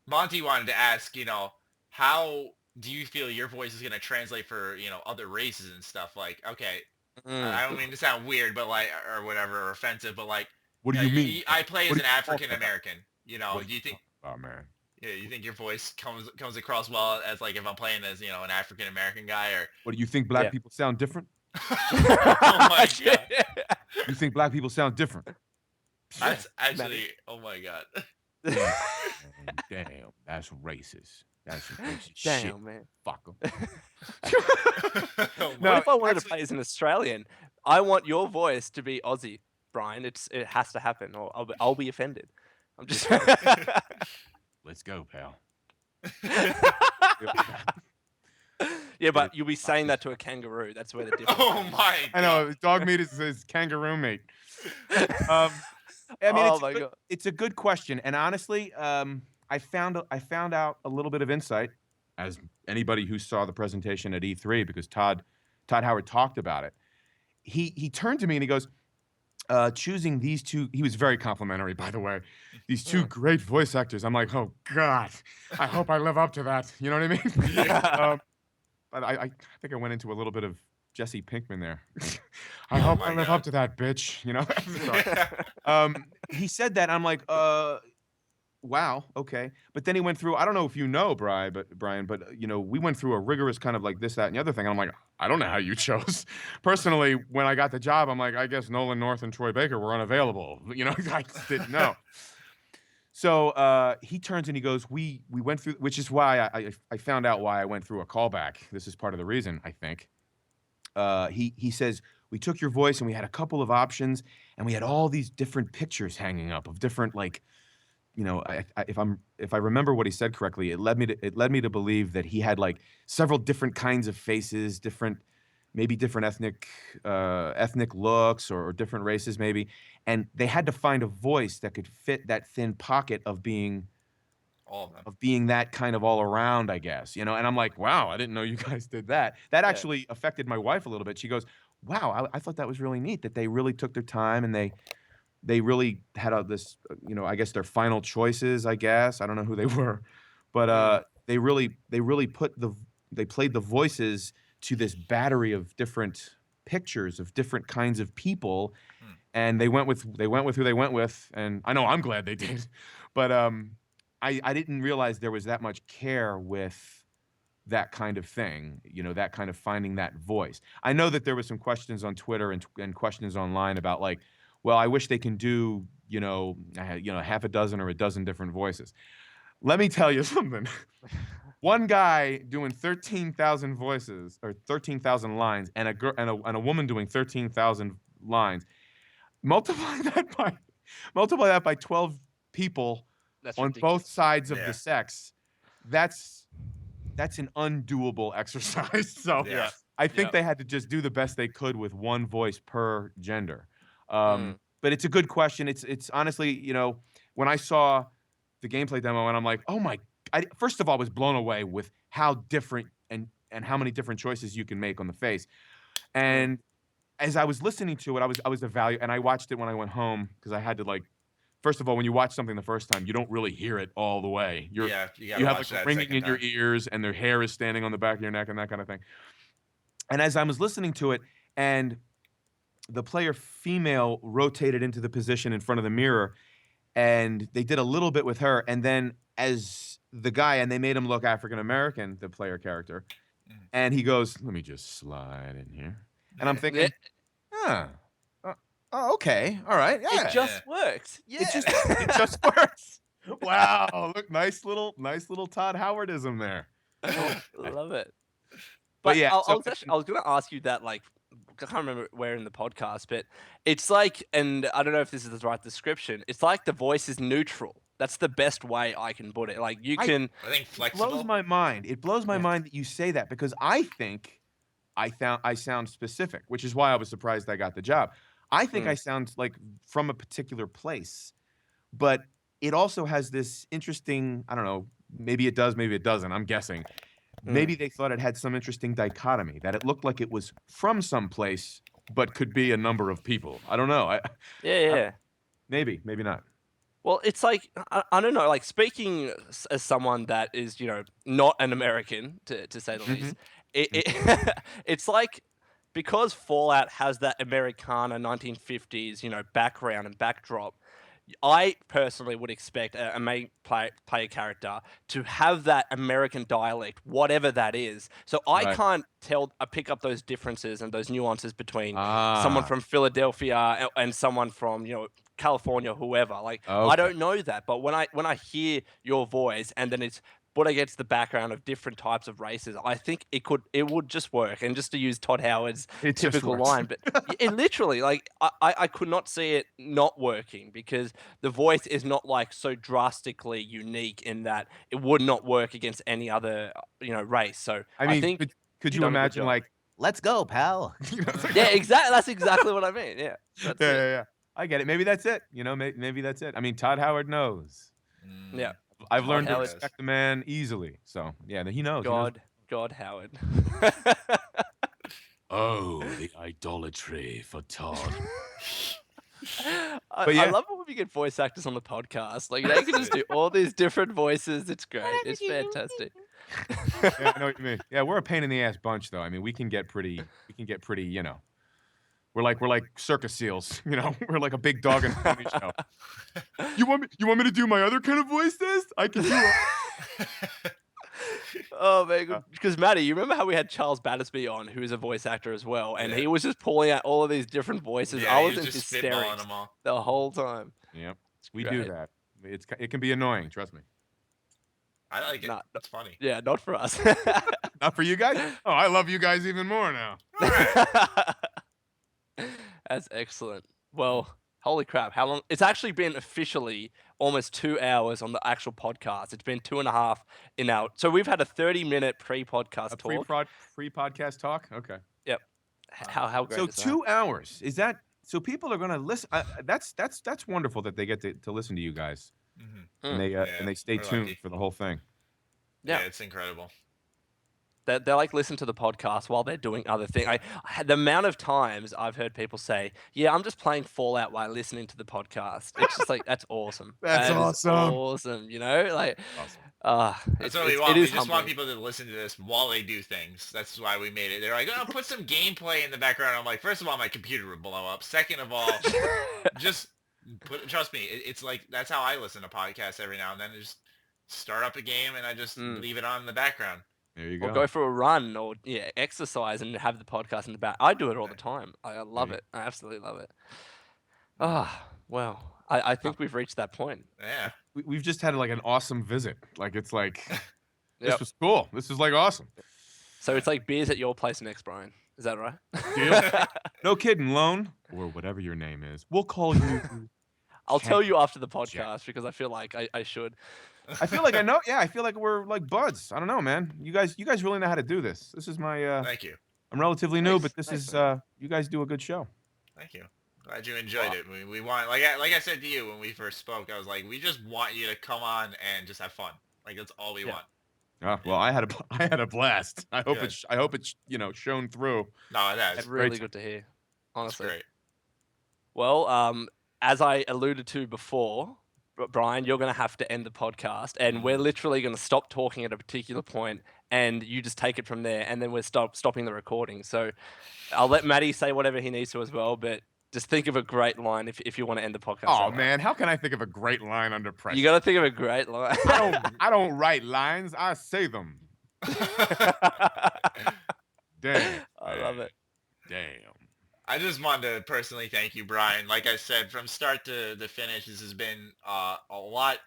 Monty wanted to ask, how do you feel your voice is going to translate for, other races and stuff? Like, okay, I don't mean to sound weird, but like, or whatever, or offensive, but like,
what do you mean?
I play as an African American, do you think?
Oh man.
Yeah, you think your voice comes across well as like if I'm playing as, an African American guy, or?
What do you think? Black people sound different?
Oh my God.
You think black people sound different?
That's actually, oh my God.
Damn, that's racist. That's racist
Damn,
shit.
man.
Fuck 'em.
What if I wanted to play as an Australian? I want your voice to be Aussie, Brian. It has to happen, or I'll be offended. I'm just.
Let's go, pal.
Yeah, but you'll be saying that to a kangaroo. That's where the difference.
Oh my God.
I know, dog meat is kangaroo meat. I mean, it's a good question, and honestly, I found out a little bit of insight, as anybody who saw the presentation at E3, because Todd Howard talked about it. He turned to me and he goes, choosing these two. He was very complimentary, by the way. These two great voice actors. I'm like, oh God, I hope I live up to that. You know what I mean? But I think I went into a little bit of Jesse Pinkman there. I hope I live up to that, bitch. You know. So, he said that. I'm like, wow, okay. But then he went through, I don't know if you know, Brian, but you know, we went through a rigorous kind of like this, that, and the other thing. And I'm like, I don't know how you chose. Personally, when I got the job, I'm like, I guess Nolan North and Troy Baker were unavailable. You know, I just didn't know. So he turns and he goes, we went through, which is why I found out why I went through a callback. This is part of the reason, I think. He says, we took your voice and we had a couple of options and we had all these different pictures hanging up of different, like, you know, if I remember what he said correctly, it led me to believe that he had like several different kinds of faces, maybe different ethnic looks or different races maybe, and they had to find a voice that could fit that thin pocket of being that kind of all around, I guess, you know. And I'm like, wow, I didn't know you guys did that. That actually affected my wife a little bit. She goes, wow, I thought that was really neat that they really took their time and they really had this, you know, I guess their final choices, I guess. I don't know who they were, but they played the voices to this battery of different pictures of different kinds of people, and they went with who they went with, and I know I'm glad they did, but I didn't realize there was that much care with that kind of thing, you know, that kind of finding that voice. I know that there was some questions on Twitter and questions online about like, well, I wish they can do, you know, half a dozen or a dozen different voices. Let me tell you something. One guy doing 13,000 voices or 13,000 lines, and a woman doing 13,000 lines. Multiply that by 12 people on both sides of the sex. That's an undoable exercise. So I think they had to just do the best they could with one voice per gender. But it's a good question. It's honestly, you know, when I saw the gameplay demo and I'm like, oh my, first of all, I was blown away with how different and how many different choices you can make on the face. And as I was listening to it, I was evaluating, and I watched it when I went home because I had to, like, first of all, when you watch something the first time, you don't really hear it all the way. You have like ringing in your ears and their hair is standing on the back of your neck and that kind of thing. And as I was listening to it, and the player female rotated into the position in front of the mirror, and they did a little bit with her, and then as the guy, and they made him look African American, the player character, and he goes, "Let me just slide in here," and I'm thinking, okay, all right, yeah,
it just works. Yeah,
it just works. Wow, look, nice little Todd Howardism there.
Love it.
But yeah,
I was going to ask you that, like, I can't remember where in the podcast, but it's like, and I don't know if this is the right description, it's like the voice is neutral. That's the best way I can put it. Like, you can...
I think flexible.
It blows my mind. It blows my mind that you say that, because I think I sound specific, which is why I was surprised I got the job. I think I sound like from a particular place, but it also has this interesting, I don't know, maybe it does, maybe it doesn't, I'm guessing. Maybe they thought it had some interesting dichotomy, that it looked like it was from someplace, but could be a number of people. I don't know. Maybe not.
Well, it's like, I don't know, like, speaking as someone that is, you know, not an American, to say the least, it's like, because Fallout has that Americana 1950s, you know, background and backdrop, I personally would expect a main player character to have that American dialect, whatever that is. So I can't pick up those differences and those nuances between someone from Philadelphia and someone from, you know, California, whoever. Like, I don't know that, but when I hear your voice and then it's put against the background of different types of races, I think it would just work. And just to use Todd Howard's typical line, but it literally, like, I could not see it not working, because the voice is not like so drastically unique in that it would not work against any other, you know, race. So I mean, think
could you imagine, like, let's go, pal?
Yeah, exactly. That's exactly what I mean. Yeah.
Yeah. I get it. Maybe that's it. You know, maybe that's it. I mean, Todd Howard knows.
Yeah.
I've learned to respect the man easily. So, yeah, he knows.
God Howard.
Oh, the idolatry for Todd.
But
I
yeah.
love it when we get voice actors on the podcast. Like they can just do all these different voices. It's great. It's fantastic.
Yeah, I know what you mean. Yeah, we're a pain in the ass bunch, though. I mean, we can get pretty, we're like circus seals, We're like a big dog and pony show. You want me to do my other kind of voice test? I can do it.
Oh man, because Matty, you remember how we had Charles Battersby on, who is a voice actor as well, and he was just pulling out all of these different voices.
Yeah,
I
he
was in
just spitballing
hysterics
them all.
the whole time.
Yep, we do
great.
that. It can be annoying. Trust me.
I like it.
Nah,
It's funny.
Yeah, not for us.
Not for you guys. Oh, I love you guys even more now.
That's excellent. Well, holy crap! How long? It's actually been officially almost 2 hours on the actual podcast. It's been 2.5 in our. So we've had a 30-minute pre-podcast talk.
Pre-podcast talk. Okay.
Yep. How great
So
is that?
2 hours. Is that so? People are gonna listen. That's wonderful that they get to listen to you guys,
Mm-hmm.
and they
Yeah,
and they stay
we're
tuned
lucky.
for the whole thing.
Yeah,
Yeah.
it's incredible.
They like listen to the podcast while they're doing other things. The amount of times I've heard people say, "Yeah, I'm just playing Fallout while listening to the podcast." It's just like that's awesome.
That's
That is
awesome.
Awesome, like
Awesome.
That's what we want.
It
We
is
just want
humbling.
people to listen to this while they do things. That's why we made it. They're like, "Oh, put some gameplay in the background." I'm like, first of all, my computer would blow up. Second of all, just trust me. It's like that's how I listen to podcasts every now and then. I just start up a game and I just leave it on in the background.
There you
Or
go.
go for a run, or exercise and have the podcast in the back. I do it all the time. I love it. I absolutely love it. Well, I think we've reached that point.
Yeah.
We've just had like an awesome visit. Like it's like this
Yep.
was cool. This is like awesome.
So it's like beers at your place next, Brian. Is that right?
Deal. No kidding, Lone or whatever your name is. We'll call you.
I'll tell you after the
Jack.
podcast because I feel like I should.
I feel like I know. Yeah, I feel like we're like buds. I don't know, man. You guys really know how to do this. This is my.
Thank you.
I'm relatively new,
Thanks.
but this
Thanks,
is. You guys do a good show.
Thank you. Glad you enjoyed it. We want like I said to you when we first spoke. I was like, we just want you to come on and just have fun. Like that's all we want.
Oh, well, I had a blast. I hope
Good.
it's shown through.
No, it has.
It's
It's
really good to hear.
It's
Honestly.
great.
Well, as I alluded to before, Brian, you're going to have to end the podcast, and we're literally going to stop talking at a particular point, and you just take it from there, and then we're stopping the recording. So I'll let Matty say whatever he needs to as well, but just think of a great line if you want to end the podcast.
Oh
right now.
man, how can I think of a great line under pressure?
You got to think of a great line.
I don't write lines. I say them. Damn.
I love it.
Damn.
I just wanted to personally thank you, Brian. Like I said, from start to finish, this has been a lot,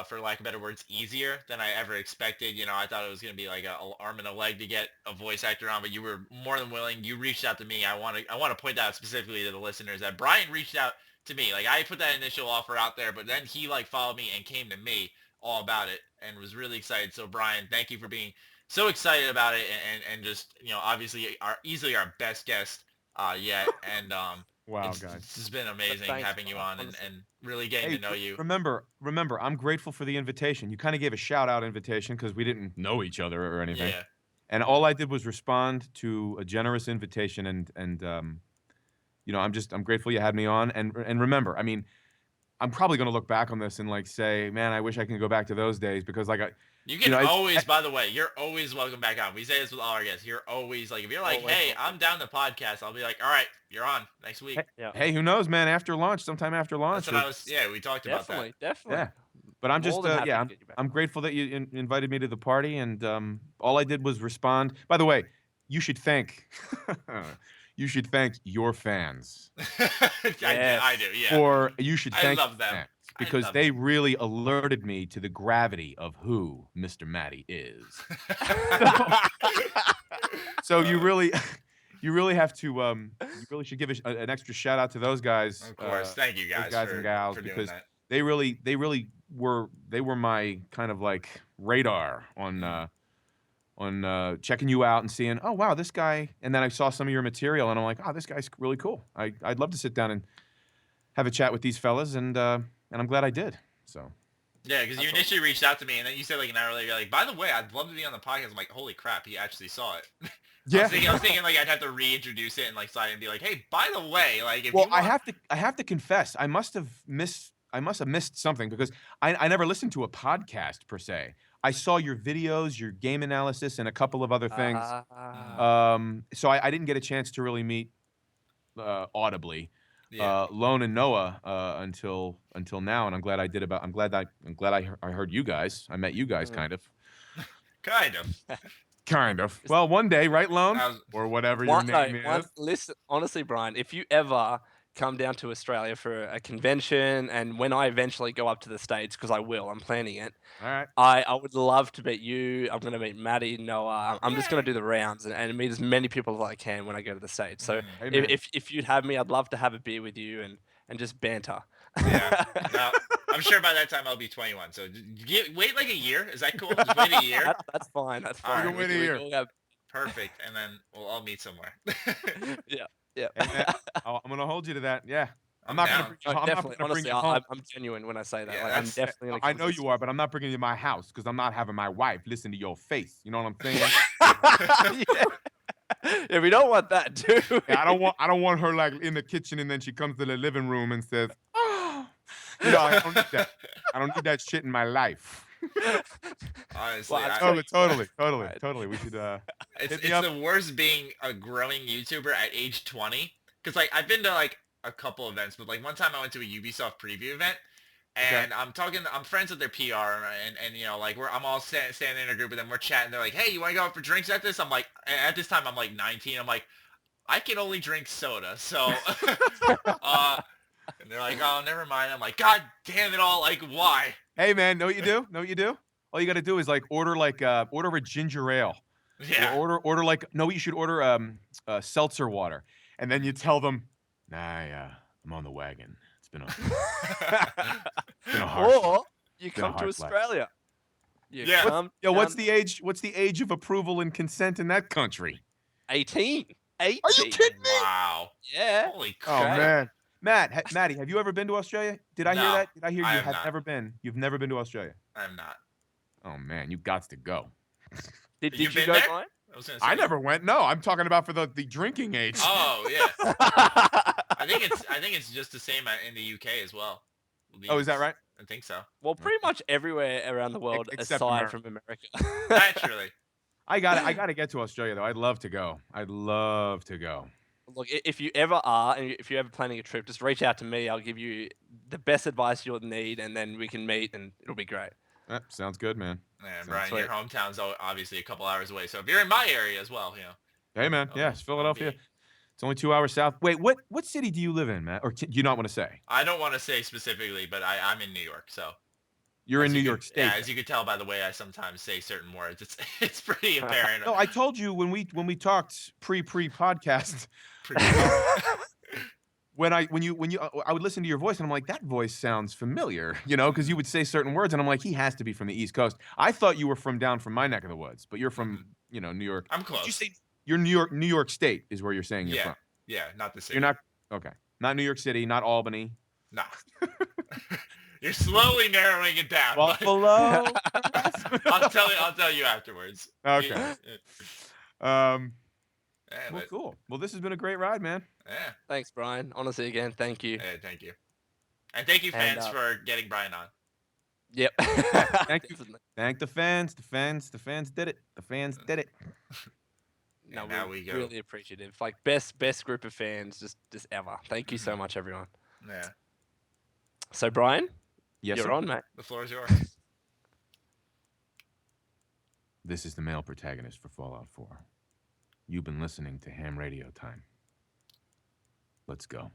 for lack of better words, easier than I ever expected. I thought it was going to be like an arm and a leg to get a voice actor on, but you were more than willing. You reached out to me. I want to point out specifically to the listeners that Brian reached out to me. Like I put that initial offer out there, but then he followed me and came to me all about it and was really excited. So Brian, thank you for being so excited about it and just, obviously easily our best guest yet. And
Wow,
this
guys.
has been amazing
Thanks,
having you on
honestly.
and really getting to know you.
Remember, I'm grateful for the invitation. You kind of gave a shout out invitation because we didn't know each other or anything.
Yeah.
And all I did was respond to a generous invitation, and I'm grateful you had me on. And remember, I mean, I'm probably gonna look back on this and say, man, I wish I can go back to those days because
You can
I-
always, by the way, you're always welcome back on. We say this with all our guests. You're always if you're like,
Always
hey,
welcome.
I'm down the podcast, I'll be like, all right, you're on next week.
Yeah.
hey, who knows, man? Sometime after launch.
That's what we talked about that.
Definitely.
Yeah. But I'm just,
More than happy to
I'm
get you back.
I'm grateful that you invited me to the party, and all I did was respond. By the way, you should thank your fans.
I do, yeah.
Or you should
I
thank
love
your
them.
fans,
I
because
love
they really alerted me to the gravity of who Mr. Matty is. So you really have to you really should give an extra shout out to those guys.
Of course. Thank you guys,
guys
for,
and gals,
for doing
because
that.
they really were my kind of like radar on checking you out and seeing, oh wow, this guy. And then I saw some of your material and I'm like, oh, this guy's really cool. I'd love to sit down and have a chat with these fellas, and I'm glad I did. So
Yeah, because you initially reached out to me and then you said an hour later, you're like, by the way, I'd love to be on the podcast. I'm like, holy crap, he actually saw it.
Yeah.
I was thinking like I'd have to reintroduce it and like slide and be like, hey, by the way, like if
Well,
you want...
I have to confess, I must have missed something because I never listened to a podcast per se. I saw your videos, your game analysis, and a couple of other things. So I didn't get a chance to really meet audibly
Yeah.
Lone and Noah until now, and I'm glad I did. I'm glad I heard you guys. I met you guys, kind of.
Kind of.
Kind of. Well, one day, right, Lone?
I was-
Or whatever your name is.
Listen, honestly, Brian, if you ever come down to Australia for a convention, and when I eventually go up to the States, because I will, I'm planning it,
All right.
I would love to meet you. I'm going to meet Matty, Noah. I'm just going to do the rounds and meet as many people as I can when I go to the States. So
Hey, man.
if you'd have me, I'd love to have a beer with you and just banter.
Yeah. Now, I'm sure by that time I'll be 21. So wait like a year. Is that cool? Just wait a year.
That's fine. That's
All
fine.
right,
wait a year.
We'll have-
Perfect. And then we'll all meet somewhere.
yeah.
Hey, man, I'm gonna hold you to that. Yeah. I'm not
down.
gonna.
Oh,
I'm not
definitely.
gonna bring
Honestly,
you home.
I'm genuine when I say that.
Yeah,
Like, I'm
that's-
definitely gonna
I
come
know
visit
you are, but I'm not bringing you to my house because I'm not having my wife listen to your face. You know what I'm saying?
yeah, we don't want that, do we?
Yeah, I don't want her like in the kitchen and then she comes to the living room and says, "Oh, you know, I don't need that. I don't need that shit in my life."
Honestly,
Well,
Totally. We should.
it's
hit me up.
the worst being a growing YouTuber at age 20. Because like I've been to like a couple events, but like one time I went to a Ubisoft preview event, and I'm friends with their PR, and you know like I'm all standing in a group with them, we're chatting, they're like, hey, you want to go out for drinks at this? I'm like, at this time I'm like 19, I'm like, I can only drink soda, so and they're like, oh, never mind. I'm like, god damn it all, like why?
Hey man, know what you do? Know what you do? All you got to do is like order a ginger ale.
Yeah.
Or order like no, you should order seltzer water, and then you tell them, nah, I'm on the wagon. It's been a harsh.
Or you
been a
come to
hard life.
Australia. You
Yeah.
come
Yo, what's
down-
the age? What's the age of approval and consent in that country?
18? 18.
Are you kidding me?
Wow.
Yeah.
Holy
Oh
crap.
man, Matty, have you ever been to Australia? Did I hear
No,
that? Did I hear
I
you
have
have
not.
never been? You've never been to Australia?
I'm not.
Oh man, you got to go.
Did
You
you
been
go,
there?
Brian?
I was gonna
I
say-
never went. No, I'm talking about for the drinking age.
Oh yeah. I think it's just the same in the UK as well.
Oh, is that right?
I think so.
Well, pretty much everywhere around the world
Except
aside
America.
from America.
Naturally.
I gotta get to Australia though. I'd love to go. I'd love to go.
Look, if you ever are, and if you're ever planning a trip, just reach out to me. I'll give you the best advice you'll need, and then we can meet, and it'll be great.
Sounds good, man.
And
Sounds
Brian,
sweet.
your hometown's obviously a couple hours away. So if you're in my area as well, you know.
Hey, man.
I'll-
Yes,
I'll
Philadelphia.
be-
It's only 2 hours south. Wait, what city do you live in, Matt? Or do you not want to say?
I don't want to say specifically, but I'm in New York, so.
You're in
as
New
you
York
can-
State.
Yeah, as you can tell by the way I sometimes say certain words, it's pretty apparent.
No, I told you when we talked pre podcast
Pretty-
I would listen to your voice and I'm like, that voice sounds familiar, you know, because you would say certain words and I'm like, he has to be from the East Coast. I thought you were from down from my neck of the woods, but you're from, New York.
I'm close.
Did you say you're New York State is where you're saying you're
Yeah.
from?
Yeah, not the same.
You're not okay. Not New York City, not Albany.
Nah. You're slowly narrowing it down. but
Buffalo.
I'll tell you afterwards.
Okay.
Yeah,
Well,
but,
cool. Well, this has been a great ride, man.
yeah.
Thanks, Brian. Honestly, again, thank you.
Yeah, thank you. And thank you,
And,
fans, for getting Brian on.
Yep.
Thank you.
Definitely.
Thank the fans. The fans did it. The fans did it.
No,
And now
we're
we go.
really appreciative. Like best group of fans just ever. Thank you so much, everyone.
Yeah.
So, Brian,
Yes,
you're
sir.
on, mate.
The floor is yours.
This is the male protagonist for Fallout 4. You've been listening to Ham Radio Time. Let's go.